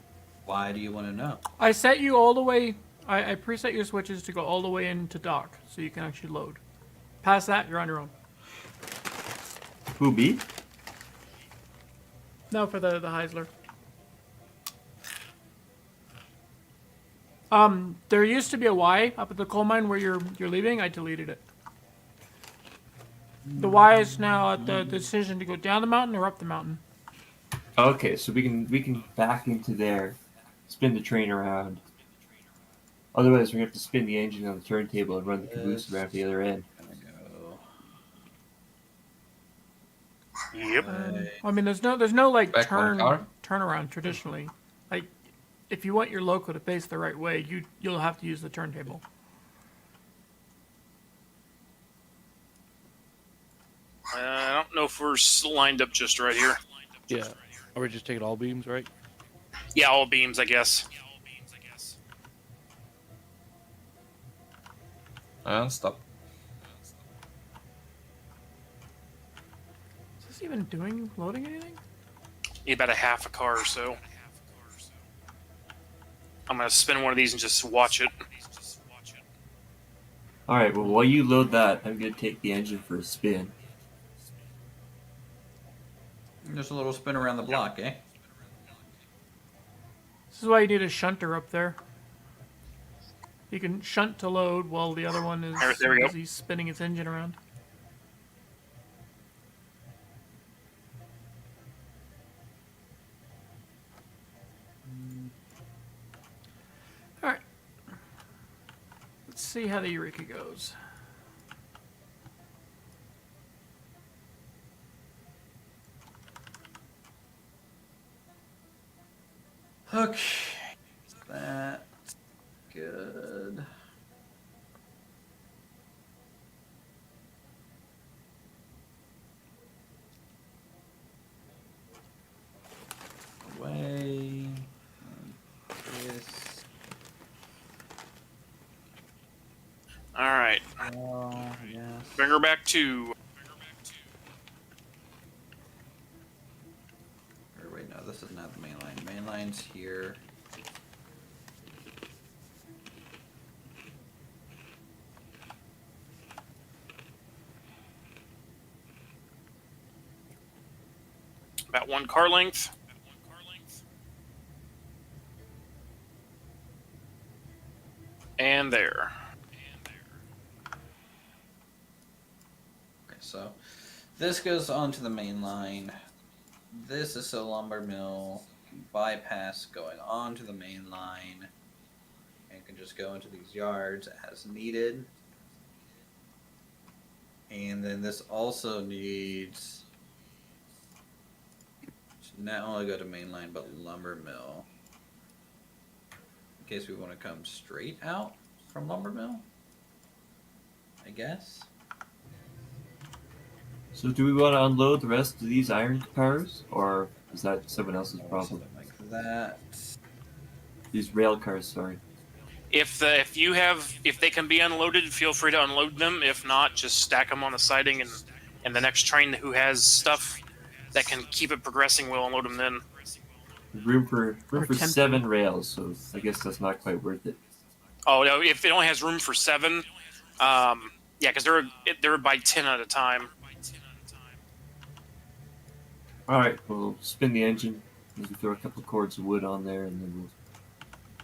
Why do you want to know? I set you all the way. I preset your switches to go all the way into dock, so you can actually load. Past that, you're on your own. Who, me? No, for the Heisler. There used to be a Y up at the coal mine where you're leaving. I deleted it. The Y is now at the decision to go down the mountain or up the mountain. Okay, so we can back into there, spin the train around. Otherwise, we're gonna have to spin the engine on the turntable and run the caboose around the other end. Gonna go. Yep. I mean, there's no like Back one car? turnaround traditionally. Like, if you want your loco to face the right way, you'll have to use the turntable. I don't know if we're lined up just right here. Yeah. Are we just taking all beams, right? Yeah, all beams, I guess. And stop. Is this even loading anything? Need about a half a car or so. I'm gonna spin one of these and just watch it. All right. Well, while you load that, I'm gonna take the engine for a spin. Just a little spin around the block, eh? This is why you need a shunter up there. You can shunt to load while the other one is There we go. busy spinning its engine around. Alright. Let's see how the Eureka goes. Okay. That's good. Away. This. All right, Oh, yes. bring her back to. Or wait, no, this is not the main line. Main line's here. About one car length. And there. Okay, so this goes onto the main line. This is a lumber mill. Bypass going onto the main line. And can just go into these yards as needed. And then this also needs to not only go to main line but lumber mill. In case we want to come straight out from lumber mill. I guess. So, do we want to unload the rest of these iron cars, or is that someone else's Or problem? something like that. These rail cars, sorry. If they can be unloaded, feel free to unload them. If not, just stack them on the siding, and the next train who has stuff that can keep it progressing will unload them then. Room for tempting. 7 rails, so I guess that's not quite worth it. Oh no, if it only has room for 7, yeah, because they're by 10 at a time. All right, we'll spin the engine. Maybe throw a couple cords of wood on there, and then we'll.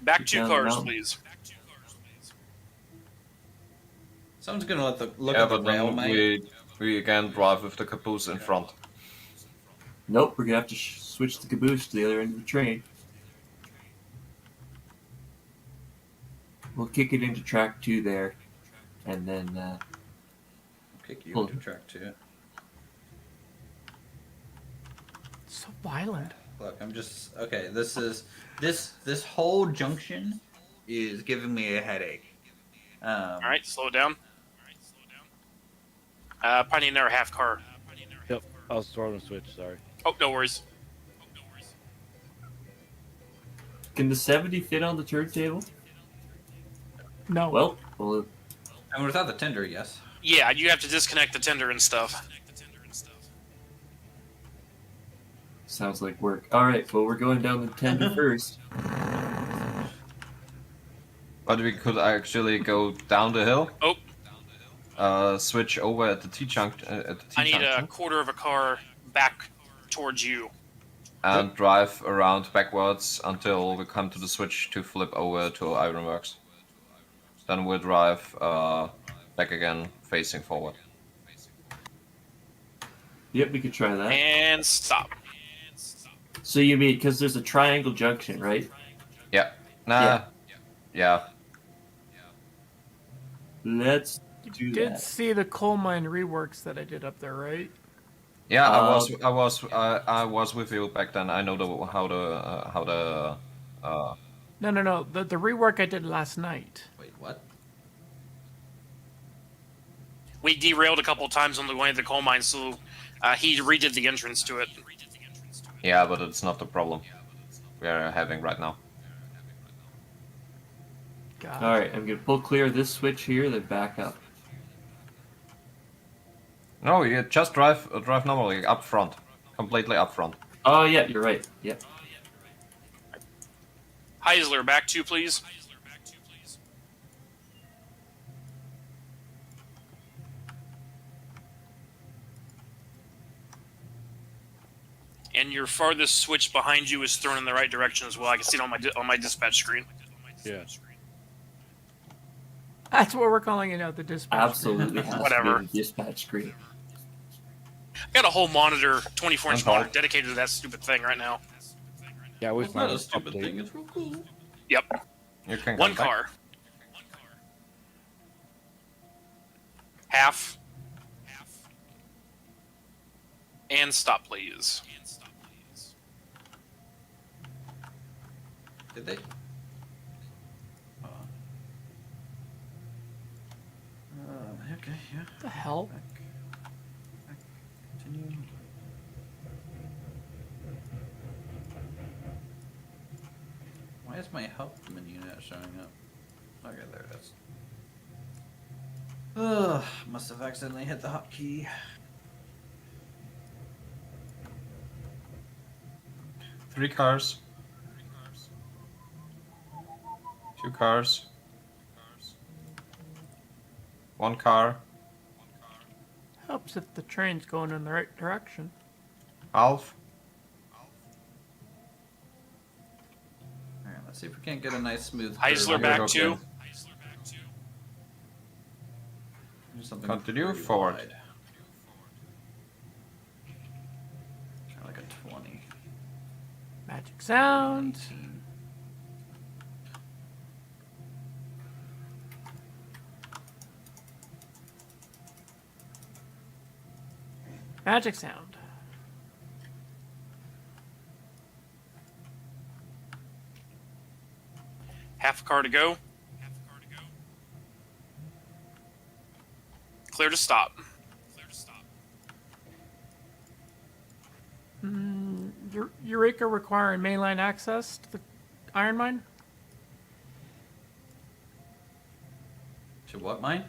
Back Get 2 down the cars, mountain. please. Someone's gonna look Yeah, at the but rail, then mate. we again drive with the caboose in front. Nope, we're gonna have to switch the caboose to the other end of the train. We'll kick it into track 2 there, and then Kick you Pull. into track 2. So violent. Look, I'm just okay. This whole junction is giving me a headache. All right, slow it down. Probably need another half car. Yep, I was throwing a switch. Sorry. Oh, no worries. can the 70 fit on the turntable? No. Well, I mean, without the tender, yes. Yeah, you have to disconnect the tender and stuff. sounds like work. All right, well, we're going down the tender first. But we could actually go down the hill. Oh, Switch over at the T junction. At the T I need junction. a quarter of a car back towards you. And drive around backwards until we come to the switch to flip over to Ironworks. Then we'll drive back again, facing forward. Yep, we could try that. And stop. So you mean because there's a triangle junction, right? Yeah. Nah. Yeah. Yeah. Let's do You did that. see the coal mine reworks that I did up there, right? Yeah, I was with you back then. I know how the No. The rework I did last night. Wait, what? We derailed a couple times on the way to the coal mine, so he redid the entrance to it. yeah, but it's not the problem we are having right now. God. All right, I'm gonna pull clear of this switch here, then back up. No, you just drive normally up front, completely up front. Oh yeah, you're right. Yep. Heisler, back 2, please. and your farthest switch behind you is thrown in the right direction as well. I can see it on my dispatch screen. Yeah. That's what we're calling it now, the dispatch. Absolutely has to Whatever. be the dispatch screen. I got a whole monitor, 24-inch Okay. monitor, dedicated to that stupid thing right now. Yeah, we It's not found a it stupid update. thing. It's real cool. Yep, You can one come back. car. Half. And stop, please. Did they? Okay, yeah. What the hell? Continue. Why is my help menu not showing up? Okay, there it is. Ugh, must have accidentally hit the hotkey. Three cars. Two cars. One car. Helps if the train's going in the right direction. Alf. Alright, let's see if we can't get a nice smooth Heisler curve. back Okay. two. Do something Continue pretty forward. wide. Try like a 20. Magic sound. 18. Magic sound. Half a car to go. Clear to stop. Eureka requiring mainline access to the iron mine? To what mine?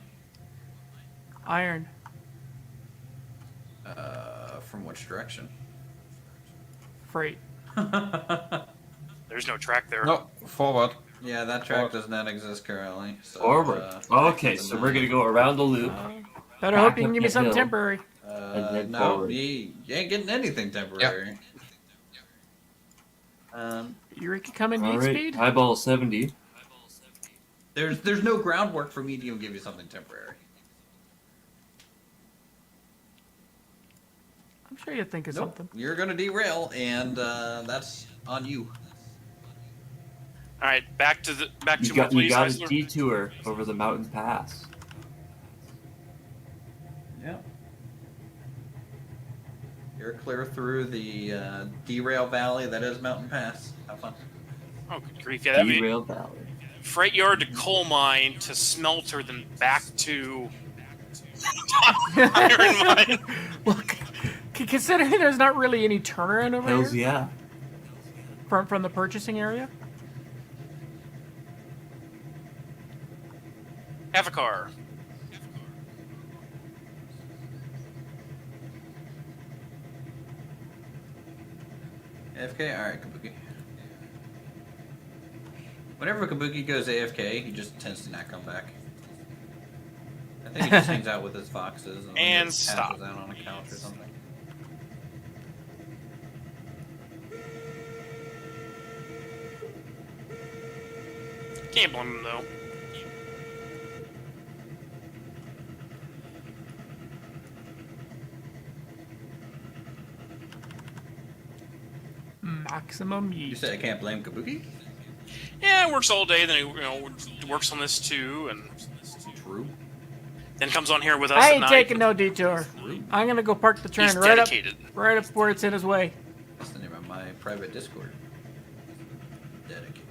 Iron. From which direction? Freight. There's no track there. No, forward. Yeah, that track does not exist currently. So, Forward. Okay, so we're gonna go around the loop. Better Back hope you can up give me the something hill. temporary. And then no, forward. you ain't getting anything temporary. Eureka coming All heat right, speed? highball 70. There's no groundwork for me to even give you something temporary. I'm sure you'd think of Nope, something. you're gonna derail, and that's on you. All right, back to You more, got please. a Heisler. detour over the mountain pass. Yeah. You're clear through the derail valley that is Mountain Pass. Have fun. Oh, good grief! Yeah, that mean Derail Valley. freight yard to coal mine to smelter, then back to iron mine. Well, considering there's not really any turnaround over Hells here yeah. from the purchasing area. Half a car. AFK? Alright, Kabuki. Whenever Kabuki goes AFK, he just tends to not come back. I think he just hangs out with his foxes And just stop. passes out on a couch or something. Can't blame him though. Maximum You yeet. say I can't blame Kabuki? Yeah, works all day. Then he works on this too, and True. then comes on here with us I at ain't night. taking no detour. I'm gonna go park the train He's right dedicated. up where it's in his way. That's the name of my private Discord. Dedicated.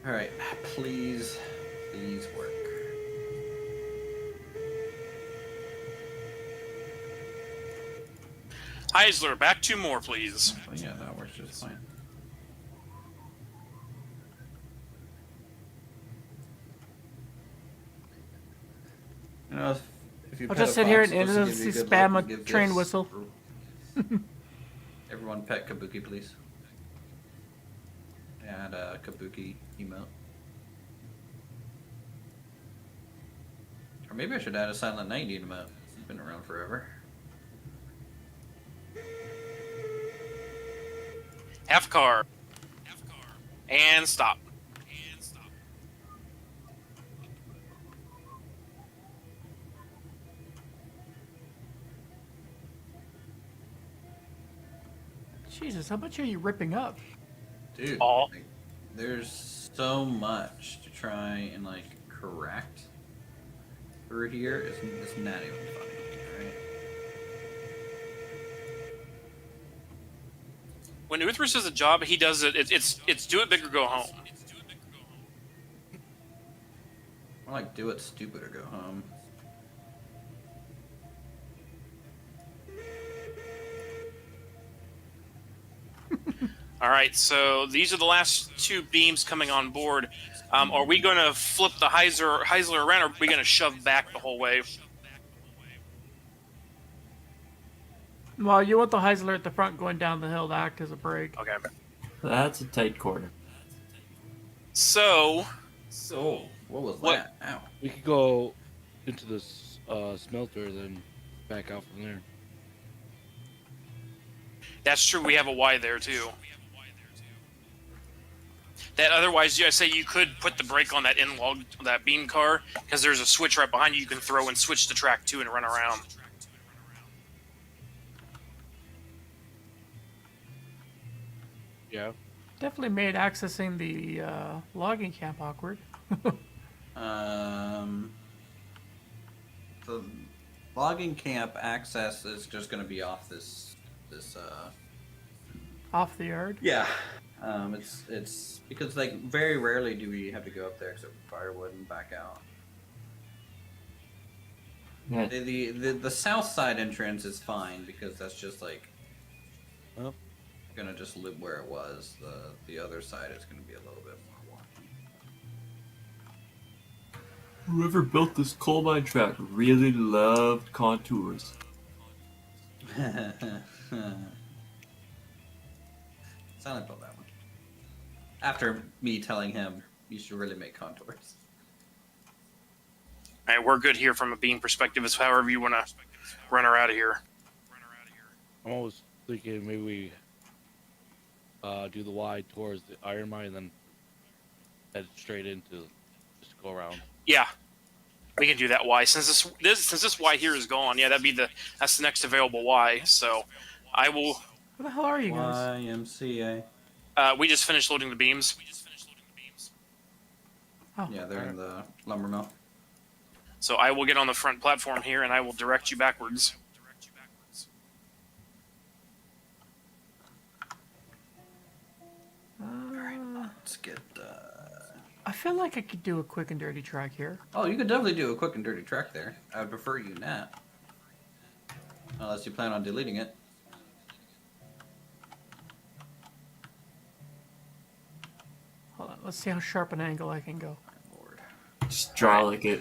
Alright, please work. Heisler, back two more, please. Oh, yeah, that works just fine. You know, if you I'll pet just a sit here fox, and it's supposed to endlessly give you good luck spam and a give train gifts. whistle. Everyone pet Kabuki, please. And Kabuki emote. Or maybe I should add a Silent Night emote. It's been around forever. Half car. And stop. Jesus, how much are you ripping up? Dude, All. like, there's so much to try and like correct through here. It's not even funny. Alright. When Uthris does a job, he does it. It's do it big or go home. More like do it stupid or go home. All right, so these are the last two beams coming on board. Are we going to flip the Heisler around, or are we going to shove back the whole way? Well, you want the Heisler at the front going down the hill to act as a brake. Okay. That's a tight corner. So, Oh, what was What- that? Ow. We could go into this smelter, then back out from there. that's true. We have a Y there, too. That otherwise, I say you could put the brake on that in-log, that beam car, because there's a switch right behind you. You can throw and switch to track 2 and run around. Yeah. Definitely made accessing the logging camp awkward. The logging camp access is just going to be off this. Off the yard. Yeah. It's because like very rarely do we have to go up there except for firewood and back out. Yeah. The south side entrance is fine because that's just like Oh. gonna just live where it was. The other side is gonna be a little bit more Whoever built this coal mine track really loved contours. wonky. Silent built that one. After me telling him you should really make contours. All right, we're good here from a beam perspective. It's however you want to run her out of here. I'm always thinking maybe we do the Y towards the iron mine and then head straight into just go around. Yeah, we can do that Y. Since this Y here is gone, yeah, that's the next available Y. So I will. Where the hell are you guys? YMCA. We just finished loading the beams. Oh, Yeah, they're in the lumber mill. So I will get on the front platform here and I will direct you backwards. Let's get. I feel like I could do a quick and dirty track here. Oh, you could definitely do a quick and dirty track there. I would prefer you not. Unless you plan on deleting it. Hold on, let's see how sharp an angle I can go. Lord. Just draw like a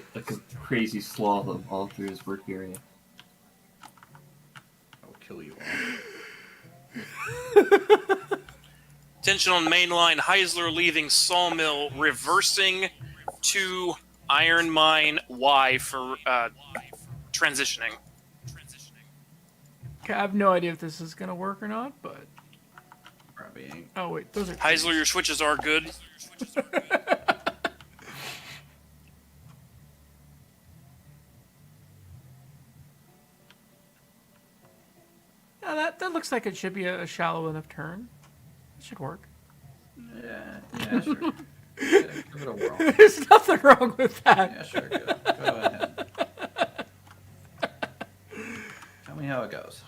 crazy slalom all through his work area. I will kill you all. Attention on main line. Heisler leaving Sawmill, reversing to Iron Mine Y for transitioning. Okay, I have no idea if this is gonna work or not, but Probably ain't. oh wait, those are Heisler, your switches are good. Yeah, that looks like it should be a shallow enough turn. It should work. Yeah, sure. Yeah, give it a whirl. There's nothing wrong with that. Yeah, sure. Go ahead. Tell me how it goes.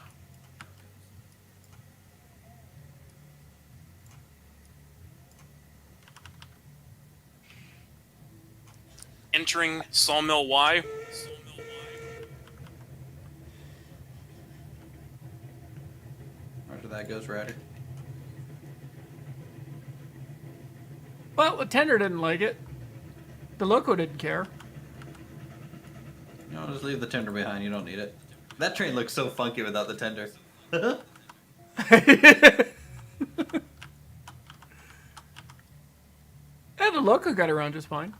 Entering Sawmill Y. After that goes, Ryder. Well, the tender didn't like it. The loco didn't care. You know, just leave the tender behind. You don't need it. That train looks so funky without the tender. Yeah, the loco got around just fine.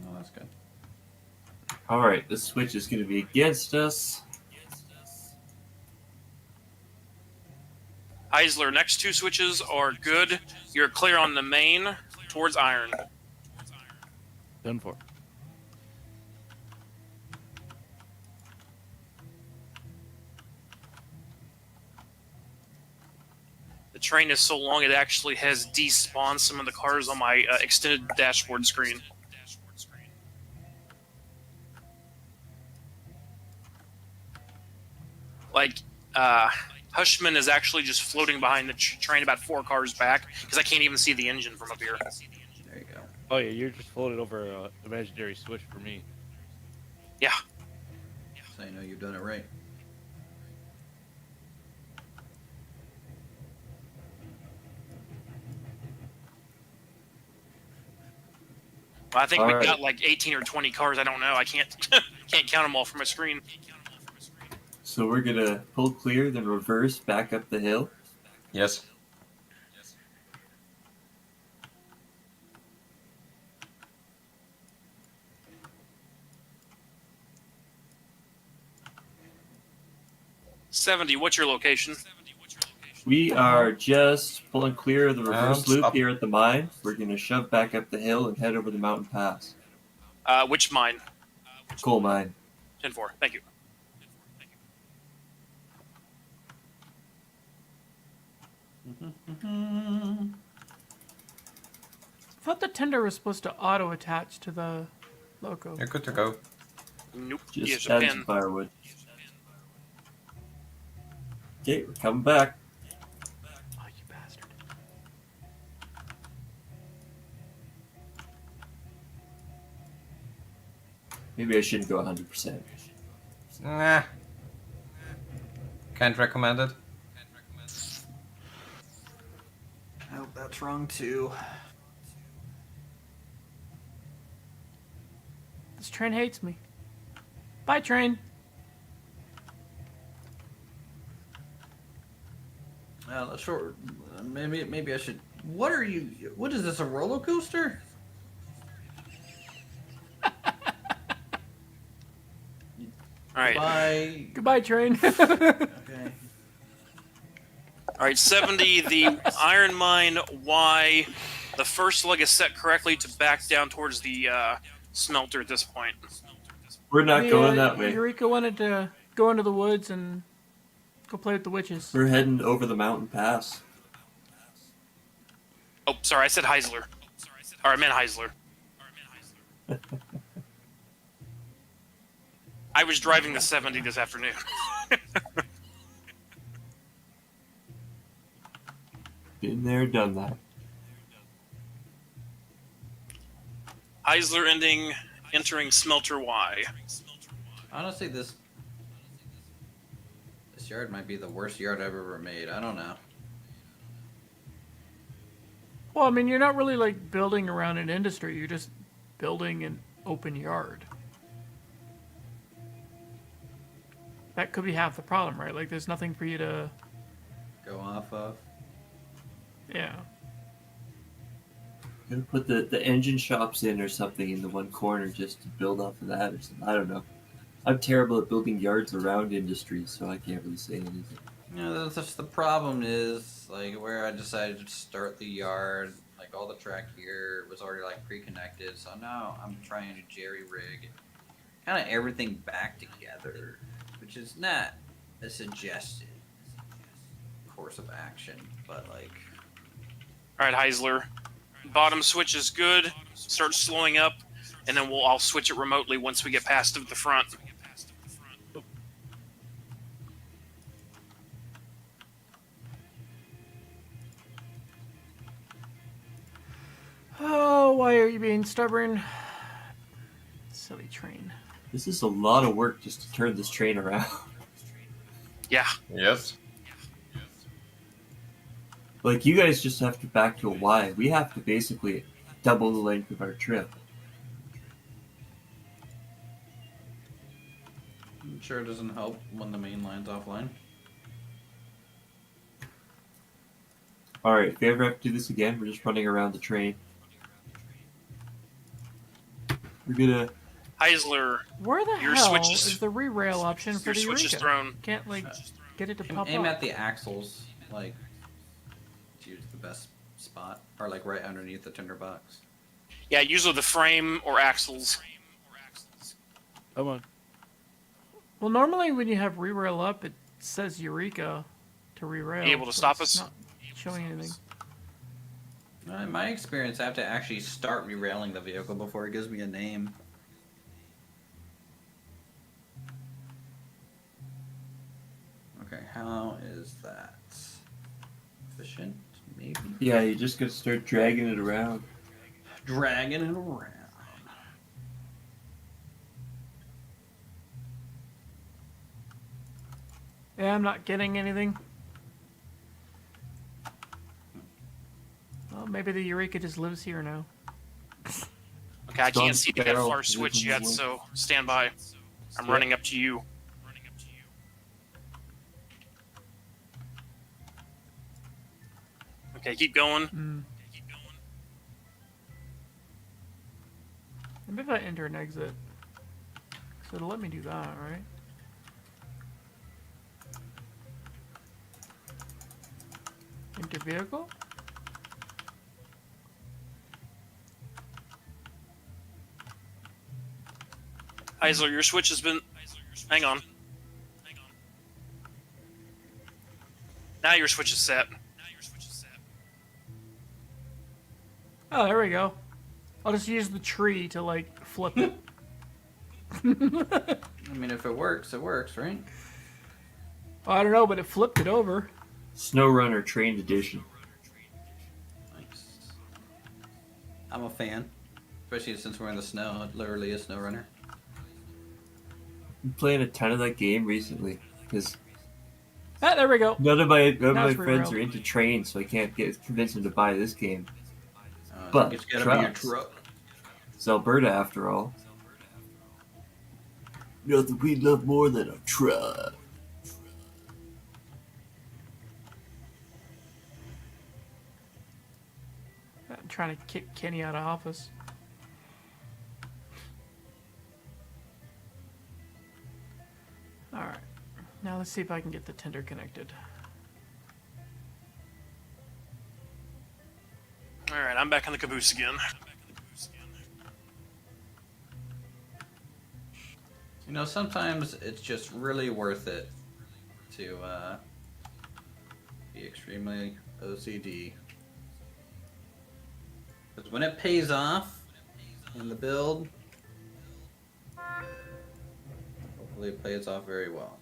Oh, that's good. Alright, this switch is going to be against us. Heisler, next two switches are good. You're clear on the main towards iron. Done for. The train is so long it actually has despawned some of the cars on my extended dashboard screen. Like, Hushman is actually just floating behind the train about 4 cars back because I can't even see the engine from up here. There you go. Oh yeah, you're just floated over an imaginary switch for me. Yeah. So you know you've done it right. Well, I think All we've right. got like 18 or 20 cars. I don't know. I can't can't count them all from my screen. So we're going to pull clear, then reverse back up the hill. Yes. '70. What's your location? We are just pulling clear of the reverse And loop up. here at the mine. We're going to shove back up the hill and head over the mountain pass. Which mine? Coal mine. 10-4. Thank you. I thought the tender was supposed to auto attach to the loco. You're good to go. Nope. Just Here's a add pin. some firewood. Okay, we're coming back. Oh, you bastard. Maybe I shouldn't go 100%. Nah. Can't recommend it. Oh, that's wrong too. This train hates me. Bye, train. Sure. Maybe I should. What are you? What is this? A roller coaster? All right. Bye. Goodbye, train. Okay. All right. 70. The iron mine Y. The first leg is set correctly to back down towards the smelter at this point. We're not going that way. Eureka wanted to go into the woods and go play with the witches. We're heading over the mountain pass. Oh, sorry. I said Heisler. Or I meant Heisler. I was driving the 70 this afternoon. Been there, done that. Heisler entering smelter Y. Honestly, this yard might be the worst yard I've ever made. I don't know. Well, I mean, you're not really like building around an industry. You're just building an open yard. That could be half the problem, right? Like, there's nothing for you to. Go off of. Yeah. Gonna put the engine shops in or something in the one corner just to build off of that or something. I don't know. I'm terrible at building yards around industries, so I can't really say anything. You know, that's just the problem is like where I decided to start the yard. Like all the track gear was already like pre-connected, so now I'm trying to jerry rig kind of everything back together, which is not a suggested course of action, but like. All right, Heisler. Bottom switch is good. Start slowing up, and then I'll switch it remotely once we get past the front. Oh, why are you being stubborn? Silly train. This is a lot of work just to turn this train around. Yeah. Yes. Like, you guys just have to back to a Y. We have to basically double the length of our trip. I'm sure it doesn't help when the main line's offline. Alright, if we ever have to do this again, we're just running around the train. We're gonna Heisler, Where the Your hell switch is- is the re-rail option for your the switch is Eureka? thrown. Can't like get it to pop Aim up. at the axles, like, choose the best spot, or like right underneath the tinderbox. Yeah, usually the frame or axles. Come on. Well, normally when you have re-rail up, it says Eureka to re-rail. Be able to but stop it's us? Not showing anything. In my experience, I have to actually start re-railing the vehicle before it gives me a name. Okay, how is that? Efficient, maybe? Yeah, you just gotta start dragging it around. Dragging it around. Yeah, I'm not getting anything. Well, maybe the Eureka just lives here now. Okay, I It's on can't see the barrel. far switch Losing yet, the link. so stand by. I'm Yeah. running up to you. Okay, keep going. Maybe if I enter and exit. So it'll let me do that, right? Enter vehicle? Heisler, your switch has been. Hang on. Now your switch is set. Oh, there we go. I'll just use the tree to like flip it. I mean, if it works, right? I don't know, but it flipped it over. SnowRunner Trained Edition. Nice. I'm a fan. Especially since we're in the snow. It literally is SnowRunner. I'm playing a ton of that game recently because Ah, there we go. none of my Now it's friends re-railed. are into trains, so I can't convince them to buy this game. I But think it's gotta be your trucks. truck. It's Alberta after all. Nothing we love more than a truck. I'm trying to kick Kenny out of office. Alright. Now let's see if I can get the tender connected. Alright, I'm back on the caboose again. You know, sometimes it's just really worth it to be extremely OCD. Because when it pays off in the build, hopefully it plays off very well.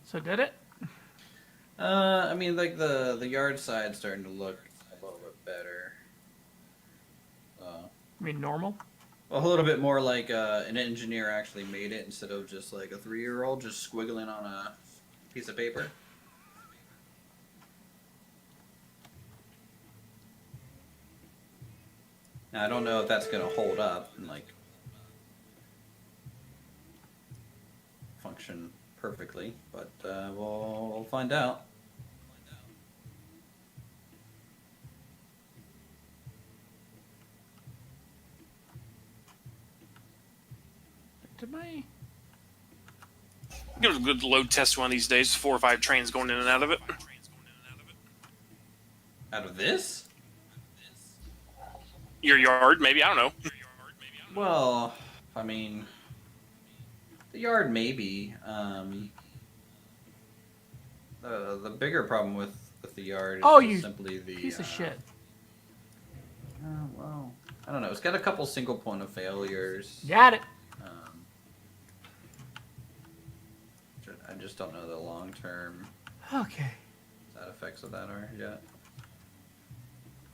So did it? I mean, like the yard side's starting to look a little bit better. I mean normal? A little bit more like an engineer actually made it instead of just like a 3-year-old just squiggling on a piece of paper. Now, I don't know if that's going to hold up and like function perfectly, but we'll find out. Did my... Give it a good load test one of these days. 4 or 5 trains going in and out of it. Out of this? Your yard, maybe. I don't know. Well, I mean, the yard maybe. The bigger problem with the yard is Oh, just you simply the piece of shit. Oh, well, I don't know. It's got a couple single point of failures. Got it. I just don't know the long term Okay. side effects of that are yet.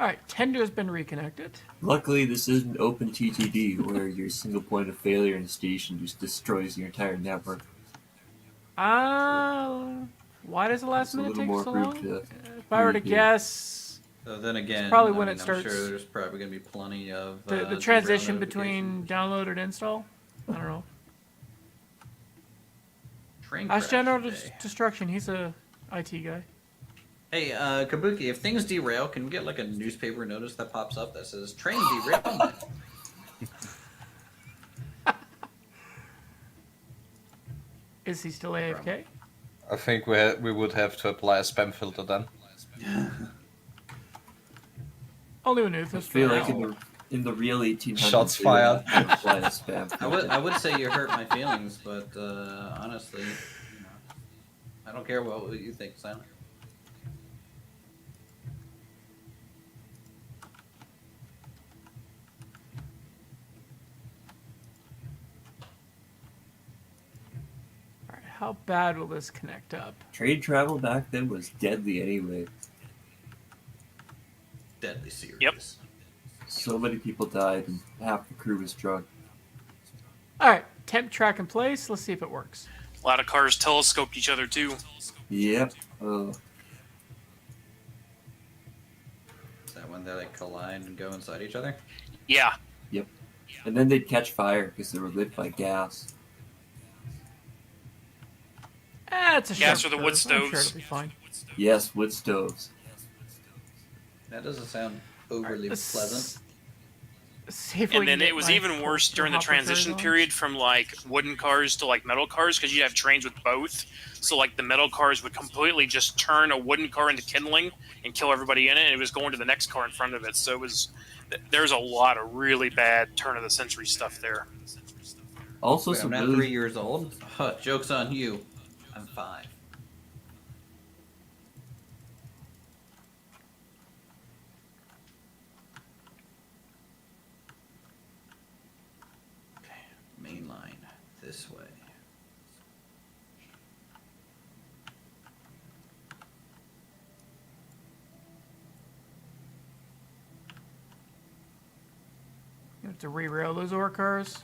Alright, tender's been reconnected. Luckily, this isn't OpenTTD where your single point of failure in a station just destroys your entire network. Why does the last It's a minute little take more so room long? to If I were to redo. guess, So then again, probably I when mean, it I'm starts- sure there's probably going to be plenty of the derail transition between notifications. download and install? I don't know. Train Ask crash General today. Destruction, he's a IT guy. Hey, Kabuki, if things derail, can we get like a newspaper notice that pops up that says train derailment? Is he still AFK? I think we would have to apply a spam filter then. Only when Uthas I feel for like now. in the real 1800s, Shots they would fired. have to apply a spam I would filter. I would say you hurt my feelings, but honestly, I don't care what you think, Silent. Alright, how bad will this connect up? Trade travel back then was deadly anyway. Deadly serious. Yep. So many people died and half the crew was drunk. Alright, temp track in place. Let's see if it works. A lot of cars telescoped each other too. Yep. Oh, Is that when they like collide and go inside each other? Yeah, and then they'd catch fire because they were lit by gas. It's a Gas sharp or the wood curve. I'm sure stoves. it'll be fine. Yes, wood stoves. That doesn't sound overly Let's pleasant. see if we and can then get it was my even worse coaster during the hopper curve transition on. period from like wooden cars to like metal cars because you'd have trains with both. So like the metal cars would completely just turn a wooden car into kindling and kill everybody in it, and it was going to the next car in front of it. So it was there's a lot of really bad turn of the century stuff there. Also, Wait, I'm some not really 3 years old. Huh, joke's on you. I'm 5. Main line this way. You have to re-rail those ore cars.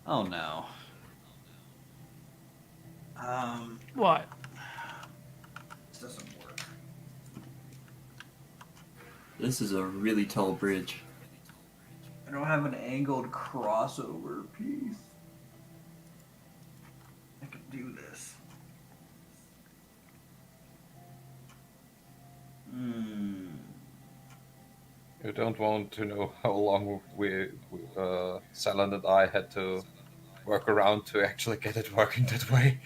Oh no. What? This doesn't work. This is a really tall bridge. I don't have an angled crossover piece. I can do this. You don't want to know how long Silent and I had to work around to actually get it working that way.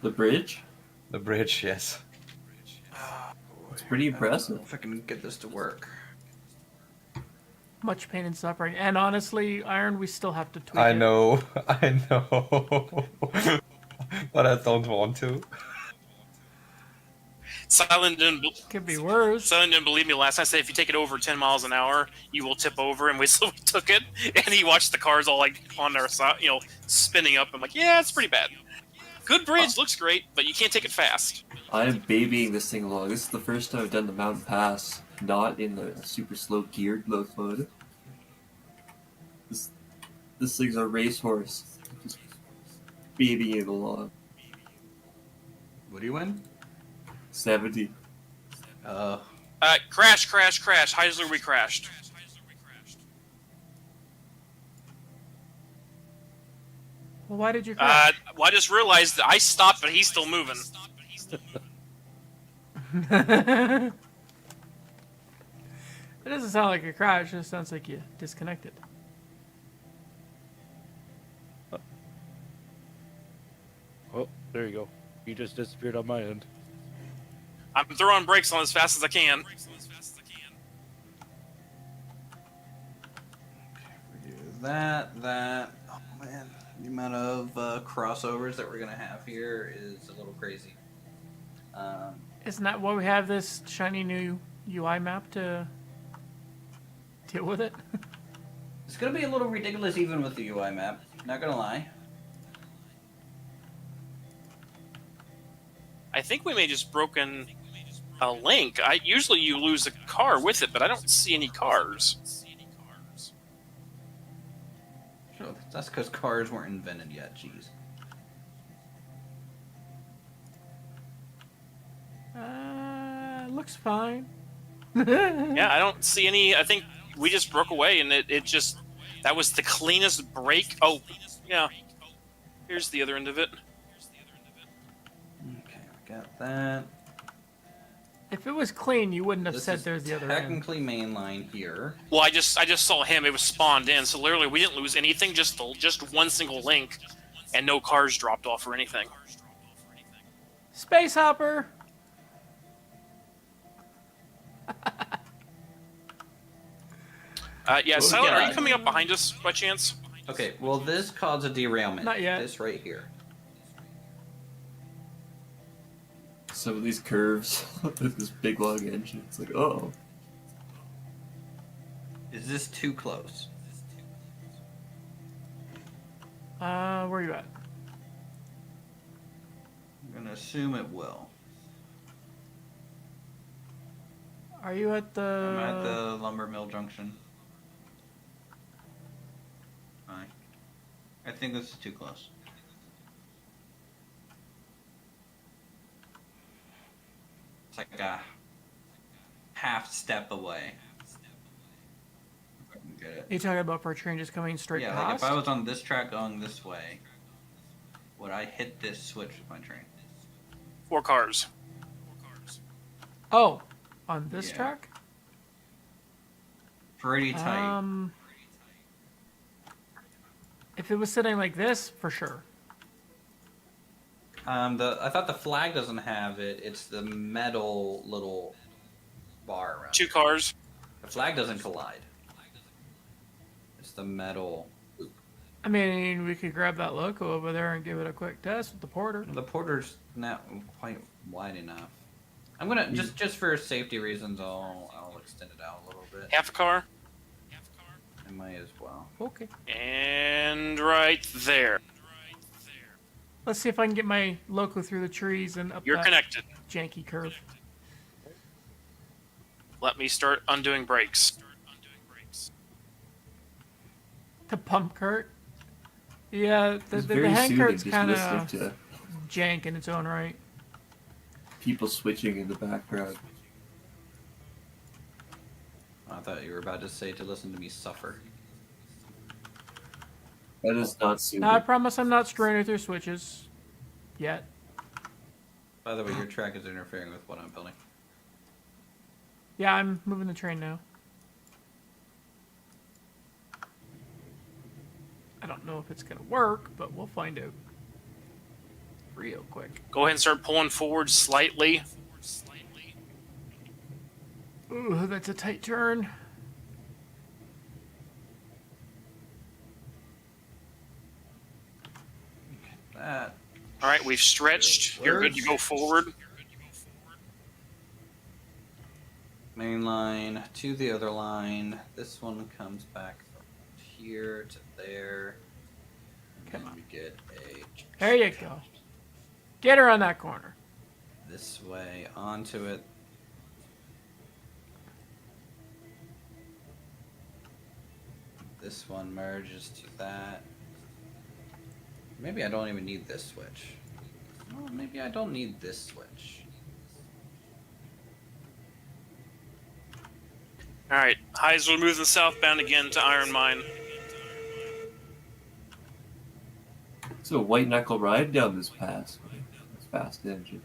The bridge? The bridge, yes. It's pretty impressive. If I can get this to work. Much pain and suffering. And honestly, Iron, we still have to tweak I it. know, I know. But I don't want to. Silent didn't, Could be worse. Silent didn't believe me last night. I said if you take it over 10 miles an hour, you will tip over, and we so we took it, and he watched the cars all like on their side, spinning up. I'm like, yeah, it's pretty bad. Good bridge, looks great, but you can't take it fast. I am babying this thing along. This is the first time I've done the mountain pass, not in the super slow geared mode. This thing's a racehorse. Just babying it along. What do you win? 70. Crash. Heisler, we crashed. Well, why did you crash? Well, I just realized that I stopped, but he's still moving. It doesn't sound like a crash. It sounds like you disconnected. Oh, there you go. You just disappeared on my end. I'm throwing brakes on as fast as I can. Do that. Oh man, the amount of crossovers that we're gonna have here is a little crazy. Isn't that why we have this shiny new UI map to deal with it? It's gonna be a little ridiculous even with the UI map. Not gonna lie. I think we may have just broken a link. Usually you lose a car with it, but I don't see any cars. Sure, that's because cars weren't invented yet. Jeez. Looks fine. Yeah, I don't see any. I think we just broke away, and it just that was the cleanest break. Oh, yeah. Here's the other end of it. Okay, I got that. If it was clean, you wouldn't have This said is there's the other end. technically main line here. Well, I just saw him. It was spawned in, so literally we didn't lose anything. Just one single link, and no cars dropped off or anything. Space Hopper! Yeah, Silent, yeah. are you coming up behind us by chance? Okay, well this caused a derailment. Not yet. This right here. Some of these curves with this big long engine. It's like, oh. Is this too close? Where are you at? I'm gonna assume it will. Are you at the... I'm at the lumber mill junction. Fine. I think this is too close. It's like a half step away. If I can get it. You talking about for a train just coming straight Yeah, past? like if I was on this track going this way, would I hit this switch with my train? 4 cars. Oh, on this Yeah. track? Pretty tight. If it was sitting like this, for sure. I thought the flag doesn't have it. It's the metal little bar around. 2 cars. The flag doesn't collide. It's the metal. I mean, we could grab that loco over there and give it a quick test with the porter. The porter's not quite wide enough. I'm gonna just for safety reasons, I'll extend it out a little bit. Half a car. I might as well. Okay. And right there. Let's see if I can get my loco through the trees and up You're that connected. janky curve. Let me start undoing brakes. The pump cart. Yeah, the It's very hand soothing cart's just kind listening of to jank in its own right. people switching in the background. I thought you were about to say to listen to me suffer. That is not soothing. Now, I promise I'm not straining through switches. Yet. By the way, your track is interfering with what I'm building. Yeah, I'm moving the train now. I don't know if it's going to work, but we'll find out. Real quick. Go ahead and start pulling forward slightly. Ooh, that's a tight turn. That All right, we've stretched. You're good to go forward. main line to the other line. This one comes back from here to there. And Come then on. we get a There you go. Get her on that corner. this way onto it. This one merges to that. Maybe I don't even need this switch. Well, maybe I don't need this switch. All right, Highs will move the southbound again to Iron Mine. It's a white knuckle ride down this pass. This fast engine.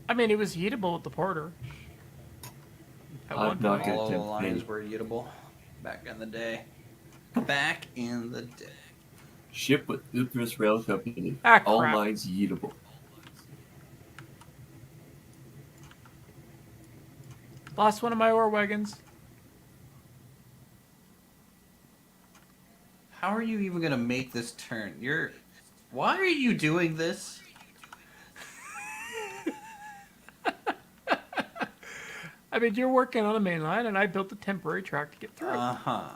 I mean, it was heatable with the porter. At I'm one not point. gonna All of the tempt lines fate. were eatable back in the day. Back in the day. Ship with Uthras Rail Company. Ah, All crap. lines yeetable. Lost one of my ore wagons. How are you even gonna make this turn? Why are you doing this? I mean, you're working on a main line, and I built a temporary track to get through. Uh-huh.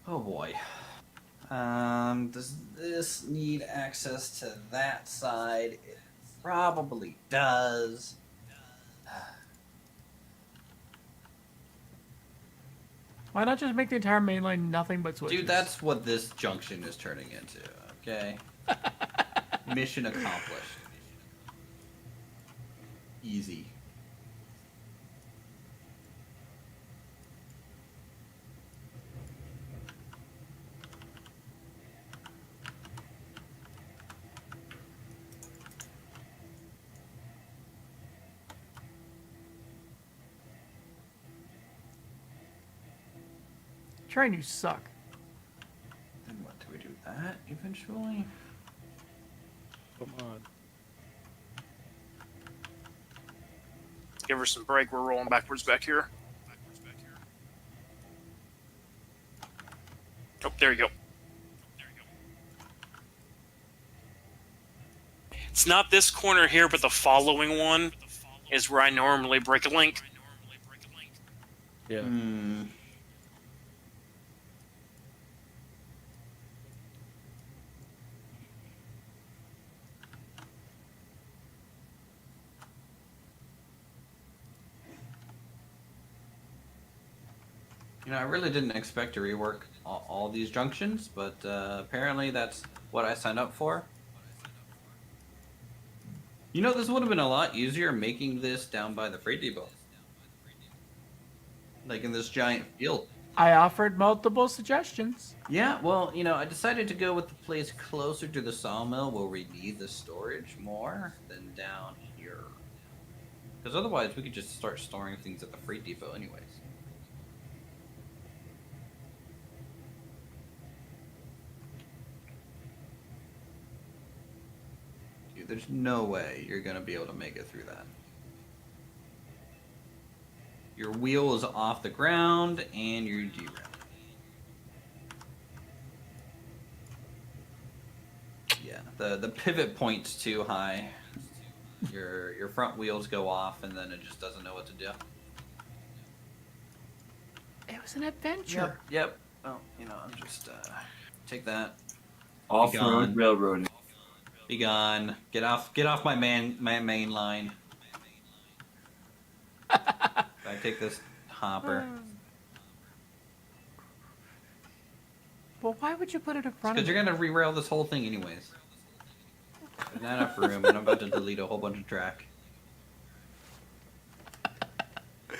Oh boy. Does this need access to that side? It probably does. Why not just make the entire main line nothing but switches? Dude, that's what this junction is turning into, okay? Mission accomplished. Easy. Train, you suck. Then what, do we do that eventually? Come on. Give her some break. We're rolling backwards back here. Oh, there you go. It's not this corner here, but the following one is where I normally break a link. Yeah. Hmm. You know, I really didn't expect to rework all these junctions, but apparently that's what I signed up for. You know, this would have been a lot easier making this down by the freight depot. Like in this giant field. I offered multiple suggestions. Yeah, well, you know, I decided to go with the place closer to the sawmill where we need the storage more than down here. Because otherwise we could just start storing things at the freight depot anyways. Dude, there's no way you're going to be able to make it through that. Your wheel is off the ground and you're derailed. Yeah, the pivot point's too high. Your front wheels go off and then it just doesn't know what to do. It was an adventure. Yep. Well, you know, I'm just take that. Off-road gone. railroading. Be gone. Get off my main line. I take this hopper. Well, why would you put it in front Because of you're me? gonna re-rail this whole thing anyways. There's not enough room, and I'm about to delete a whole bunch of track.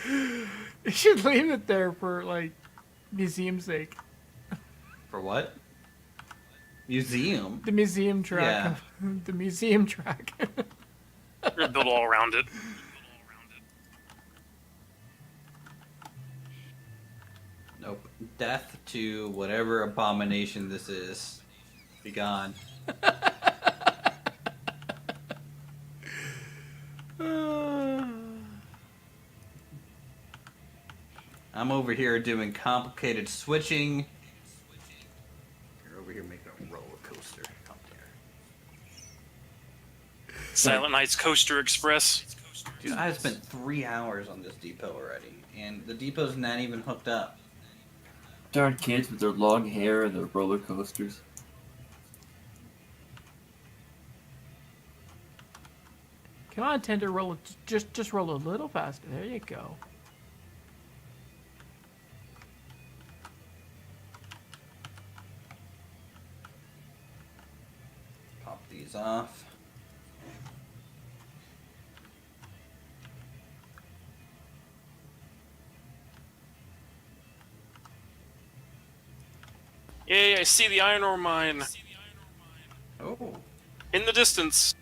You should leave it there for, like, museum sake. For what? Museum. The museum track. The museum track. We're gonna build all around it. Nope. Death to whatever abomination this is. Be gone. I'm over here doing complicated switching. You're over here making a roller coaster. Come here. Silent Night's Coaster Express. Dude, I spent 3 hours on this depot already, and the depot's not even hooked up. Darn kids with their long hair and their roller coasters. Come on, Tender, roll it. Just roll a little faster. There you go. Pop these off. Yay, I see the iron ore mine. Oh. In the distance.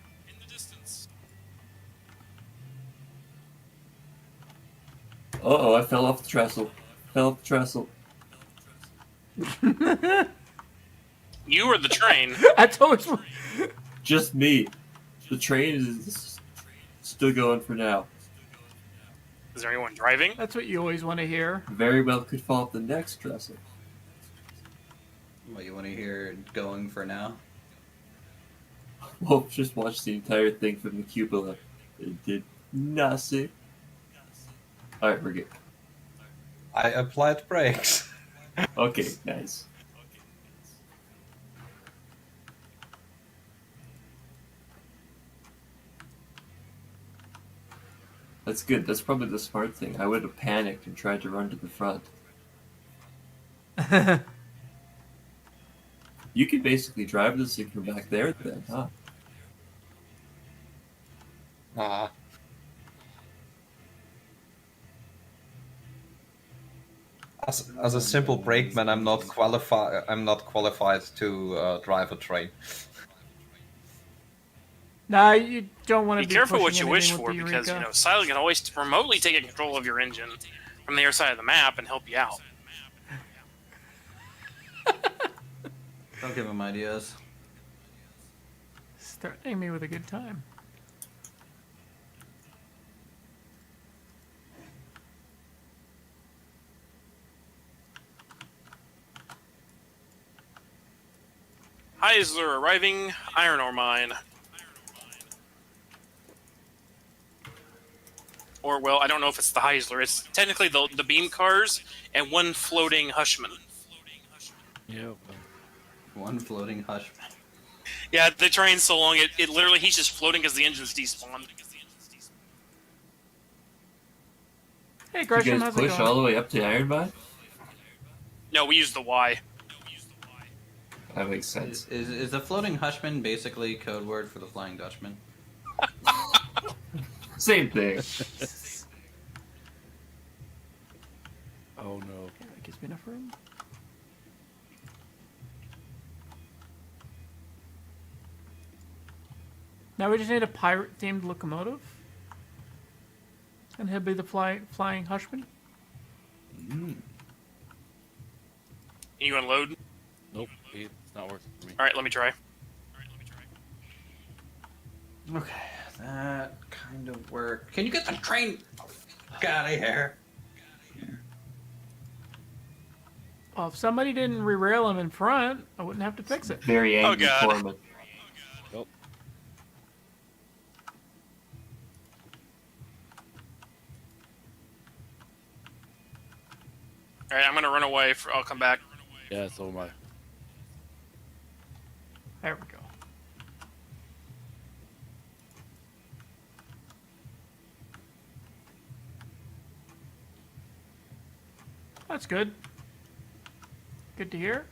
Uh-oh, I fell off the trestle. Fell off the trestle. You or the train? I told you. Just me. The train is still going for now. Is there anyone driving? That's what you always want to hear. Very well could fall off the next trestle. What, you want to hear going for now? Well, just watch the entire thing from the cupola. It did nothing. Alright, we're good. I applied brakes. Okay, nice. That's good. That's probably the smart thing. I would have panicked and tried to run to the front. You could basically drive this thing from back there then, huh? Ah. As a simple brakeman, I'm not qualified to drive a train. Nah, you don't want to Be be careful what pushing you wish anything for, with the because Eureka. Silent can always remotely take control of your engine from the other side of the map and help you out. Don't give him ideas. Threatening me with a good time. Heisler arriving, iron ore mine. Or, well, I don't know if it's the Heisler. It's technically the beam cars and one floating Hushman. Yeah. One floating hush. Yeah, the train's so long, it literally, he's just floating because the engine's despawned. Hey, You Gresham, guys how's it push going? all the way up to Iron Mine? No, we use the Y. That makes sense. Is the floating Hushman basically code word for the Flying Dutchman? Same thing. Oh no. Okay, that gives me enough room. Now we just need a pirate-themed locomotive. And he'll be the flying Hushman. You unload? Nope. It's not working for me. Alright, let me try. Okay, that kind of worked. Can you get the train out of here? Well, if somebody didn't re-rail him in front, I wouldn't have to fix it. Very angry God. foreman. Nope. Alright, I'm gonna run away. I'll come back. Yeah, so am I. There we go. That's good. Good to hear.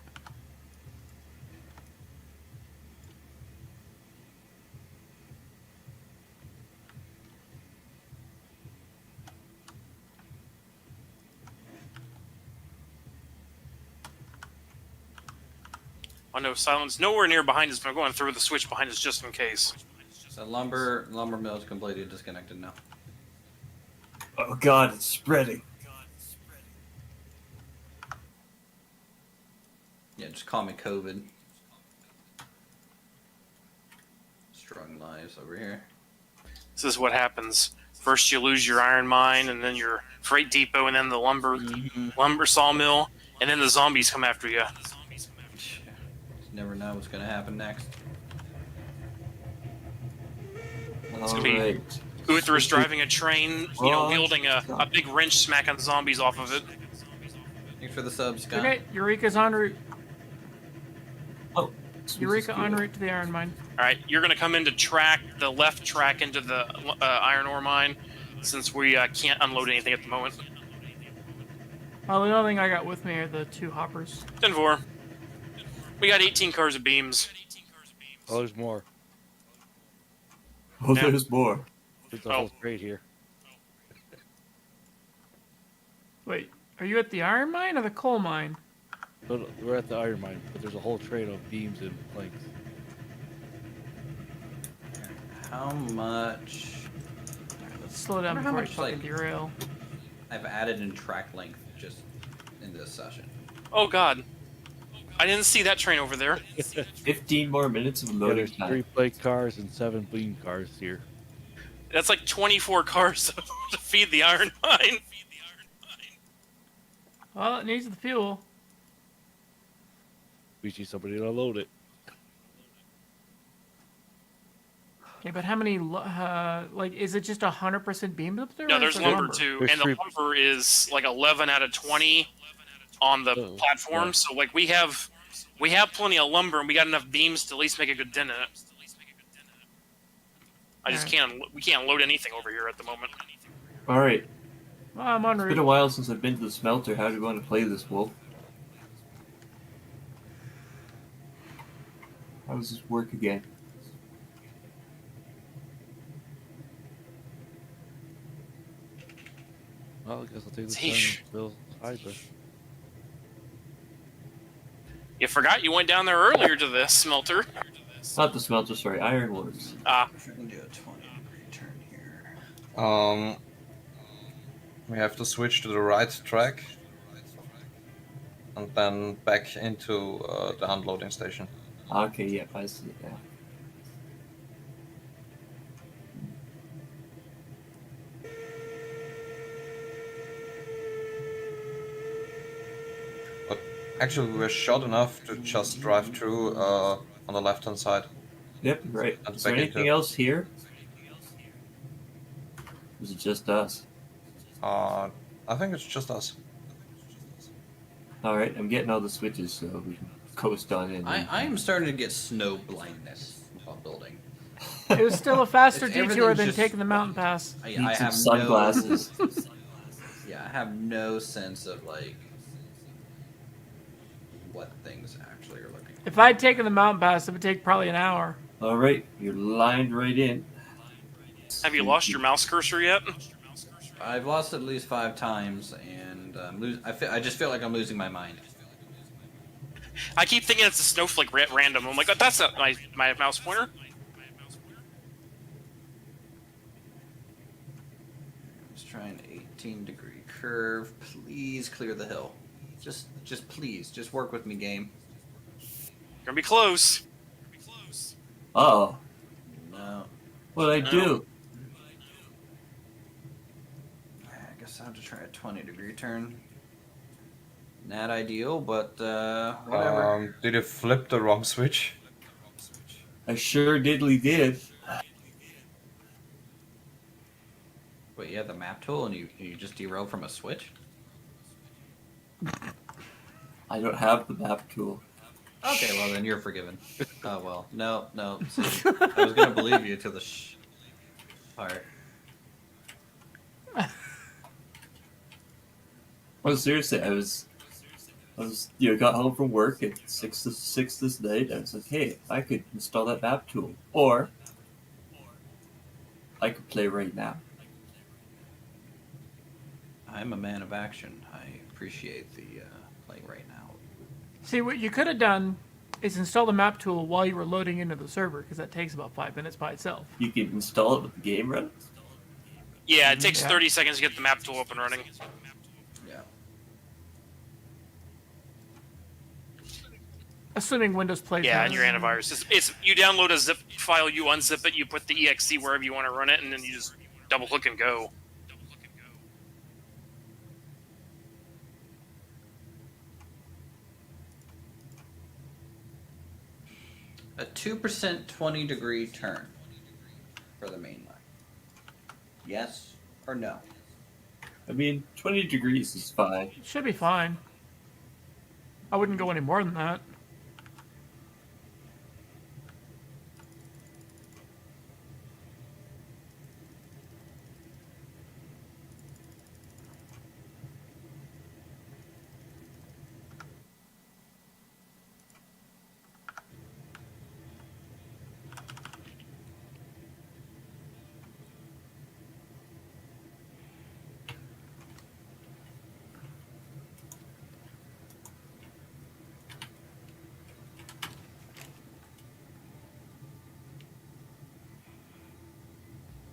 Oh no, Silent's nowhere near behind us, but I'm going through the switch behind us just in case. The lumber mill is completely disconnected now. Oh god, it's spreading. Yeah, just call me COVID. Strung lives over here. This is what happens. First you lose your iron mine, and then your freight depot, and then the lumber sawmill, and then the zombies come after you. Never know what's gonna happen next. It's gonna be Alright. Uther's driving a train, you know, Oh, wielding a big wrench, smacking zombies off of it. Thanks for the subs, Scott. Okay, Eureka's en route. Oh, Eureka en route to the iron mine. Alright, you're gonna come into track, the left track into the iron ore mine, since we can't unload anything at the moment. Well, the only thing I got with me are the 2 hoppers. 10-4. We got 18 cars of beams. Oh, there's more. Oh, Yeah. there's more. There's a Oh. whole trade here. Wait, are you at the iron mine or the coal mine? So we're at the iron mine, but there's a whole trade of beams and planks. How much Let's slow down Wonder how before I much, fucking like- derail. I've added in track length just in this session? Oh god. I didn't see that train over there. 15 more minutes of Yeah, loading there's 3 time. plate cars and 7 beam cars here. That's like 24 cars to feed the iron mine. Well, it needs the fuel. We see somebody to load it. Okay, but how many, like, is it just 100% beams up there? No, or there's is there lumber too, There's and the three- lumber is like 11 out of 20 on the Oh, platform. yeah. So like we have plenty of lumber, and we got enough beams to at least make a good dent in it. We can't load anything over here at the moment. Alright, Well, I'm en it's been a route. while since I've been to the smelter. How do you want to play this, Wolf? How does this work again? Well, I guess I'll take this Yeesh. time. Bill Hydra. You forgot you went down there earlier to the smelter. Not the smelter, sorry, Ironworks. Ah, If we can do a 20-degree turn here. We have to switch to the right track, and then back into the unloading station. Okay, yep, I see it now. But actually, we're short enough to just drive through on the left-hand side. Yep, right. And Is there back anything into- else here? Or is it just us? I think it's just us. Alright, I'm getting all the switches so we can coast on in. I am starting to get snow blindness while building. It was still a faster It's- detour everything's than just- taking the mountain pass. I Need some have sunglasses. No, yeah, I have no sense of like what things actually are looking. If I'd taken the mountain pass, it would take probably an hour. Alright, you're lined right in. have you lost your mouse cursor yet? I've lost at least 5 times, and I just feel like I'm losing my mind. I keep thinking it's a snowflake random. I'm like, oh, that's not my mouse pointer. Just trying 18-degree curve. Please clear the hill. Just please, just work with me, game. Gonna be close. Uh-oh. No, What'd I do? I guess I'll have to try a 20-degree turn. Not ideal, but whatever. Did you flip the wrong switch? I sure diddly did. Wait, you have the map tool, and you just derailed from a switch? I don't have the map tool. Okay, well then you're forgiven. Oh well, no. See, I was gonna believe you to the part. Well, seriously, I was, got home from work at 6 this night. I was like, hey, I could install that map tool, or I could play right now. I'm a man of action. I appreciate the playing right now. See, what you could have done is install the map tool while you were loading into the server, because that takes about 5 minutes by itself. You can install it with the game running. Yeah, it takes Yeah. 30 seconds to get the map tool up and running. Yeah. Assuming Windows plays. Yeah, that. and your antivirus. It's you download a zip file, you unzip it, you put the exe wherever you want to run it, and then you just double click and go. A 2% 20-degree turn for the main line. Yes or no? I mean, 20 degrees is fine. It should be fine. I wouldn't go any more than that.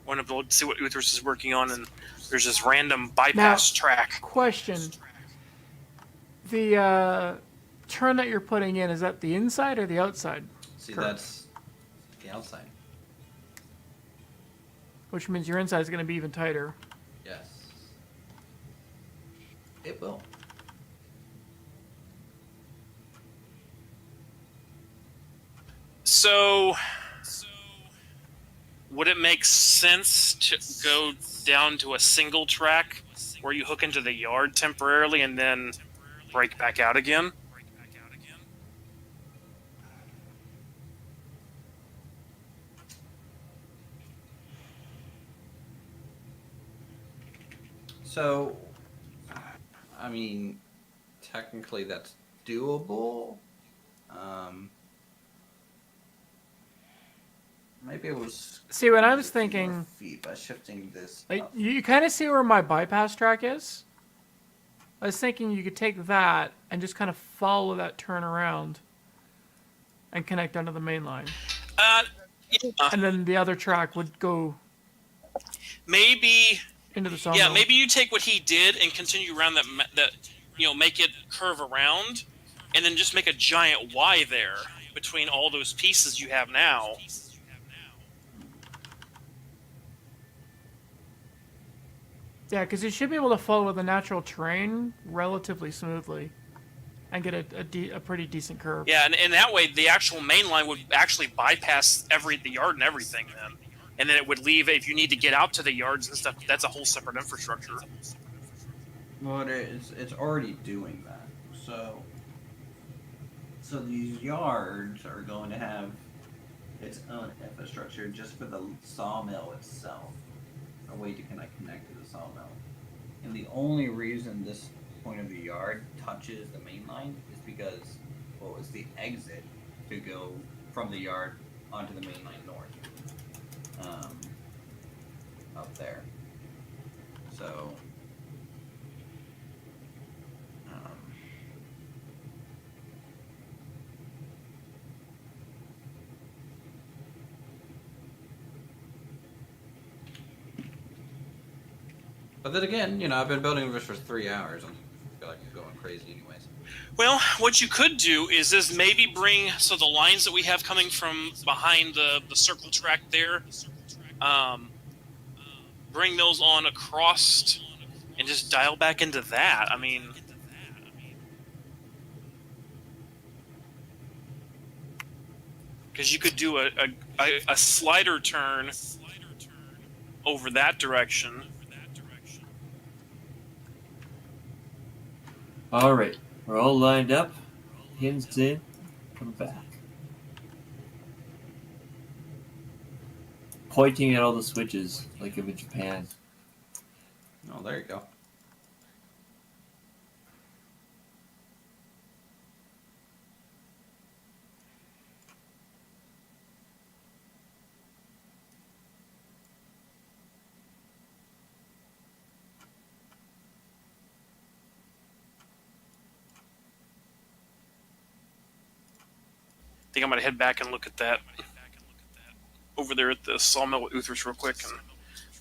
Want to see what Uthers is working on, and there's this random bypass track. Question: the turn that you're putting in, is that the inside or the outside? See, Correct. that's the outside. Which means your inside is going to be even tighter. Yes. It will. So, would it make sense to go down to a single track where you hook into the yard temporarily and then break back out again? So, I mean, technically that's doable. Maybe it was. See, what I was a few more thinking, feet by shifting this. like up. you kind of see where my bypass track is. I was thinking you could take that and just kind of follow that turn around and connect onto the main line, Yeah, and then the other track would go maybe. into the sawmill. Yeah, maybe you take what he did and continue around that make it curve around, and then just make a giant Y there between all those pieces you have now. Yeah, because you should be able to follow the natural terrain relatively smoothly, and get a pretty decent curve. Yeah, and that way the actual main line would actually bypass the yard and everything then. And then it would leave, if you need to get out to the yards and stuff, that's a whole separate infrastructure. Well, it's already doing that. So these yards are going to have its own infrastructure just for the sawmill itself, a way to connect to the sawmill. And the only reason this point of the yard touches the main line is because, well, it's the exit to go from the yard onto the main line north. Up there. So, but then again, I've been building this for 3 hours. I feel like I'm going crazy anyways. Well, what you could do is maybe bring, so the lines that we have coming from behind the circle track there, bring those on across and just dial back into that. I mean, because you could do a slider turn over that direction. All right, we're all lined up. Pins in. Come back. Pointing at all the switches, like in Japan. Oh, there you go. I think I'm gonna head back and look at that over there at the sawmill with Uthers real quick and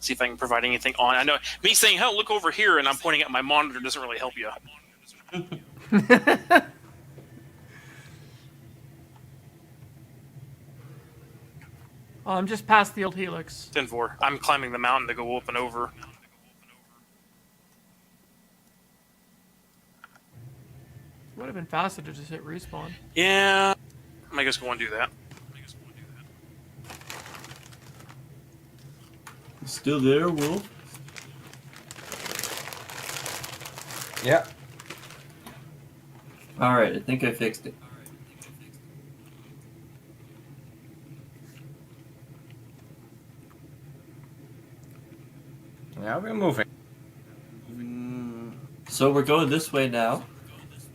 see if I can provide anything on. I know me saying, "Hell, look over here," and I'm pointing at my monitor doesn't really help you. Oh, I'm just past the old helix. 10-4. I'm climbing the mountain to go up and over. Would have been faster to just hit respawn. Yeah, I guess go and do that. Still there, Wolf? Yeah. All right, I think I fixed it. Yeah, we're moving. So we're going this way now. This is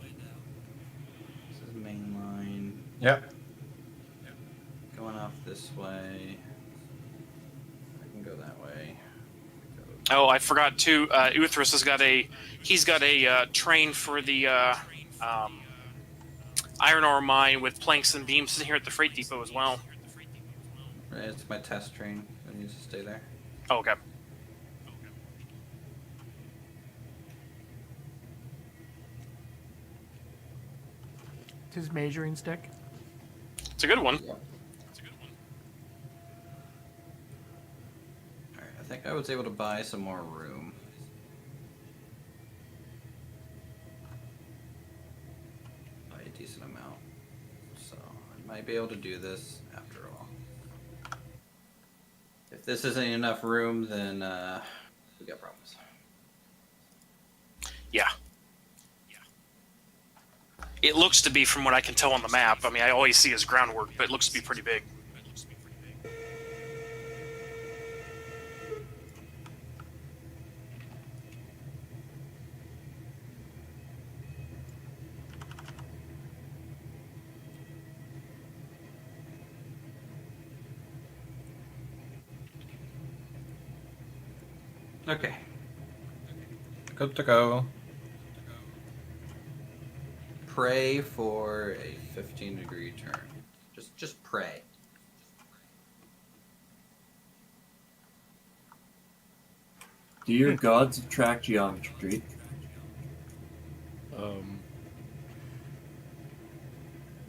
main line. Yeah. Going off this way. I can go that way. Oh, I forgot too. Uthris has got a train for the iron ore mine with planks and beams in here at the freight depot as well. Right, it's my test train. It needs to stay there. Oh, okay. It's his measuring stick. It's a good one. Alright, I think I was able to buy some more room. By a decent amount. So I might be able to do this after all. If this isn't enough room, then we got problems. Yeah. It looks to be, from what I can tell on the map. I mean, I always see his groundwork, but it looks to be pretty big. Okay. Good to go. Pray for a 15-degree turn. Just pray. Do your gods attract geometry?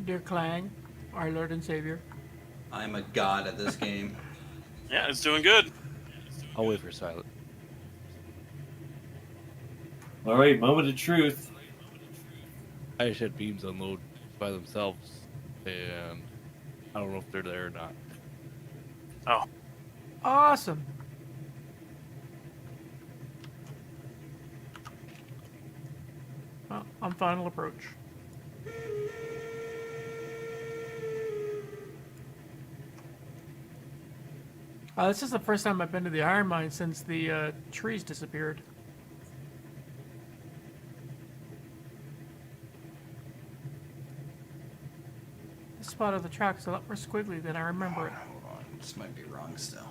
Dear Clang, our Lord and Savior. I'm a god at this game. Yeah, it's doing good. I'll wait for silent. All right, moment of truth. I just had beams unload by themselves, and I don't know if they're there or not. Awesome. Well, on final approach. This is the first time I've been to the iron mine since the trees disappeared. The spot of the track is a lot more squiggly than I remember it. Hold on, this might be wrong still.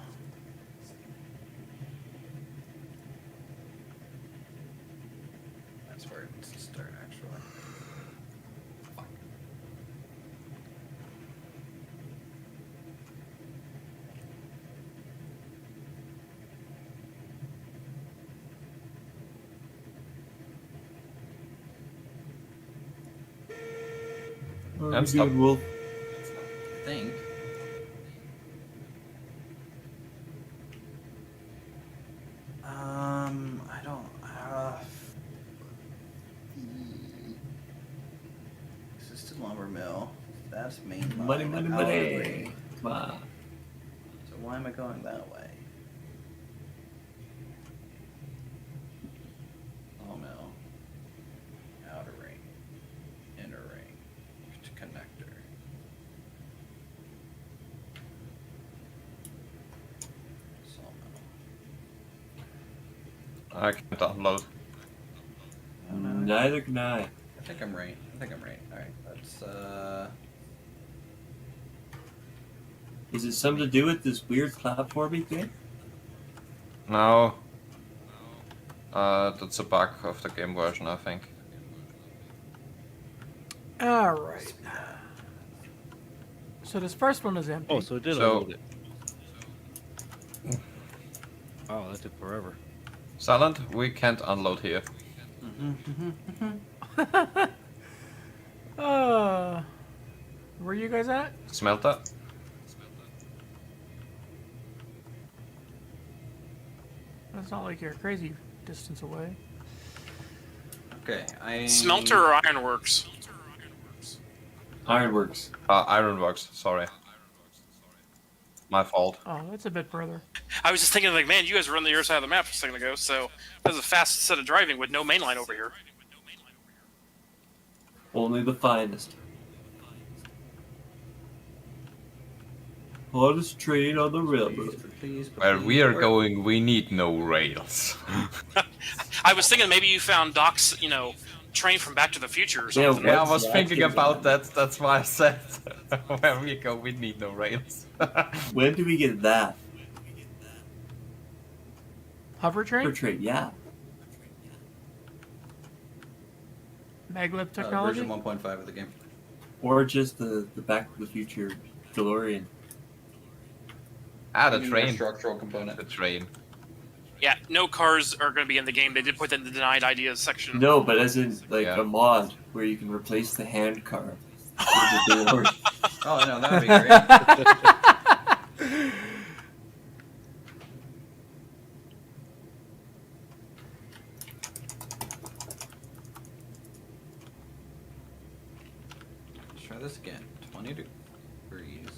That's where it needs to start, actually. Fuck. I'm stop. good, Wolf. I think. I don't. This is the lumber mill. That's main line. Money. Outer Come on. So why am I going that way? Sawmill. Outer ring. Inner ring. To connector. Sawmill. I can't unload. Oh, no, Neither can I. I think I'm right. Alright, let's Is it something to do with this weird platforming thing? No. That's a bug of the game version, I think. All right. So this first one is empty. Oh, so it did So- unload it. Oh, that took forever. Silent, we can't unload here. Where are you guys at? Smelter? It's not like you're a crazy distance away. okay. Smelter or ironworks? Ironworks. Ironworks, sorry. My fault. Oh, that's a bit further. I was just thinking, like, man, you guys were on the other side of the map a second ago, so that was a fast set of driving with no main line over here. Only the finest. Hottest train on the railroad. Where we are going, we need no rails. I was thinking maybe you found Doc's, train from Back to the Future or Yeah, something. Yeah, I What's was that thinking game about on? that. That's why I said, where we go, we need no rails. When do we get that? Hover Per train? train, yeah. Maglev technology? Version 1.5 of the game. Or just the Back to the Future DeLorean. The Using train. their structural component. The train. Yeah, no cars are going to be in the game. They did put that in the denied ideas section. No, but as in like Yeah. a mod where you can replace the hand car with the DeLorean. Oh no, that would be great. Let's try this again. 20 degrees.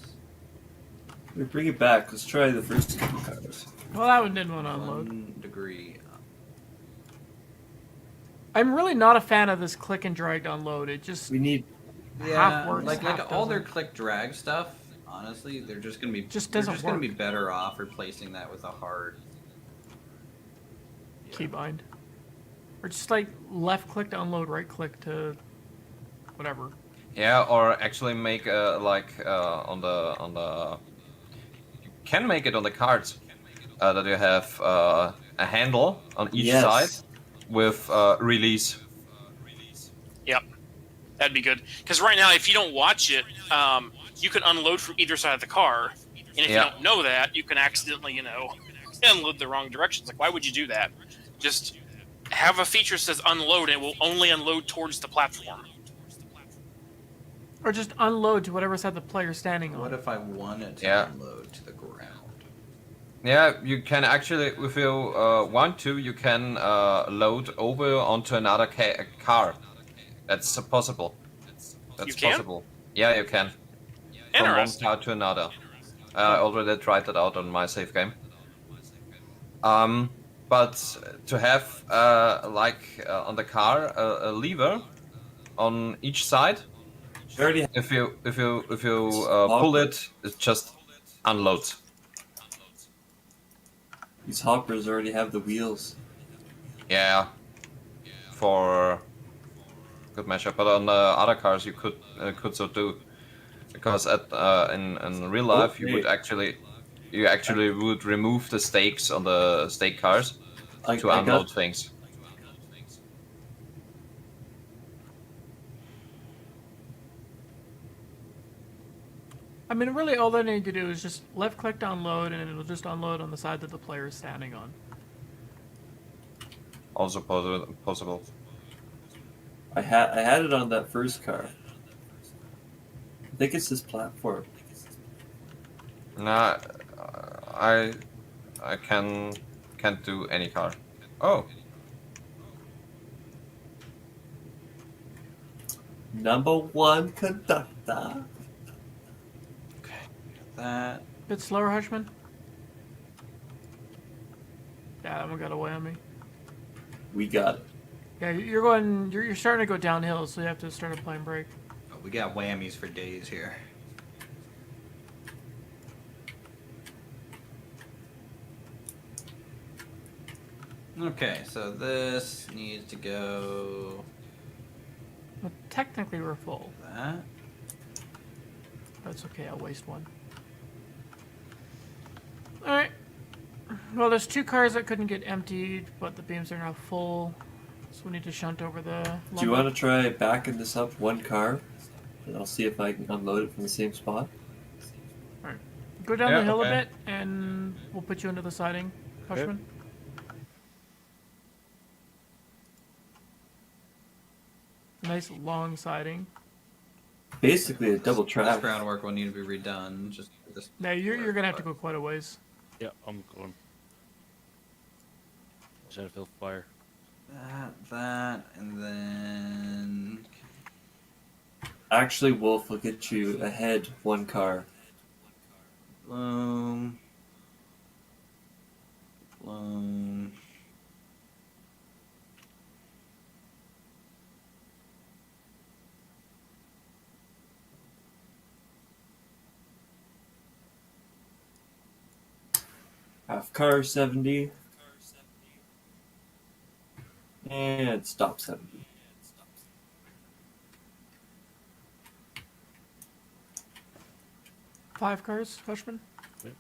Bring it back. Let's try the first couple cars. Well, that one didn't want to unload. 1 degree. I'm really not a fan of this click and drag to unload. It just We need. half works, like half all their doesn't. click drag stuff. Honestly, they're just gonna be Just they're doesn't just gonna be work. better off replacing that with a hard keybind. Or just like left click to unload, right click to whatever. Yeah, or actually make on the. You can make it on the cards that you have a handle on each Yes. side with release. Yep, that'd be good. Because right now, if you don't watch it, you can unload from either side of the car, and if Yeah. you don't know that, you can accidentally, unload the wrong direction. It's like, why would you do that? Just have a feature that says unload, and it will only unload towards the platform. Or just unload to whatever side the player's standing on. What if I wanted to Yeah. unload to the ground? Yeah, you can actually, if you want to, you can load over onto another car. That's possible. That's You can? possible. Yeah, you can. From one Interesting. car to another. I already tried that out on my save game. But to have on the car a lever on each side, We already have if you pull it, it just unloads. these hoppers already have the wheels. Yeah, for good measure. But on other cars, you could so do, because in real life you would Okay. actually would remove the stakes on the stake cars I to unload got things. I mean, really, all they need to do is just left click to unload, and it'll just unload on the side that the player is standing on. Also possible. I had it on that first car. I think it's this platform. Nah, I can't do any car. Oh, Number one conductor. That. Bit slower, Hushman. Yeah, that one got away on me. We got it. Yeah, you're going. You're starting to go downhill, so you have to start applying brake. Oh, we got whammies for days here. Okay, so this needs to go Well, technically, we're full. that. That's okay. I'll waste one. All right. Well, there's two cars that couldn't get emptied, but the beams are now full, so we need to shunt over the. Do you want to try backing this up one car? And I'll see if I can unload it from the same spot. Go down Yeah, the hill okay. a bit, and we'll put you into the siding, Hushman. Nice long siding. Basically a double This track. groundwork will need to be redone. Just for this. Now you're work, gonna have to but- go quite a ways. Yeah, I'm going. Just had to feel fire. That, and then Actually, Wolf will get you ahead one car. Bloom. Bloom. Half car 70. And stop 70. Five cars, Hushman. Yep.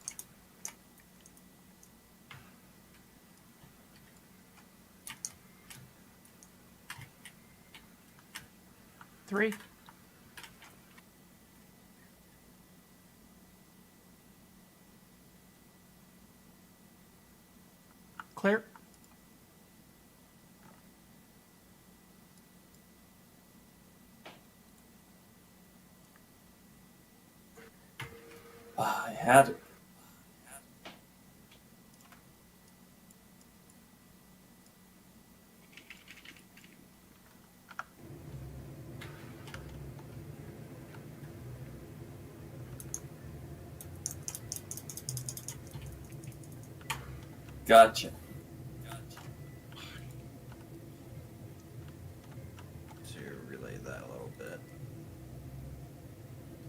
Three. Clear. Ah, I had it. Gotcha. So relay that a little bit.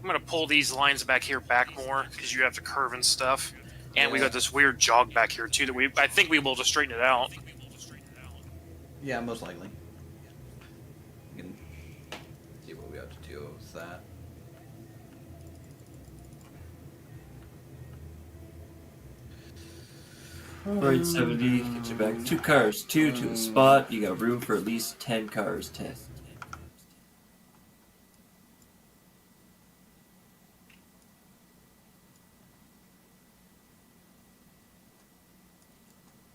I'm gonna pull these lines back here back more because you have to curve and stuff, and we Yeah. got this weird jog back here too that I think we will just straighten it out. Yeah, most likely. We can see what we have to do with that. Alright, 70. Get you back 2 cars, 2 to a spot. You got room for at least 10 cars, 10.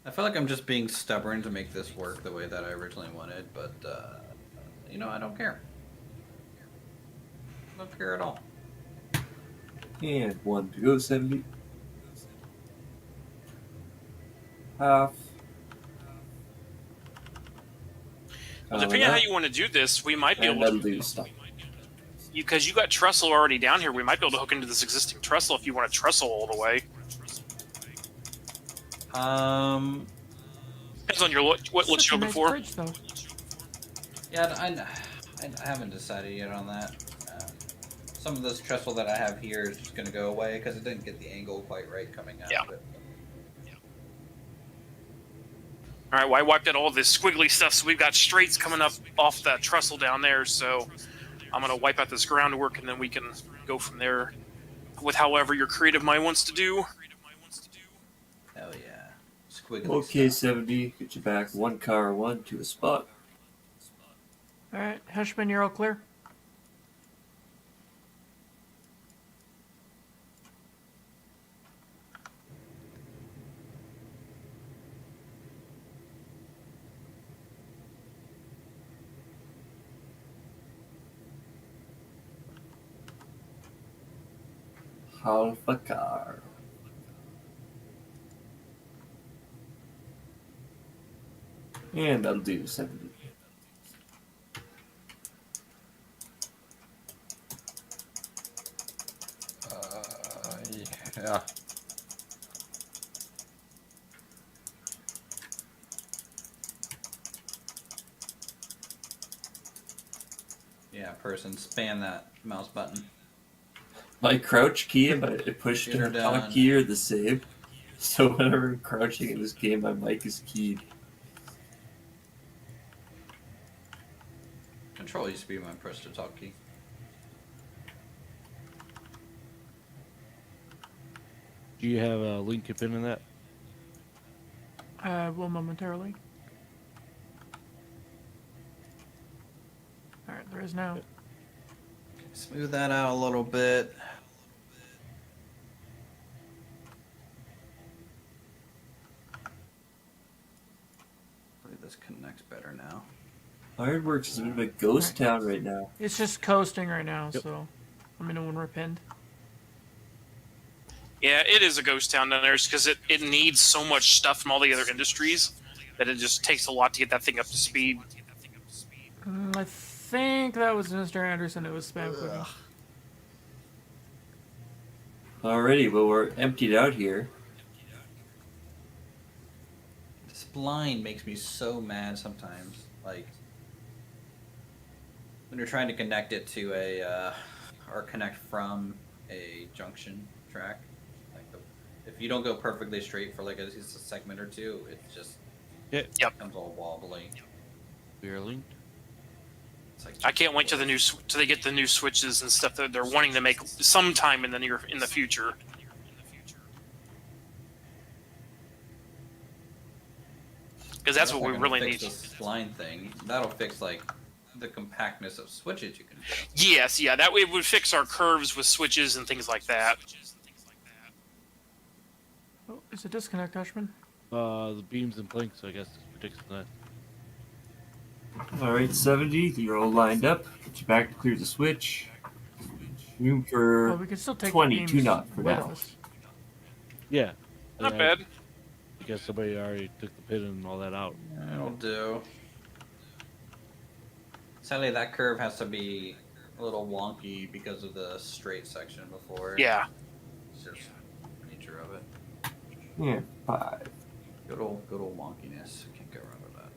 I feel like I'm just being stubborn to make this work the way that I originally wanted, but you know, I don't care. I don't care at all. And 1 to go, 70. Half. Well, depending on how you want to do this, we might be And able that'll to, do stop. because you got trestle already down here. We might be able to hook into this existing trestle if you want to trestle all the way. Depends on your what Such you're a looking nice for. bridge, though. Yeah, I haven't decided yet on that. Some of this trestle that I have here is just going to go away because it didn't get the angle quite right coming out Yeah. of it. All right, well, I wiped out all this squiggly stuff, so we've got straights coming up off that trestle down there. So I'm gonna wipe out this groundwork, and then we can go from there with however your creative mind wants to do. Hell yeah. Squiggly Okay, stuff. 70. Get you back 1 car, 1 to a spot. All right, Hushman, you're all clear. Half a car. And that'll do 70. Yeah. Yeah, person, spam that mouse button. My crouch key and my push to Get her the talk done. key are the same. So whenever I'm crouching in this game, my mic is keyed. Control used to be my push to talk key. Do you have a link pin in that? Will momentarily. All right, there is now. Smooth that out a little bit. Hopefully this connects better now. Ironworks is a bit of a ghost town right now. It's just coasting right now, Yep. so let me know when we're pinned. Yeah, it is a ghost town down there because it needs so much stuff from all the other industries that it just takes a lot to get that thing up to speed. I think that was Mr. Anderson. It was spam clicking. Alrighty, well, we're emptied out here. This blind makes me so mad sometimes. Like when you're trying to connect it to a or connect from a junction track. Like if you don't go perfectly straight for like a segment or two, it just Yep. becomes all wobbly. We are linked. It's like I can't wait till till they get the new switches and stuff that they're wanting to make sometime in the future. Because that's what we not really gonna need. fix this blind thing. That'll fix like the compactness of switches you can do. Yes, yeah, that way it would fix our curves with switches and things like that. Oh, is it disconnect, Hushman? The beams and planks, I guess, predicts that. Alright, 70. You're all lined up. Get you back to clear the switch. Room for Well, we can still take 20, the beams 2 knot for with now. us. Yeah. Not I bad. guess somebody already took the pin and all that out. That'll do. Sadly, that curve has to be a little wonky because of the straight section before. Yeah. It's just the nature of it. Yeah, 5. Good old wonkiness. Can't go wrong with that.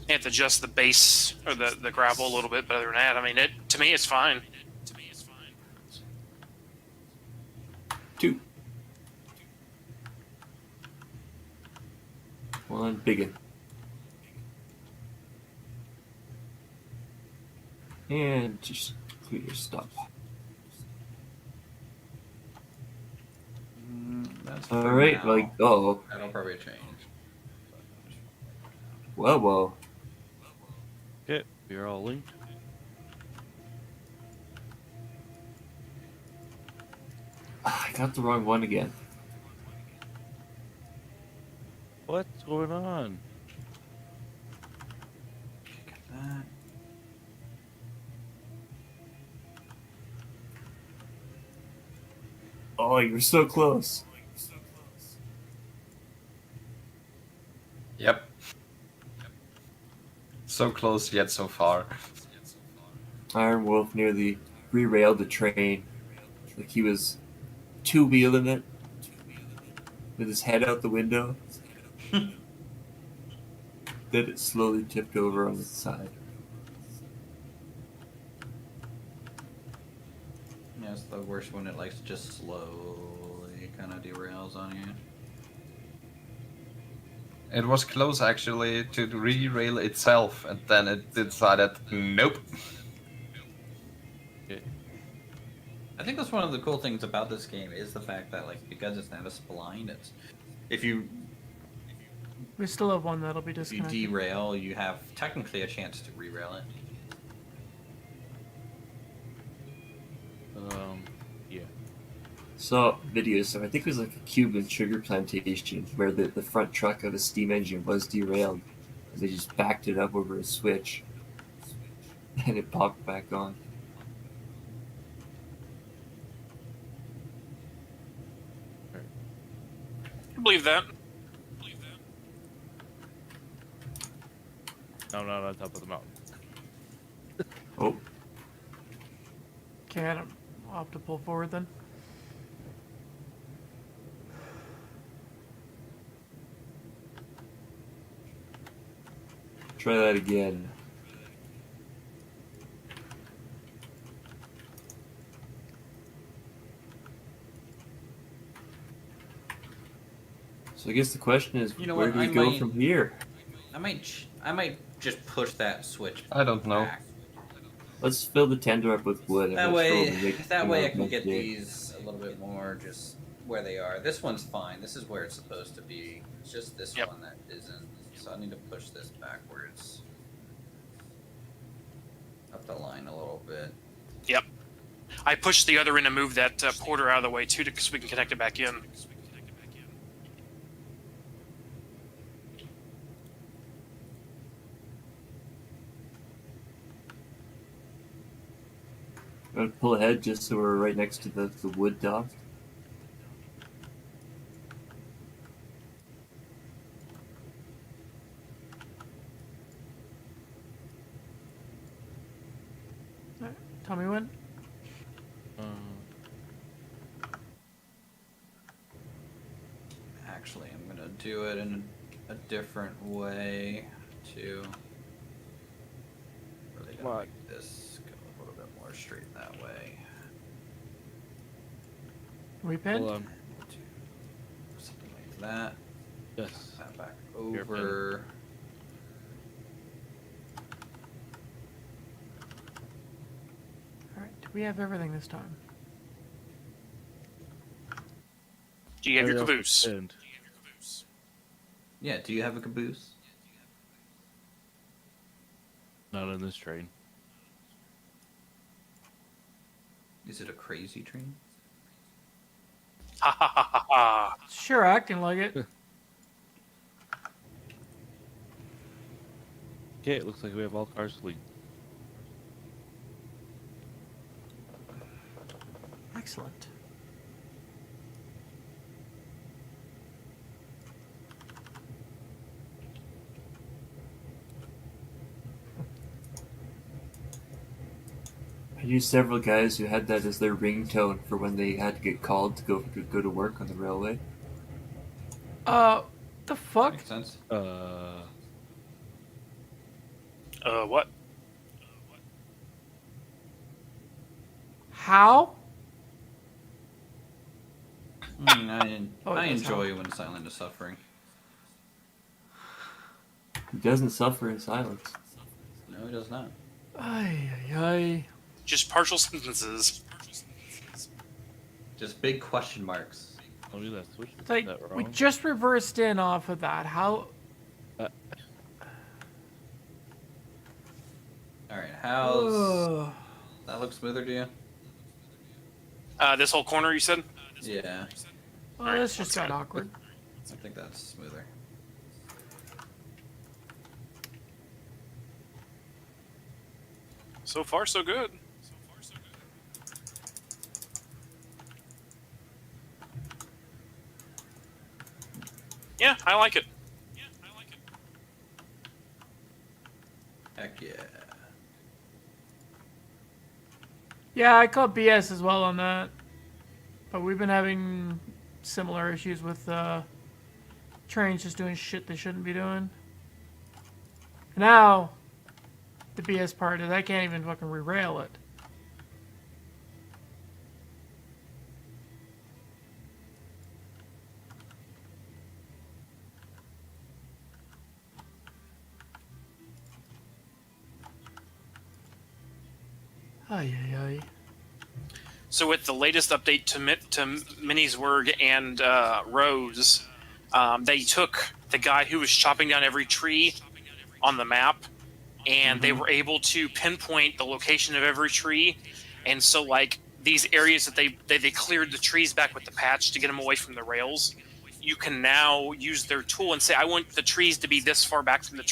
You have to adjust the base or the gravel a little bit, but other than that, I mean, to me, it's fine. 2. 1, biggin. And just clear your stuff. That's All for right, now. like oh, That'll probably change. whoa. Okay, we are all linked. I got the wrong one again. What's going on? Get that. Oh, you were so close. Yep. So close yet so far. Iron Wolf nearly derailed the train, like he was two-wheeling it with his head out the window. Then it slowly tipped over on its side. Yeah, it's the worst when it likes to just slowly kind of derails on you. It was close actually to derail itself, and then it decided, nope. Okay. I think that's one of the cool things about this game is the fact that like because it's not a spline, it's if you We still have one that'll be if you disconnected. derail, you have technically a chance to re-rail it. Yeah. Saw videos, so I think it was like a Cuban sugar plantation where the front truck of a steam engine was derailed. They just backed it up over a switch, and it popped back on. I believe that. No, not on top of the mountain. Oh, Okay, I'll have to pull forward then. try that again. So I guess the question is, You know where what, do we I go might- from here? I might just push that switch. I don't know. back. Let's fill the tender up with wood. And That let's roll way, the next that thing way I out can next get day. these a little bit more just where they are. This one's fine. This is where it's supposed to be. It's just this Yep. one that isn't. So I need to push this backwards up the line a little bit. Yep. I pushed the other in to move that porter out of the way too, so we can connect it back in. I'm gonna pull ahead just so we're right next to the wood dock. Tell me when. Actually, I'm gonna do it in a different way to really Come on. make this go a little bit more straight that way. We pinned? Hold on. Do something like that. Yes. That back Here, pin. over. Alright, do we have everything this time? Do you have your Everything else caboose? is pinned. Yeah, do you have a caboose? Not in this train. Is it a crazy train? Ha ha ha ha ha. Sure, acting like it. Okay, it looks like we have all cars linked. Excellent. I knew several guys who had that as their ringtone for when they had to get called to go to work on the railway. The fuck? Makes sense. What? How? Oh, I that's enjoy when silent is suffering. He doesn't suffer in silence. No, he does not. Ay, ay, ay. Just partial sentences. Just big question marks. Oh, look at that switch. It's like, that we wrong? just reversed in off of that. How? All right, how's Ugh. that look smoother to you? This whole corner, you said? Yeah, Well, this just got awkward. I think that's smoother. So far, so good. Yeah, I like it. Heck yeah. Yeah, I call BS as well on that. But we've been having similar issues with trains just doing shit they shouldn't be doing. Now, the BS part is I can't even fucking re-rail it. Ay, ay, ay. So with the latest update to Miniswerg and Rose, they took the guy who was chopping down every tree on the map, and they were able to pinpoint the location of every tree. And so, like, these areas that they cleared the trees back with the patch to get them away from the rails, you can now use their tool and say, I want the trees to be this far back from the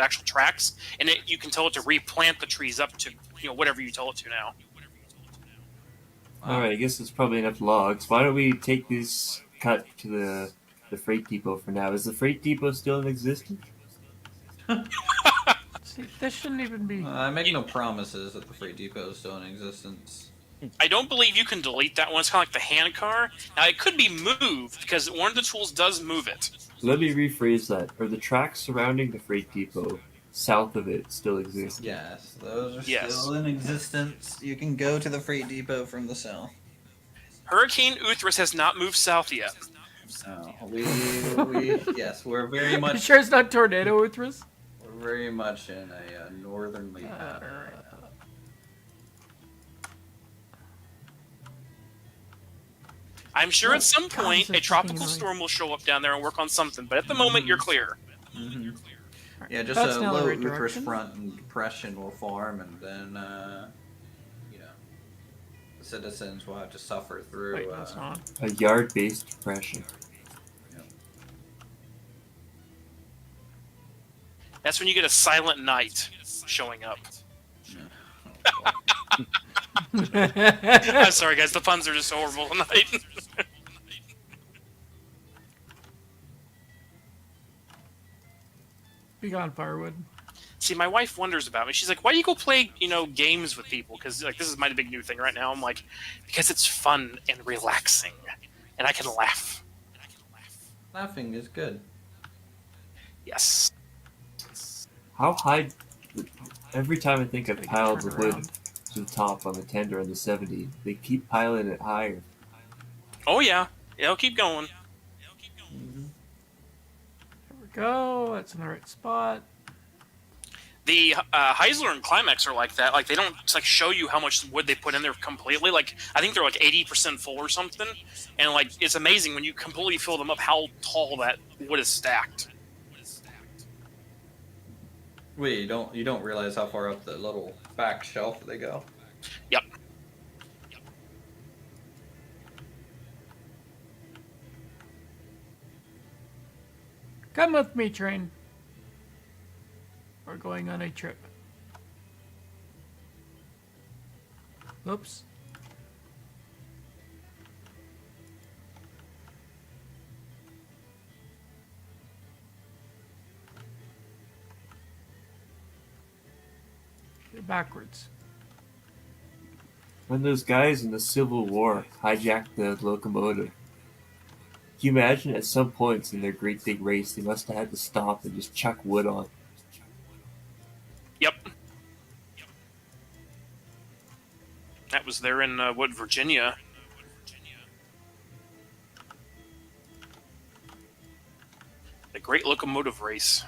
actual tracks, and you can tell it to replant the trees up to whatever you tell it to now. Alright, I guess it's probably enough logs. Why don't we take this cut to the freight depot for now? Is the freight depot still in existence? See, this shouldn't even be. I make no promises that the freight depot is still in existence. I don't believe you can delete that one. It's kind of like the hand car. Now, it could be moved, because one of the tools does move it. Let me rephrase that. Are the tracks surrounding the freight depot south of it still exist? Yes, those are Yes. still in existence. You can go to the freight depot from the south. Hurricane Uthras has not moved south yet. Oh, yes, we're very You much sure it's not Tornado Uthras? we're very much in a northernly pattern right now. I'm sure at some God, point this is a tropical fucking annoying. storm will show up down there and work on something, but at the moment you're clear. Yeah, just That's a now the low right Uthras direction. front and depression will form, and then the citizens will have to suffer through. Wait, that's not. A yard-based depression. That's when you get a silent night showing up. I'm sorry, guys. The puns are just horrible tonight. Be gone, firewood. See, my wife wonders about me. She's like, "Why do you go play, games with people?" Because this is my big new thing right now. I'm like, because it's fun and relaxing, and I can laugh. Laughing is good. Yes. How high... Every time I think I've Gotta piled turn the wood around. to the top on the tender on the 70, they keep piling it higher. Oh yeah. It'll keep going. There we go. That's in the right spot. The Heisler and Climax are like that. Like they don't show you how much wood they put in there completely. Like I think they're like 80% full or something. And like it's amazing when you completely fill them up how tall that wood is stacked. Wait, you don't realize how far up the little back shelf they go. Yep. Come with me, train. We're going on a trip. Oops. You're backwards. When those guys in the Civil War hijacked the locomotive, can you imagine at some points in their great big race they must have had to stop and just chuck wood on? Yep. That was there in Virginia. The Great Locomotive Race.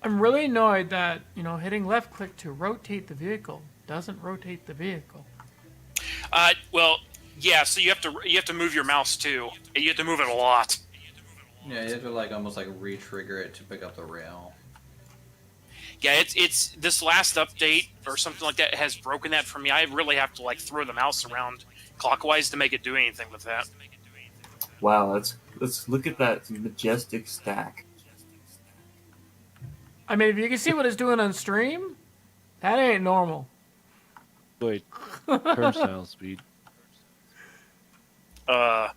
I'm really annoyed that, hitting left click to rotate the vehicle doesn't rotate the vehicle. Well, yeah. So you have to move your mouse too. You have to move it a lot. Yeah, you have to like almost like re-trigger it to pick up the rail. Yeah, it's this last update or something like that has broken that for me. I really have to like throw the mouse around clockwise to make it do anything with that. Wow, let's look at that majestic stack. I mean, if you can see what it's doing on stream, that ain't normal. Wait, turnstile speed. Uh,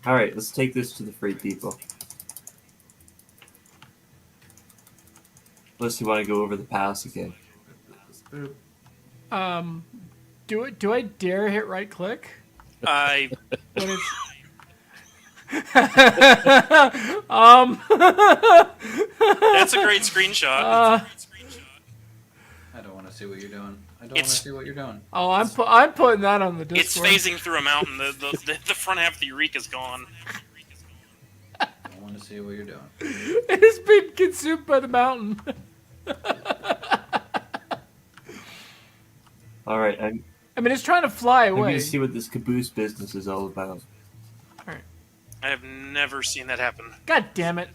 All right, let's take this to the freight depot. Unless you want to go over the pass again. Do I dare hit right click I when it's that's a great screenshot. uh, I don't want to see what you're doing. I don't want to It's- see what you're doing. oh, I'm putting that on the It's Discord. phasing through a mountain. The front half of the Eureka's gone. I don't want to see what you're doing. It's been consumed by the mountain. All right, I mean, it's trying to fly I'm away. going to see what this caboose business is all about. I have never seen that happen. God damn it.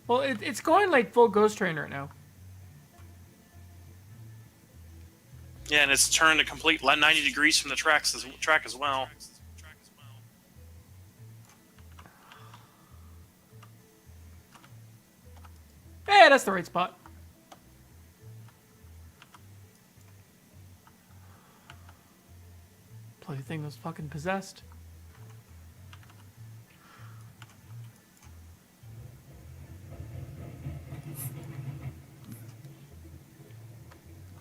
Well, it's going like full Ghost Train right now. Yeah, and it's turned a complete 90 degrees from the track as well. Hey, that's the right spot. Bloody thing was fucking possessed.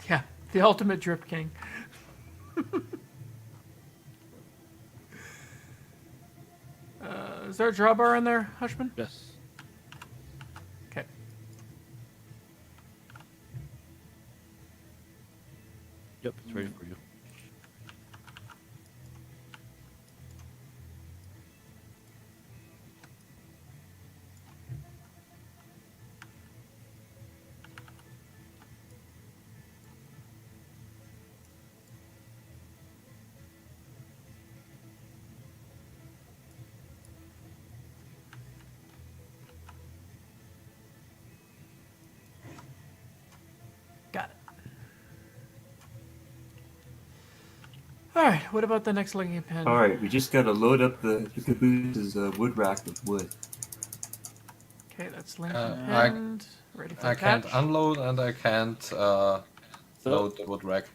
Yeah, the ultimate drip king. Is there a drawbar in there, Hushman? Yes. Okay. Yep, it's ready for you. Got it. Alright, what about the next linking pin? All right, we just got to load up the caboose's wood rack with wood. Okay, that's linking I- pinned. Ready for I can't attach. unload and I can't load the wood rack.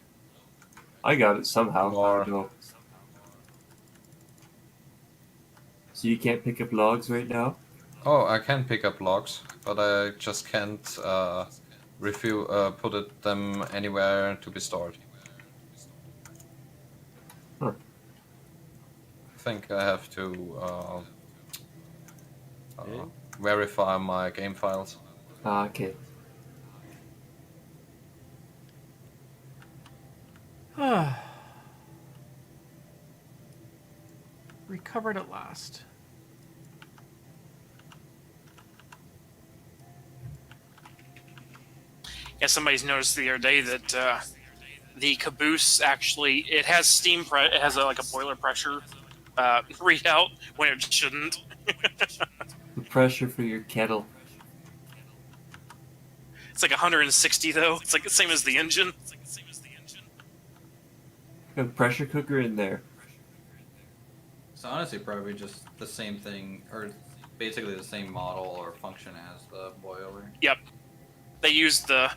I got it somehow. I Or- don't know. So you can't pick up logs right now? Oh, I can pick up logs, but I just can't put them anywhere to be stored. Huh. I think I have to Okay. verify my game files. Ah, okay. Recovered at last. Yeah, somebody's noticed the other day that the caboose actually it has it has like a boiler pressure readout when it shouldn't. The pressure for your kettle. It's like 160 though. It's like the same as the engine. Got a pressure cooker in there. It's honestly probably just the same thing, or basically the same model or function as the boiler. Yep. They use the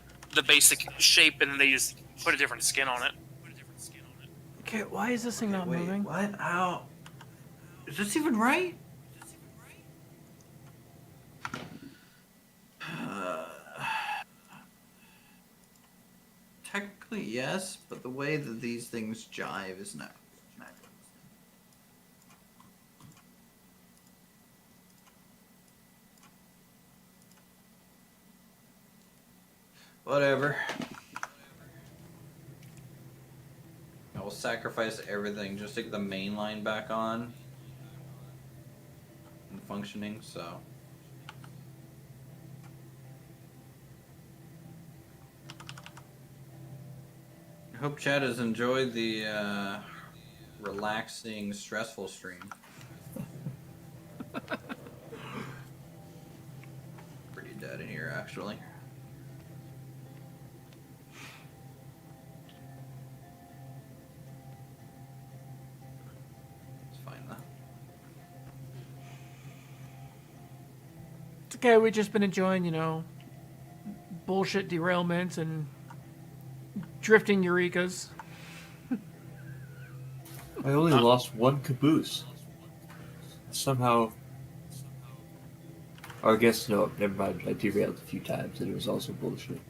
basic shape and then they just put a different skin on it. Okay, why is this thing not Wait, moving? what? How? Is this even right? Technically, yes, but the way that these things jive is not. Whatever. Oh will sacrifice everything just to get the main line back on and functioning. So. I hope Chad has enjoyed the relaxing, stressful stream. Pretty dead in here, actually. It's fine though. It's okay. We've just been enjoying, bullshit derailments and drifting Eurekas. I only lost one caboose. Somehow. Or I guess, no, never mind. I derailed a few times and it was also bullshit.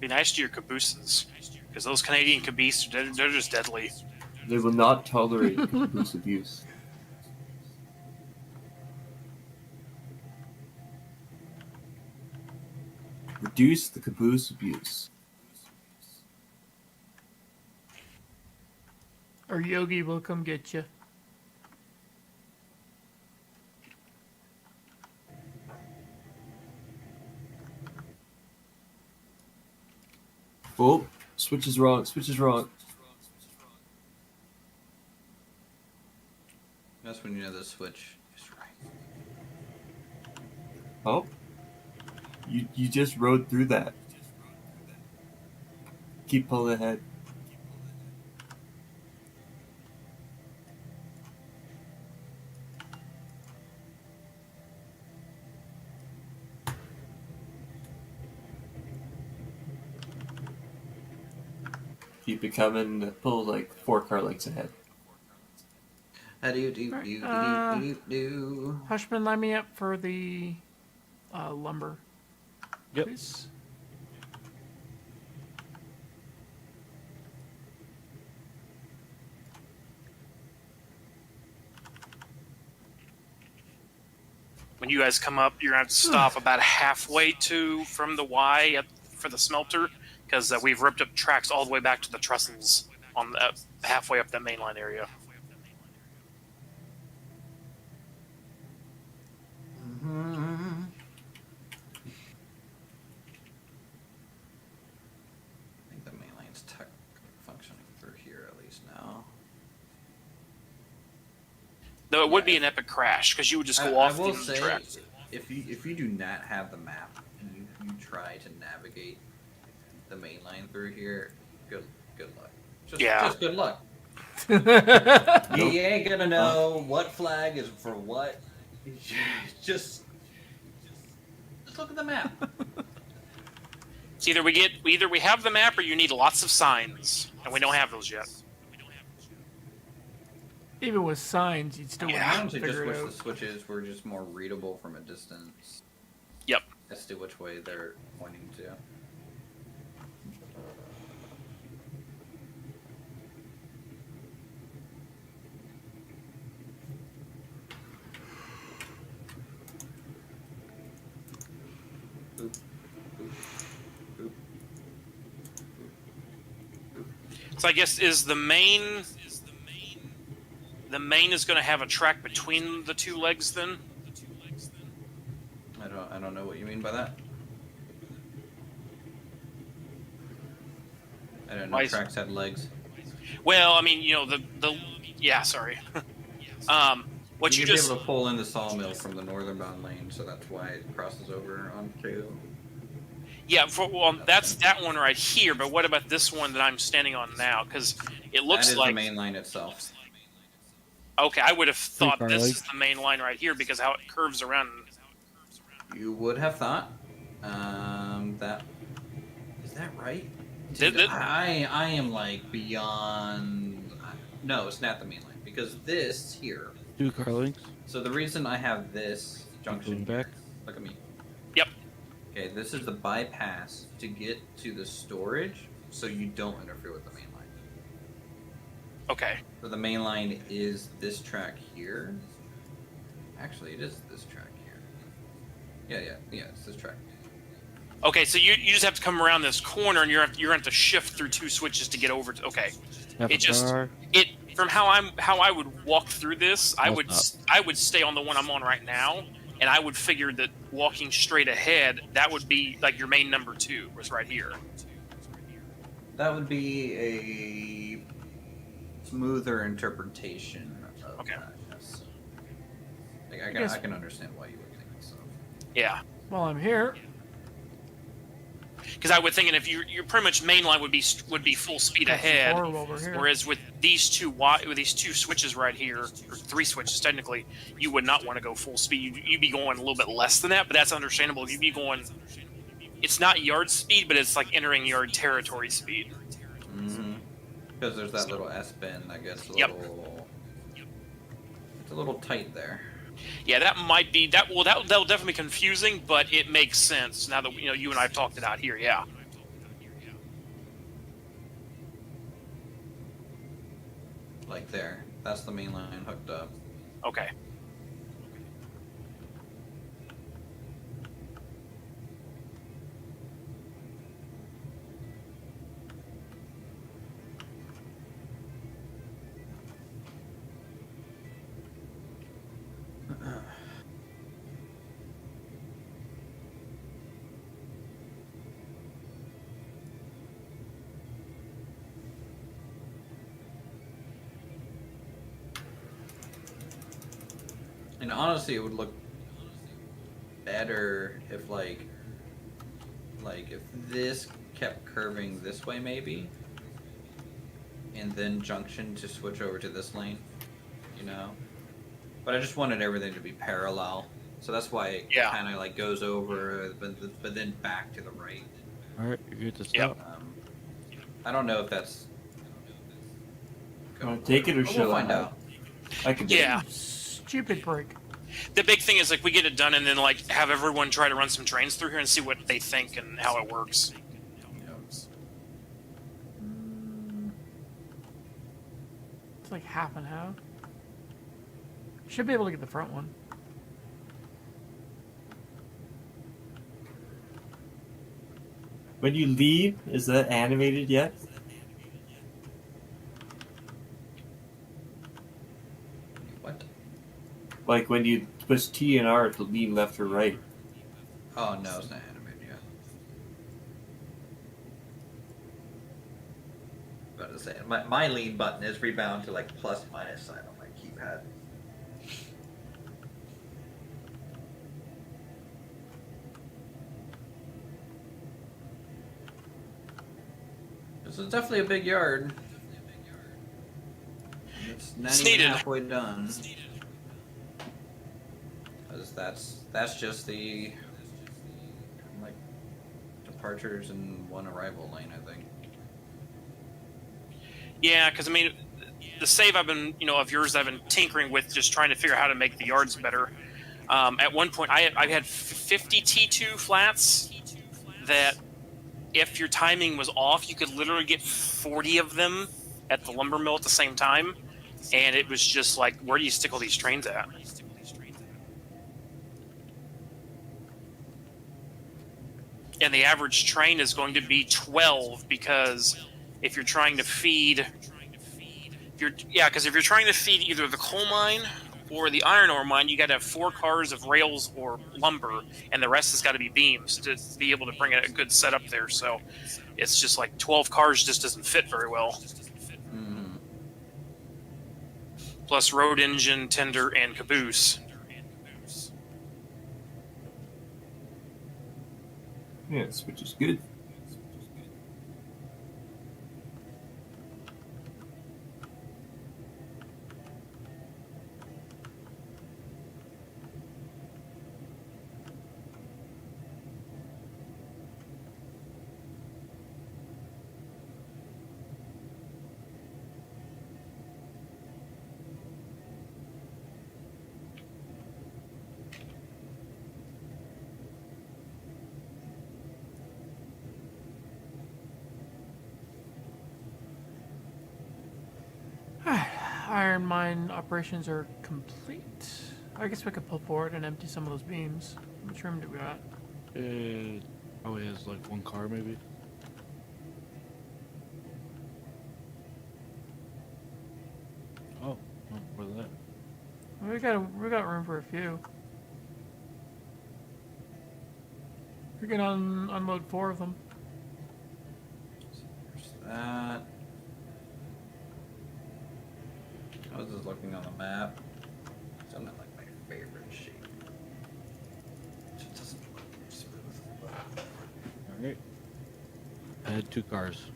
Be nice to your cabooses, because those Canadian cabooses, they're just deadly. They will not tolerate caboose abuse. Reduce the caboose abuse. Or Yogi will come get you. Oh, switch is wrong. Switch is wrong. That's when you know the switch is right. Oh, you just rode through that. Keep pulling ahead. Keep it coming. Pull like 4 car lengths ahead. Hushman, line me up for the lumber. Yep. Please. When you guys come up, you're gonna have to stop about halfway from the Y for the smelter, because we've ripped up tracks all the way back to the trestles on the halfway up that mainline area. I think the main lane's functioning through here at least now. Though it would be an epic crash, because you would just go off I will the say, tracks. if you do not have the map and you try to navigate the main line through here, good luck. Just good luck. You ain't gonna know what flag is for what. Just look at the map. It's either we have the map, or you need lots of signs, and we don't have those yet. Even with signs, you'd still Yeah. I wouldn't honestly just figure wish it the out. switches were just more readable from a distance Yep. as to which way they're pointing to. Boop, boop, boop. So I guess is the main is going to have a track between the two legs then? I don't know what you mean by that. I don't know. Why is- Tracks had legs. Well, I mean, yeah, sorry. What you You'd just be able to pull in the sawmill from the northern bound lane, so that's why it crosses over onto. that's that one right here. But what about this one that I'm standing on now? Because it looks That is like the main line itself. okay. I would have thought car this legs. is the main line right here because how it curves around. You would have thought. That is that right? Did Dude, it- I am like beyond. No, it's not the main line because this here. 2 car lengths. So the reason I have this junction Going back. here, look at me. Yep. Okay, this is the bypass to get to the storage, so you don't interfere with the main line. Okay. So the main line is this track here. Actually, it is this track here. Yeah, it's this track. Okay, so you just have to come around this corner, and you're going to have to shift through 2 switches to get over to. Okay, it just from how I would walk through this, I would stay on the one I'm on right now, and I would figure that walking straight ahead, that would be like your main number 2 was right here. That would be a smoother interpretation of Okay. that. Yes. Like, Yes. I can understand why you would think so. Yeah. While I'm here, Because I would think if your pretty much main line would be full speed got some ahead, orb over here. whereas with these two switches right here, or 3 switches technically, you would not want to go full speed. You'd be going a little bit less than that, but that's understandable. You'd be going. It's not yard speed, but it's like entering yard territory speed. Mm-hmm. Because there's that little S bend that gets a Yep. little. It's a little tight there. Yeah, that might be that. Well, that'll definitely be confusing, but it makes sense now that you and I've talked it out here. Yeah. Like there. That's the main line hooked up. Okay. And honestly, it would look better if like if this kept curving this way maybe, and then junction to switch over to this lane, you know. But I just wanted everything to be parallel, so that's why it Yeah. kind of like goes over, but then back to the right. All right, you're good to Yep. stop. I don't know if that's. Wanna take it or But shall we'll I? find out. I can do Yeah. stupid break. The big thing is like we get it done and then like have everyone try to run some trains through here and see what they think and how it works. It's like half and half. Should be able to get the front one. When you leave, is that animated yet? What? Like when you push T and R to lean left or right. Oh no, it's not animated yet. About to say, my lean button is rebound to like plus minus sign on my keypad. This is definitely a big yard. It's not It's even needed. halfway done. 'Cause that's just the like departures and one arrival lane, I think. Yeah, because I mean, the save I've been of yours I've been tinkering with, just trying to figure out how to make the yards better. At one point, I had 50 T2 flats that, if your timing was off, you could literally get 40 of them at the lumber mill at the same time, and it was just like, where do you stick all these trains at? And the average train is going to be 12 because if you're trying to feed, because if you're trying to feed either the coal mine or the iron ore mine, you got to have 4 cars of rails or lumber, and the rest has got to be beams to be able to bring a good setup there. So it's just like 12 cars just doesn't fit very well. Mm-hmm. Plus road engine, tender, and caboose. Yes, which is good. Iron mine operations are complete. I guess we could pull forward and empty some of those beams. How much room do we got? Probably has like one car, maybe. Oh, no, more than that. We got room for a few. We can unload 4 of them. There's that. I was just looking on the map. It's not like my favorite shape. It just doesn't look smooth. All right. I had 2 cars.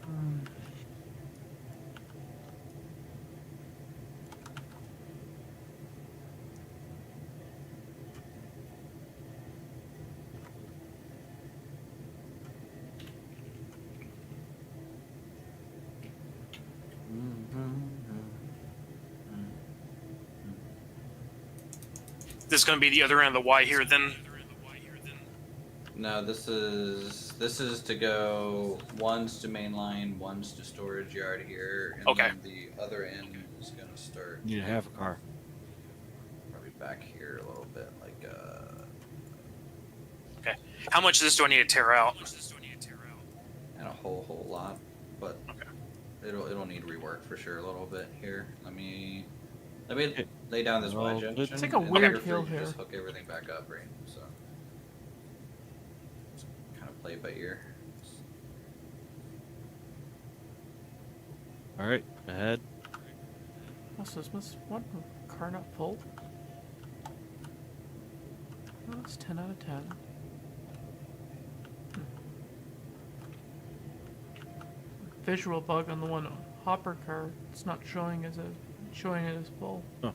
This is going to be the other end of the Y here, then. No, this is to go. One's to mainline, one's to storage yard here, and Okay. then the other end is gonna start Need a half a car. probably back here a little bit, like Okay. How much of this do I need to tear out? and a whole lot, but Okay. it'll need rework for sure a little bit here. Let me Okay. lay down this Well, Y junction. it's like a and weird feel free hill to here. Just hook everything back up, right? So kind of play it by ear. All right, ahead. What's this? What? Car not full? Oh, it's 10 out of 10. Visual bug on the one hopper car. It's not showing it as full. Huh.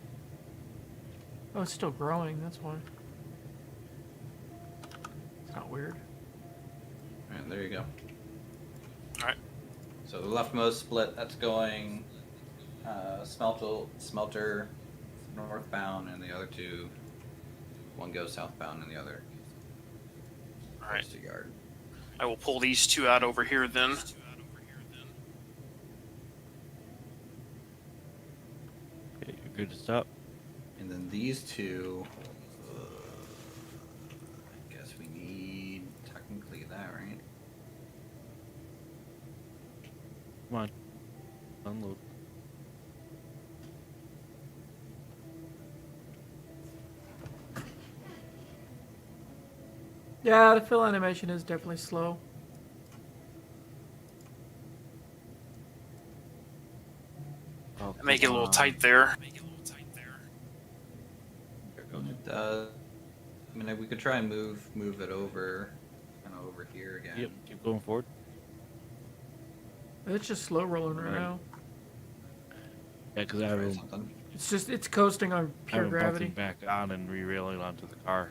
Oh, it's still growing. That's why. It's not weird. Alright, there you go. Alright. So the leftmost split, that's going smelter northbound, and the other two, one goes southbound and the other Alright. goes to yard. I will pull these 2 out over here, then. Okay, you're good to stop. And then these two, I guess we need technically that, right? Come on, unload. Yeah, the fill animation is definitely slow. Oh, Make it a come little on. tight there. I mean, we could try and move it over, kind of over here again. Yep, keep going forward. It's just slow rolling right Right. now. Yeah, because I Try have something. It's coasting on pure gravity. back on and re-railing onto the car.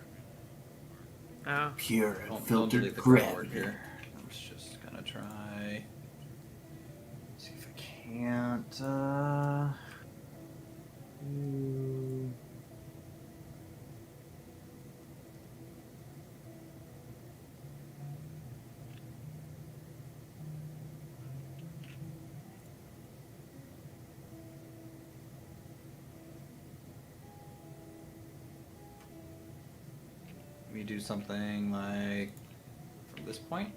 Ah. Pure Don't unfiltered delete the groundwork gravity. here. I was just gonna try. See if I can't. We do something like from this point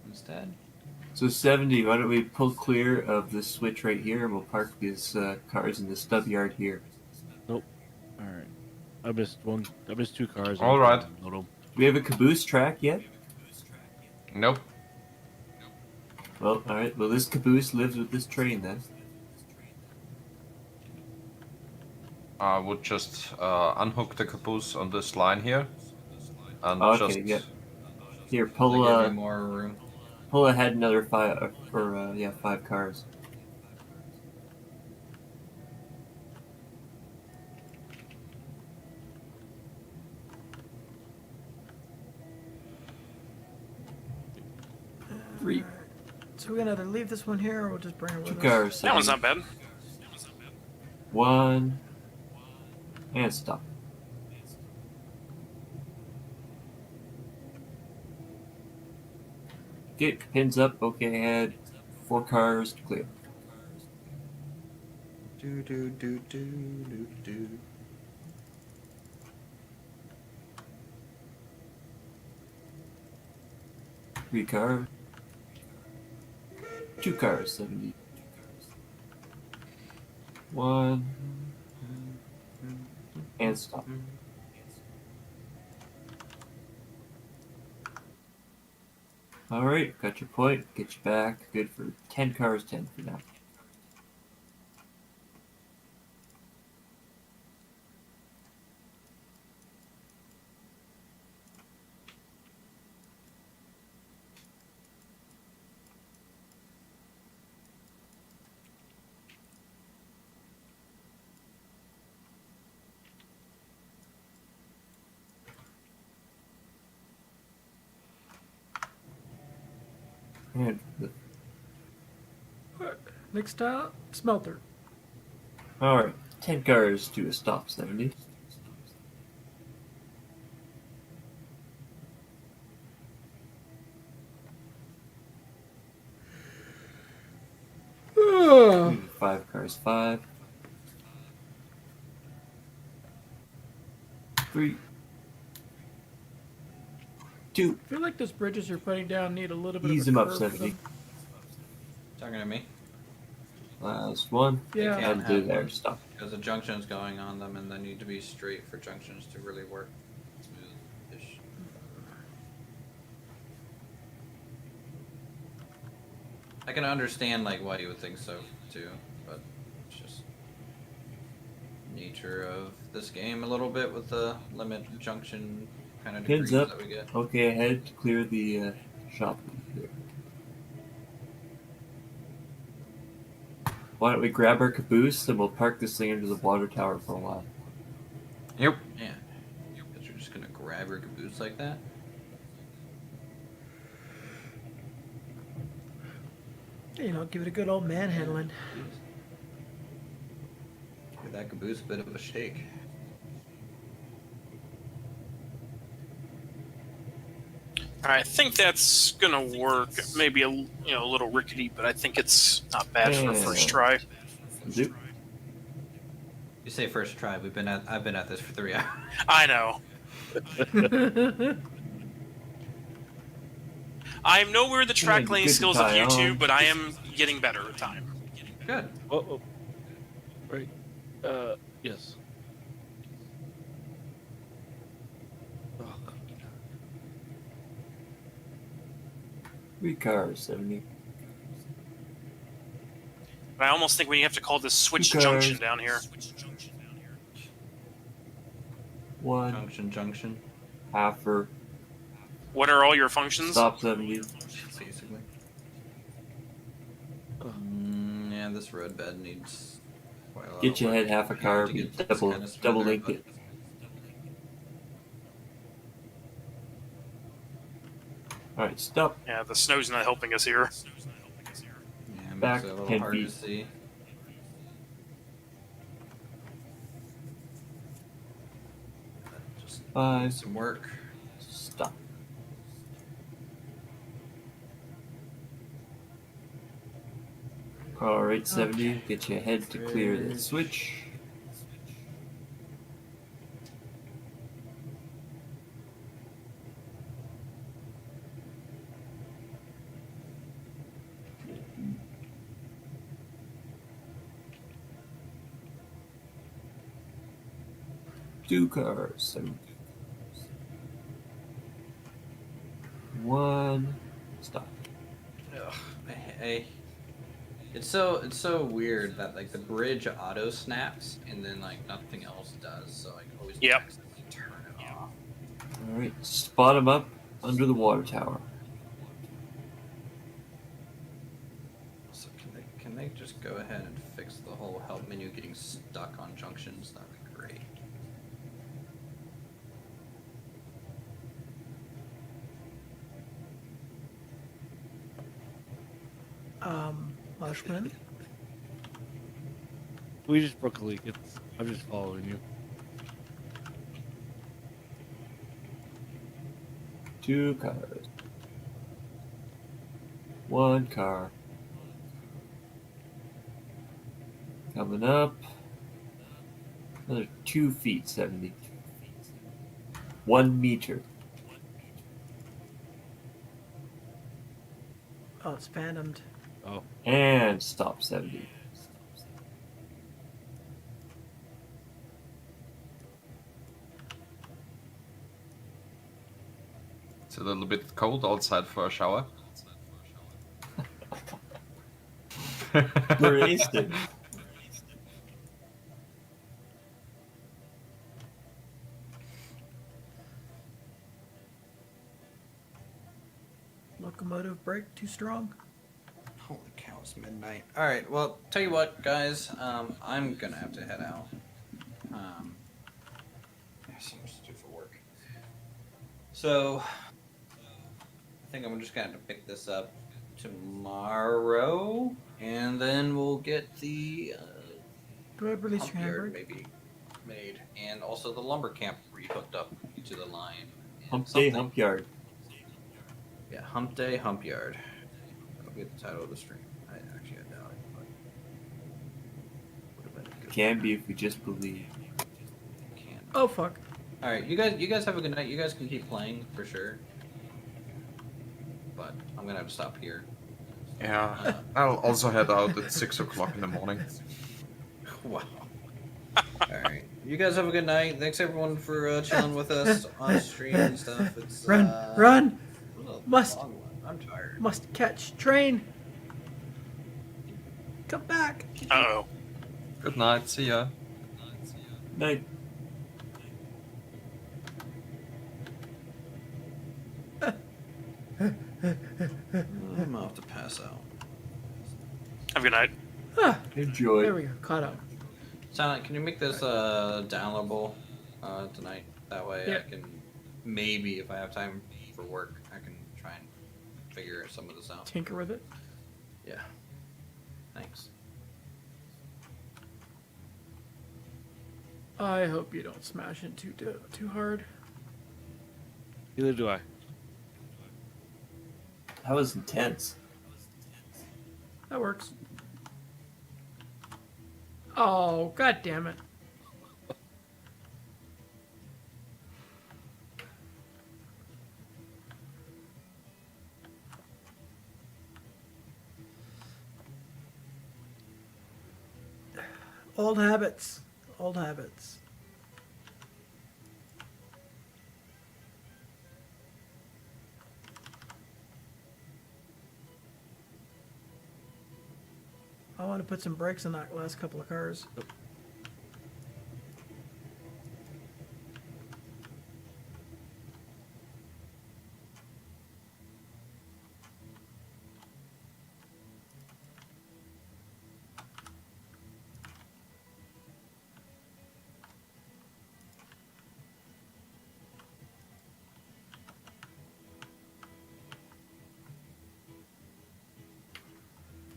instead. So 70, why don't we pull clear of this switch right here and we'll park these cars in the stub yard here. All right, I missed 2 cars. All right. Load 'em. Do we have a caboose track yet? Nope. Well, alright. Well, this caboose lives with this train then. I would just unhook the caboose on this line here, and Okay, just yeah. Here, Does pull that give me more room? pull ahead another 5, or 5 cars. Three, So we're gonna either leave this one here or we'll just bring it with 2 us. cars. That one's not bad. 1, and stop. Okay, pins up. Okay, ahead. 4 cars clear. Do do do do do do. 3 cars. 2 cars, 70. 1. And stop. Alright, got your point. Get you back. Good for 10 cars, 10 for now. And Next up, smelter. alright, 10 cars to a stop, 70. Ugh. 5 cars, 5. 3. 2. I feel like those bridges you're putting down need a little bit Ease of a them up, curve to 70. them. Talking to me. Last one. Yeah. They can't And do have there, one stop. because the junction's going on them, and they need to be straight for junctions to really work smooth-ish. I can understand like why you would think so too, but it's just nature of this game a little bit with the limit junction kind of Pins degrees up. that we get. Okay, ahead to clear the shop here. Why don't we grab our caboose and we'll park this thing under the water tower for a while? Yep. Yeah, but you're just gonna grab your caboose like that. You know, give it a good old manhandling. Give that caboose a bit of a shake. I think that's gonna work. Maybe a little rickety, but I think it's not bad for a first try. Zoop. You say first try. I've been at this for 3 hours. I know. I'm nowhere the track Yeah, lane good skills of tie you on. two, but I am getting better at time. Good. Oh, right. Yes. Oh, 3 cars, 70. But I almost think we have to call this switch Okay. junction down here. 1. Junction. Halfer. What are all your functions? Stop, 70. Basically. Yeah, this road bed needs quite a lot Get of your work head half a car, to but get this double, kinda smoother, double link but- it. Alright, stop. Yeah, the snow's not helping us here. Yeah, it makes Back it a little 10 hard to feet. see. Just 5. some work. Stop. Alright, 70. Okay. Get your head to clear the switch. Two cars. 70. 1. Stop. It's so weird that like the bridge auto snaps and then like nothing else does. So I always Yep. accidentally turn it off. Alright, spot him up under the water tower. So can they just go ahead and fix the whole help menu getting stuck on junctions? That'd be great. Mushman. we just broke a leak. I'm just following you. 2 cars. 1 car. Coming up. Another 2 feet, 70. 1 meter. Oh, it's phantomed. Oh, And stop 70. It's a little bit cold outside for a shower. We're instant. Locomotive brake too strong. Holy cow, it's midnight. Alright, well, tell you what, guys, I'm gonna have to head out. I have so much to do for work. So, I think I'm just gonna have to pick this up tomorrow, and then we'll get the Go ahead, release hump your yard handbrake. maybe made, and also the lumber camp re-hooked up to the line. and Hump day, something. hump yard. Yeah, hump day, hump yard. That'll be the title of the stream. I doubt it, but would've been a good Can one. be if we just believe. Can. Oh fuck. All right, you guys have a good night. You guys can keep playing for sure, but I'm gonna have to stop here. Yeah, I'll also head out at 6 o'clock in the morning. Wow. All right, you guys have a good night. Thanks everyone for chilling with us on stream and stuff. It's Run, run! it was a Must- long one. I'm tired. Must catch train. Come back. Uh-oh. Good night, see ya. Night. I'm off to pass out. Have a good night. Ah, Enjoy. there we go. Caught up. Silent, can you make this downloadable tonight? That way Yeah. I can maybe, if I have time for work, I can try and figure some of this out. Tinker with it. Yeah. Thanks. I hope you don't smash it too hard. neither do I. That was intense. That works. Oh, god damn it. Old habits. Old habits. I want to put some brakes on that last couple of cars.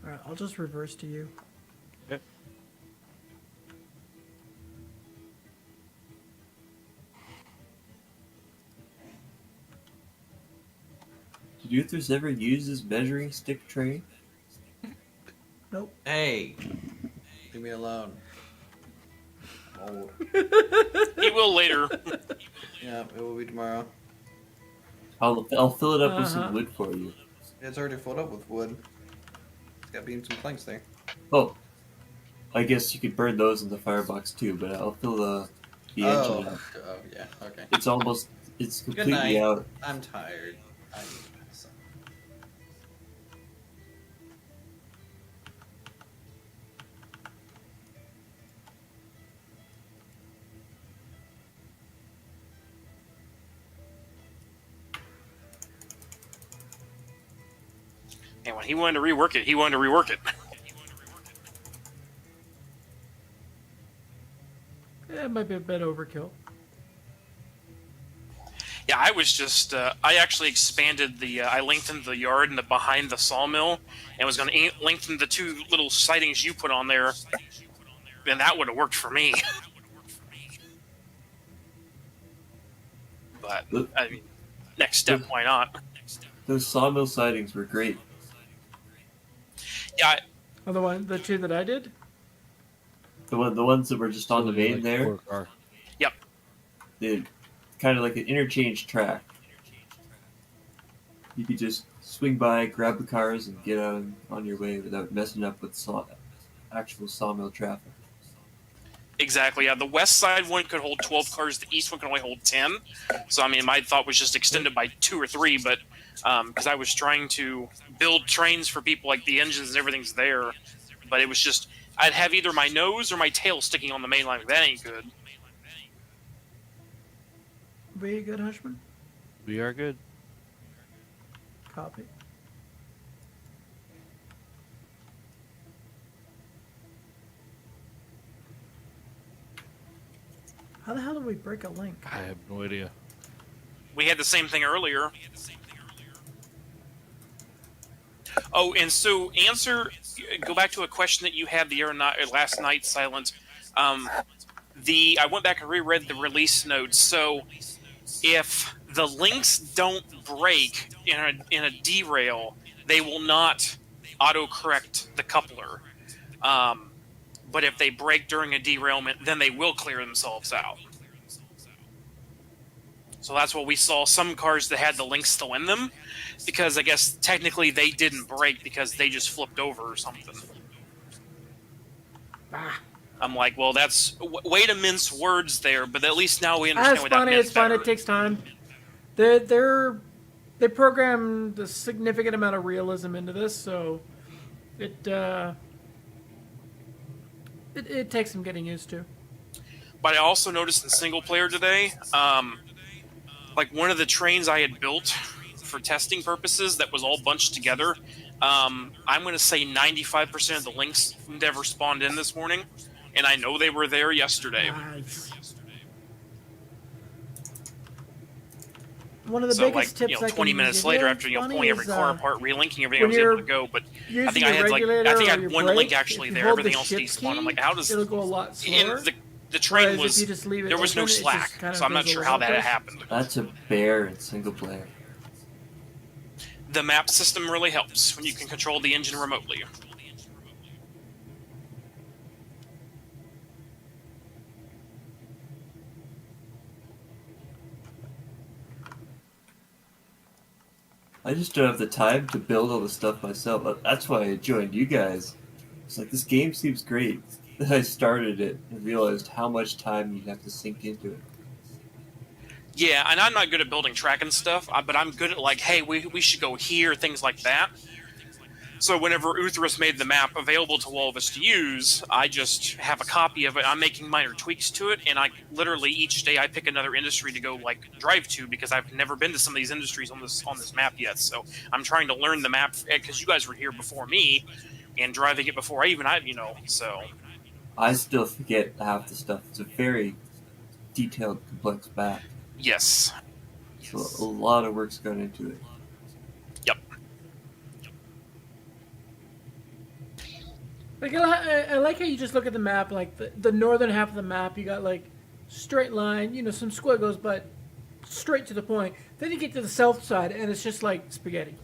Alright, I'll just reverse to you. Okay. Did Uthers ever use his measuring stick train? Nope. Hey, leave me alone. I'm old. He will later. Yeah, it will be tomorrow. I'll fill it up with Uh-huh. some wood for you. It's already filled up with wood. It's got beams and planks there. Oh, I guess you could burn those in the firebox too, but I'll fill the engine up. Oh, yeah, okay. It's Good completely night. out. I'm tired. I need to pass out. And when he wanted to rework it, he wanted to rework it. It might be a bit overkill. Yeah, I was just, I actually expanded I lengthened the yard and the behind the sawmill, and was going to lengthen the two little sidings you put on there, and that would have worked for me. But, I mean, next step, why not? Those sawmill sidings were great. Yeah, Oh, the two that I did? The ones that were just on the So they, main like, there. work our- They kind of like an interchange track. You could just switch swing by, grab the cars, and get on your way without messing up with actual sawmill traffic. Exactly. Yeah, the west side one could hold 12 cars. The east one can only hold 10. So I mean, my thought was just extend it by 2 or 3, but because I was trying to build trains for people, like the engines and everything's there, but it was just I'd have either my nose or my tail sticking on the main line. That ain't good. We good, Hushman? We are good. Copy. How the hell did we break a link? I have no idea. We had the same thing earlier. Oh, and so go back to a question that you had last night, Silent. I went back and reread the release notes. So if the links don't break in a derail, they will not autocorrect the coupler. But if they break during a derailment, then they will clear themselves out. So that's what we saw. Some cars that had the links still in them, because I guess technically they didn't break because they just flipped over or something. I'm like, well, that's way to mince words there, but at least now we understand what that Funny. meant It's fun. better. It takes time. They programmed a significant amount of realism into this, so it takes some getting used to. But I also noticed in single player today, like one of the trains I had built for testing purposes that was all bunched together, I'm going to say 95% of the links never spawned in this morning, and I know they were there yesterday. Nice. One of the So, biggest like, tips 20 minutes later, after pulling every car apart, relinking everything, I was able to go. But I think I had one link actually there. Everything else despawned. I'm like, how does it'll go a lot slower? and the train Whereas was if you just leave it there was no open, it just slack, kind of so I'm not goes sure all how over that the place. happened. That's a bear in single player. The map system really helps when you can control the engine remotely. I just don't have the time to build all the stuff myself. That's why I joined you guys. It's like, this game seems great. Then I started it and realized how much time you'd have to sink into it. Yeah, and I'm not good at building track and stuff, but I'm good at like, hey, we should go here, things like that. So whenever Uthras made the map available to all of us to use, I just have a copy of it. I'm making minor tweaks to it, and I literally each day I pick another industry to go like drive to, because I've never been to some of these industries on this map yet. So I'm trying to learn the map because you guys were here before me and driving it before so. I still forget half the stuff. It's a very detailed, complex map. Yes. So a lot of work's gone into it. Yep. Like I like how you just look at the map, like the northern half of the map, you got like straight line, some squiggles, but straight to the point. Then you get to the south side, and it's just like spaghetti.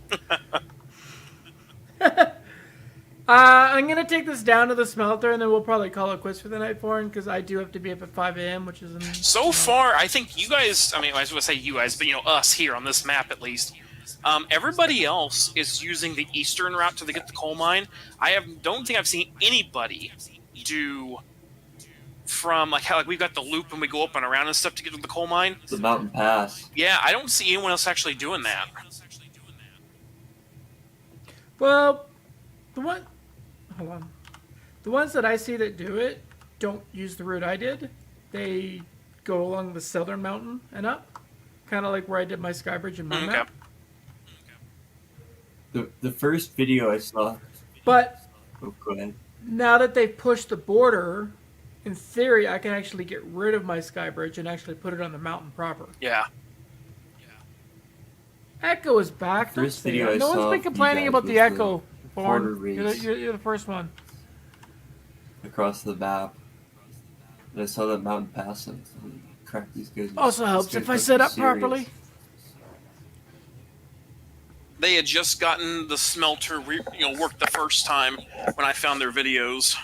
I'm gonna take this down to the smelter, and then we'll probably call it quits for the night, Foreign, because I do have to be up at 5 a.m., which is So far, I think you guys, I was going to say you guys, but us here on this map at least, everybody else is using the eastern route to get the coal mine. Don't think I've seen anybody do from like how we've got the loop and we go up and around and stuff to get to the coal mine. The mountain pass. Yeah, I don't see anyone else actually doing that. Well, the ones that I see that do it don't use the route I did. They go along the southern mountain and up, kind of like where I did my sky bridge in my map. The first video I saw. But Oh, go ahead. now that they've pushed the border, in theory, I can actually get rid of my sky bridge and actually put it on the mountain proper. Yeah. Echo is back. Don't First say video that. I No saw one's been of you complaining guys about was the Echo. quarter Born. race. You're the first one. Across the map. And I saw that mountain pass and crap, these guys. Also helps these guys if I must set be up serious. properly. They had just gotten the smelter worked the first time when I found their videos.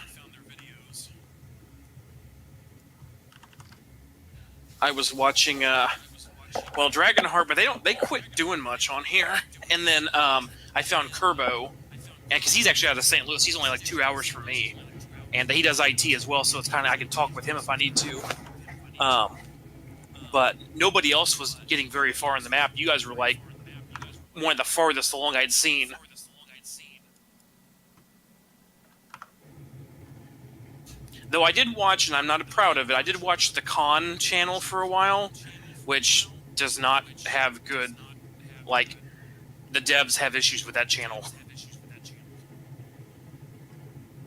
I was watching Dragonheart, but they quit doing much on here. And then I I found Kerbo, and because he's actually out of St. Louis, he's only like 2 hours from me, and he does IT as well, so it's kind of I can talk with him if I need to. But nobody else was getting very far on the map. You guys were like one of the farthest along I'd seen. Though I did watch, and I'm not proud of it, I did watch the Con channel for a while, which does not have good, like, the devs have issues with that channel.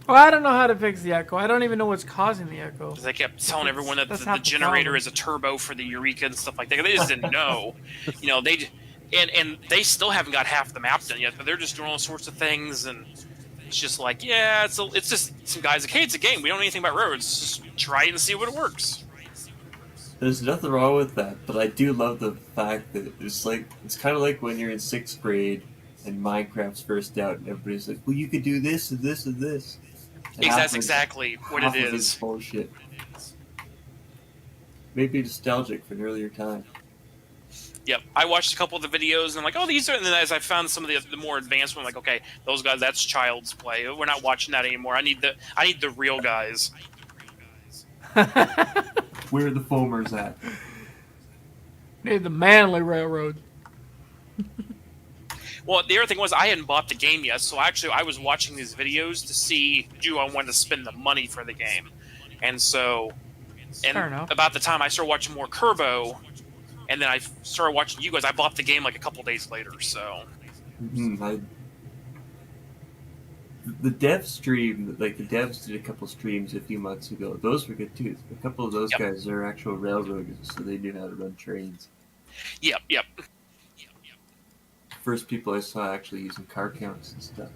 Well, I don't know how to fix the echo. I don't even know what's causing the echo. They kept telling everyone that That's the half the generator problem. is a turbo for the Eureka and stuff like that. They just didn't know. You know, and they still haven't got half the map done yet, but they're just doing all sorts of things, and it's just like, yeah, it's just some guys like, hey, it's a game. We don't know anything about roads. Just try it and see what it works. There's nothing wrong with that, but I do love the fact that it's kind of like when you're in 6th grade and Minecraft's first out, and everybody's like, "Well, you could do this and this and this." And That's exactly what it half of it's is. bullshit. Maybe nostalgic for an earlier time. Yep, I watched a couple of the videos and I'm like, oh, these are. And then as I found some of the more advanced ones, I'm like, okay, those guys, that's child's play. We're not watching that anymore. I need the real guys. Where are the foamers at? Need the Manly Railroad. Well, the other thing was I hadn't bought the game yet, so actually I was watching these videos to see do I want to spend the money for the game, and so, Fair enough. about the time I started watching more Kerbo, and then I started watching you guys, I bought the game like a couple days later. So The dev stream, like the devs did a couple streams a few months ago. Those were good too. A couple of those Yep. guys are actual railroaders, so they knew how to run trains. yep. First people I saw actually using car counts and stuff.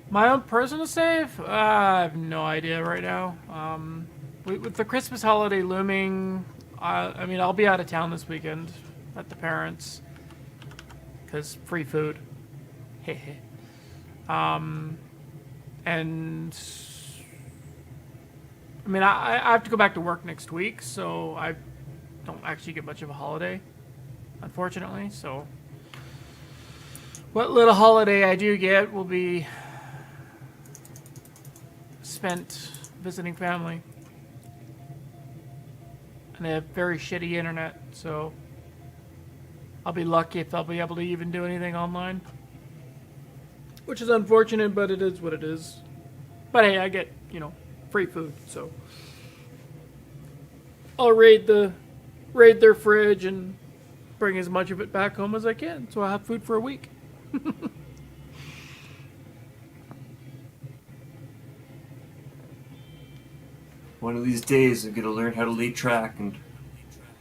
My own personal save? I have no idea right now. With the Christmas holiday looming, I mean, I'll be out of town this weekend at the parents' because free food. Hehe. And I mean, I have to go back to work next week, so I don't actually get much of a holiday, unfortunately. So what little holiday I do get will be spent visiting family. And they have very shitty internet, so I'll be lucky if I'll be able to even do anything online. Which is unfortunate, but it is what it is. But hey, I get, free food, so I'll raid their fridge and bring as much of it back home as I can, so I'll have food for a week. One of these days, I'm gonna learn how to lead track and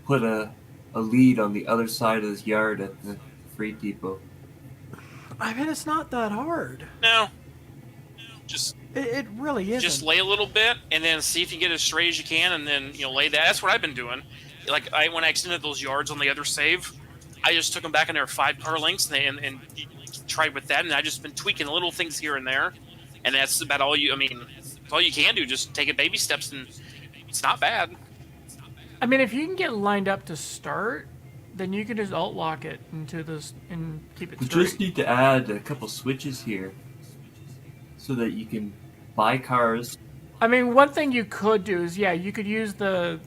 put a lead on the other side of this yard at the freight depot. I mean, it's not that hard. No, just It really isn't. just lay a little bit and then see if you can get as straight as you can, and then lay that. That's what I've been doing. Like when I extended those yards on the other save, I just took them back in there 5 car lengths and tried with that, and I just been tweaking little things here and there, and that's about all you. I mean, it's all you can do. Just take it baby steps, and it's not bad. I mean, if you can get lined up to start, then you can just alt lock it into this and keep it We straight. just need to add a couple switches here so that you can buy cars. I mean, one thing you could do is, you could use the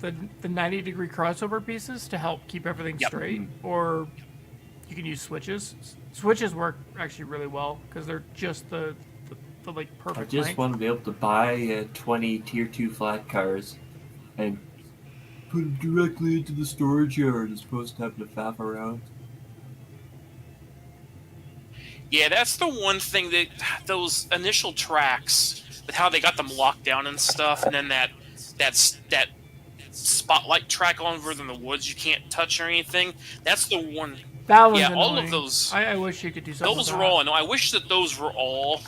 90-degree crossover pieces to help keep everything Yep. straight, or you can use switches. Switches work actually really well because they're just the like I perfect just length. want to be able to buy 20 tier 2 flat cars and put them directly into the storage yard as opposed to having to faff around. Yeah, that's the one thing that those initial tracks with how they got them locked down and stuff, and then that spotlight track over in the woods you can't touch or anything. That's the one. That one's Yeah, all of annoying. those- I wish you could do something. Those with were that. all. No, I wish that those were all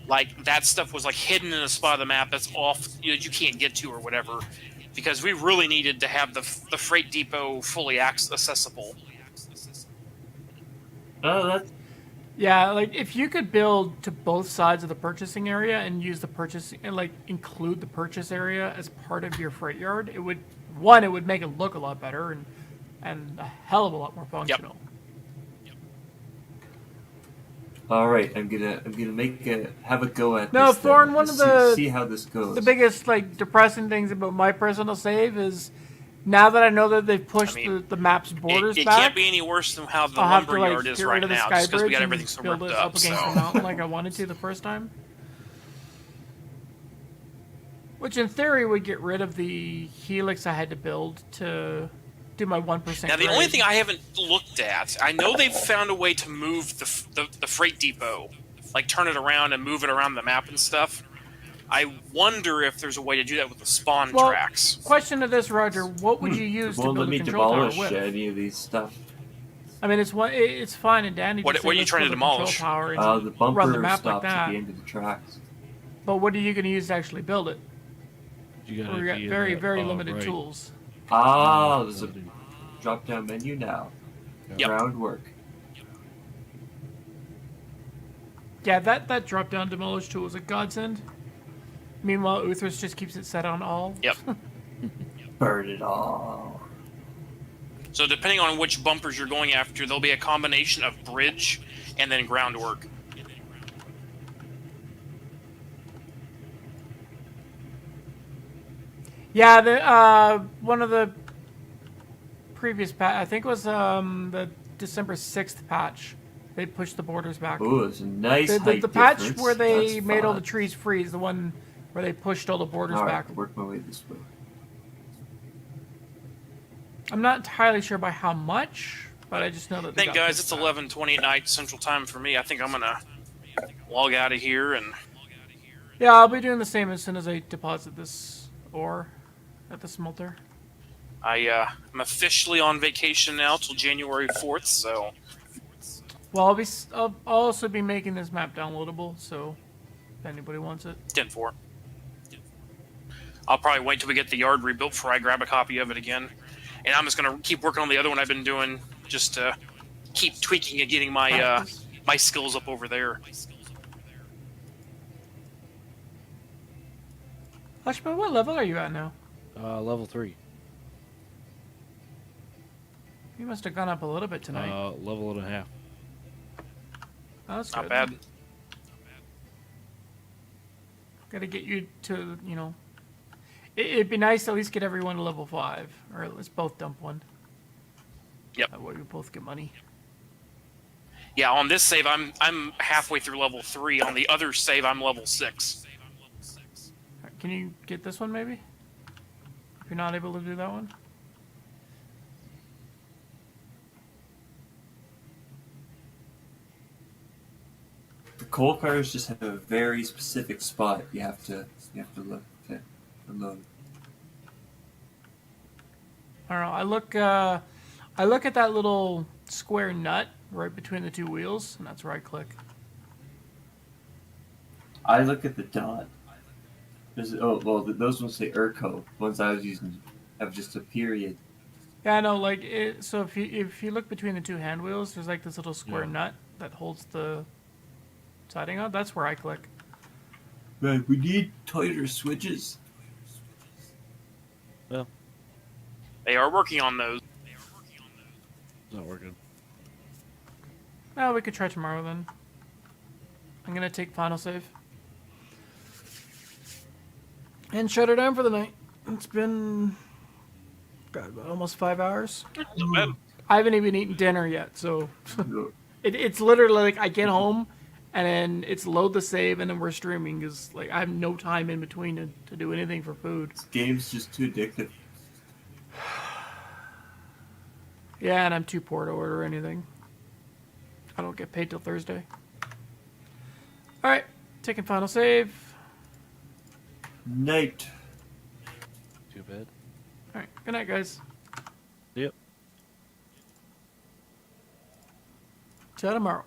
like that stuff was like hidden in a spot of the map that's off you can't get to or whatever, because we really needed to have the freight depot fully accessible. Oh, that's Yeah, like if you could build to both sides of the purchasing area and use the purchase and like include the purchase area as part of your freight yard, it would one, it would make it look a lot better and a hell of a lot more functional. All right, I'm gonna have a go at No, this. then. Thorn, one of See how this goes. The biggest like depressing things about my personal save is now that I know that they've pushed mean, the map's borders It back. can't be any worse than how the I'll have to lumberyard like is get right rid of the now, sky just because we bridge got and everything so build ripped it up. up against So the mountain like I wanted to the first time. Which in theory would get rid of the helix I had to build to do my 1%. now the only grade. thing I haven't looked at, I know they've found a way to move the freight depot, like turn it around and move it around the map and stuff. I wonder if there's a way to do that with the spawn Well, tracks. Question to this, Roger: what would you use to Won't build let a me control tower demolish with? any of these stuff. I mean, it's fine and dandy. What to say, are you let's trying to build a control demolish? tower and The bumper run the map stops like at that. the end of the tracks. But what are you going to use to actually build it? You gotta We got be in very, that, very limited right. tools. There's a drop-down menu now. Yep. Groundwork. Yeah, that drop-down demolish tool is a godsend. Meanwhile, Uthras just keeps it set on all. Yep. Burn it all. So depending on which bumpers you're going after, there'll be a combination of bridge and then groundwork. Yeah, the one of the previous patch, I think it was the December 6th patch. They pushed the borders back. Ooh, it's a nice The height patch difference. where they That's made all the fun. trees freeze, the one where they pushed all the borders All right, back. I'll work my way this way. I'm not entirely sure by how much, but I just know that. I they think, got guys, pushed it's back. 11:20 at night Central Time for me. I think I'm gonna log out of here and Yeah, I'll be doing the same as soon as I deposit this ore at the smelter. I'm officially on vacation now till January 4th. So Well, I'll also be making this map downloadable, so if anybody wants it. 10-4. I'll probably wait till we get the yard rebuilt before I grab a copy of it again. And I'm just gonna keep working on the other one I've been doing, just to keep tweaking and getting my my skills up over there. Hushman, what level are you at now? Level 3. You must have gone up a little bit tonight. Level and a half. Oh, that's Not good. bad. Got to get you to, it'd be nice to at least get everyone to level 5, or let's both dump one. Yep. That way we both get money. Yeah, on this save I'm halfway through level 3. On the other save I'm level 6. Alright, can you get this one maybe? If you're not able to do that one? The coal cars just have a very specific spot you have to look to load. I don't know. I look at that little square nut right between the two wheels, and that's where I click. I look at the dot. Those ones say Urco. Ones I was using have just a period. Yeah, I know. Like, so if you look between the two hand wheels, there's like this little square Yeah. nut that holds the siding on. That's where I click. Right, we need tighter switches. They are working on those. It's not working. Well, we could try tomorrow then. I'm gonna take final save and shut her down for the night. It's been almost 5 hours. Not bad. I haven't even eaten dinner yet, so it's literally like I get home and then it's load the save and then we're streaming because like I have no time in between to do anything for food. This game's just too addictive. Yeah, and I'm too poor to order anything. I don't get paid till Thursday. All right, taking final save. Night. Too bad. All right, good night, guys. Yep. Till tomorrow.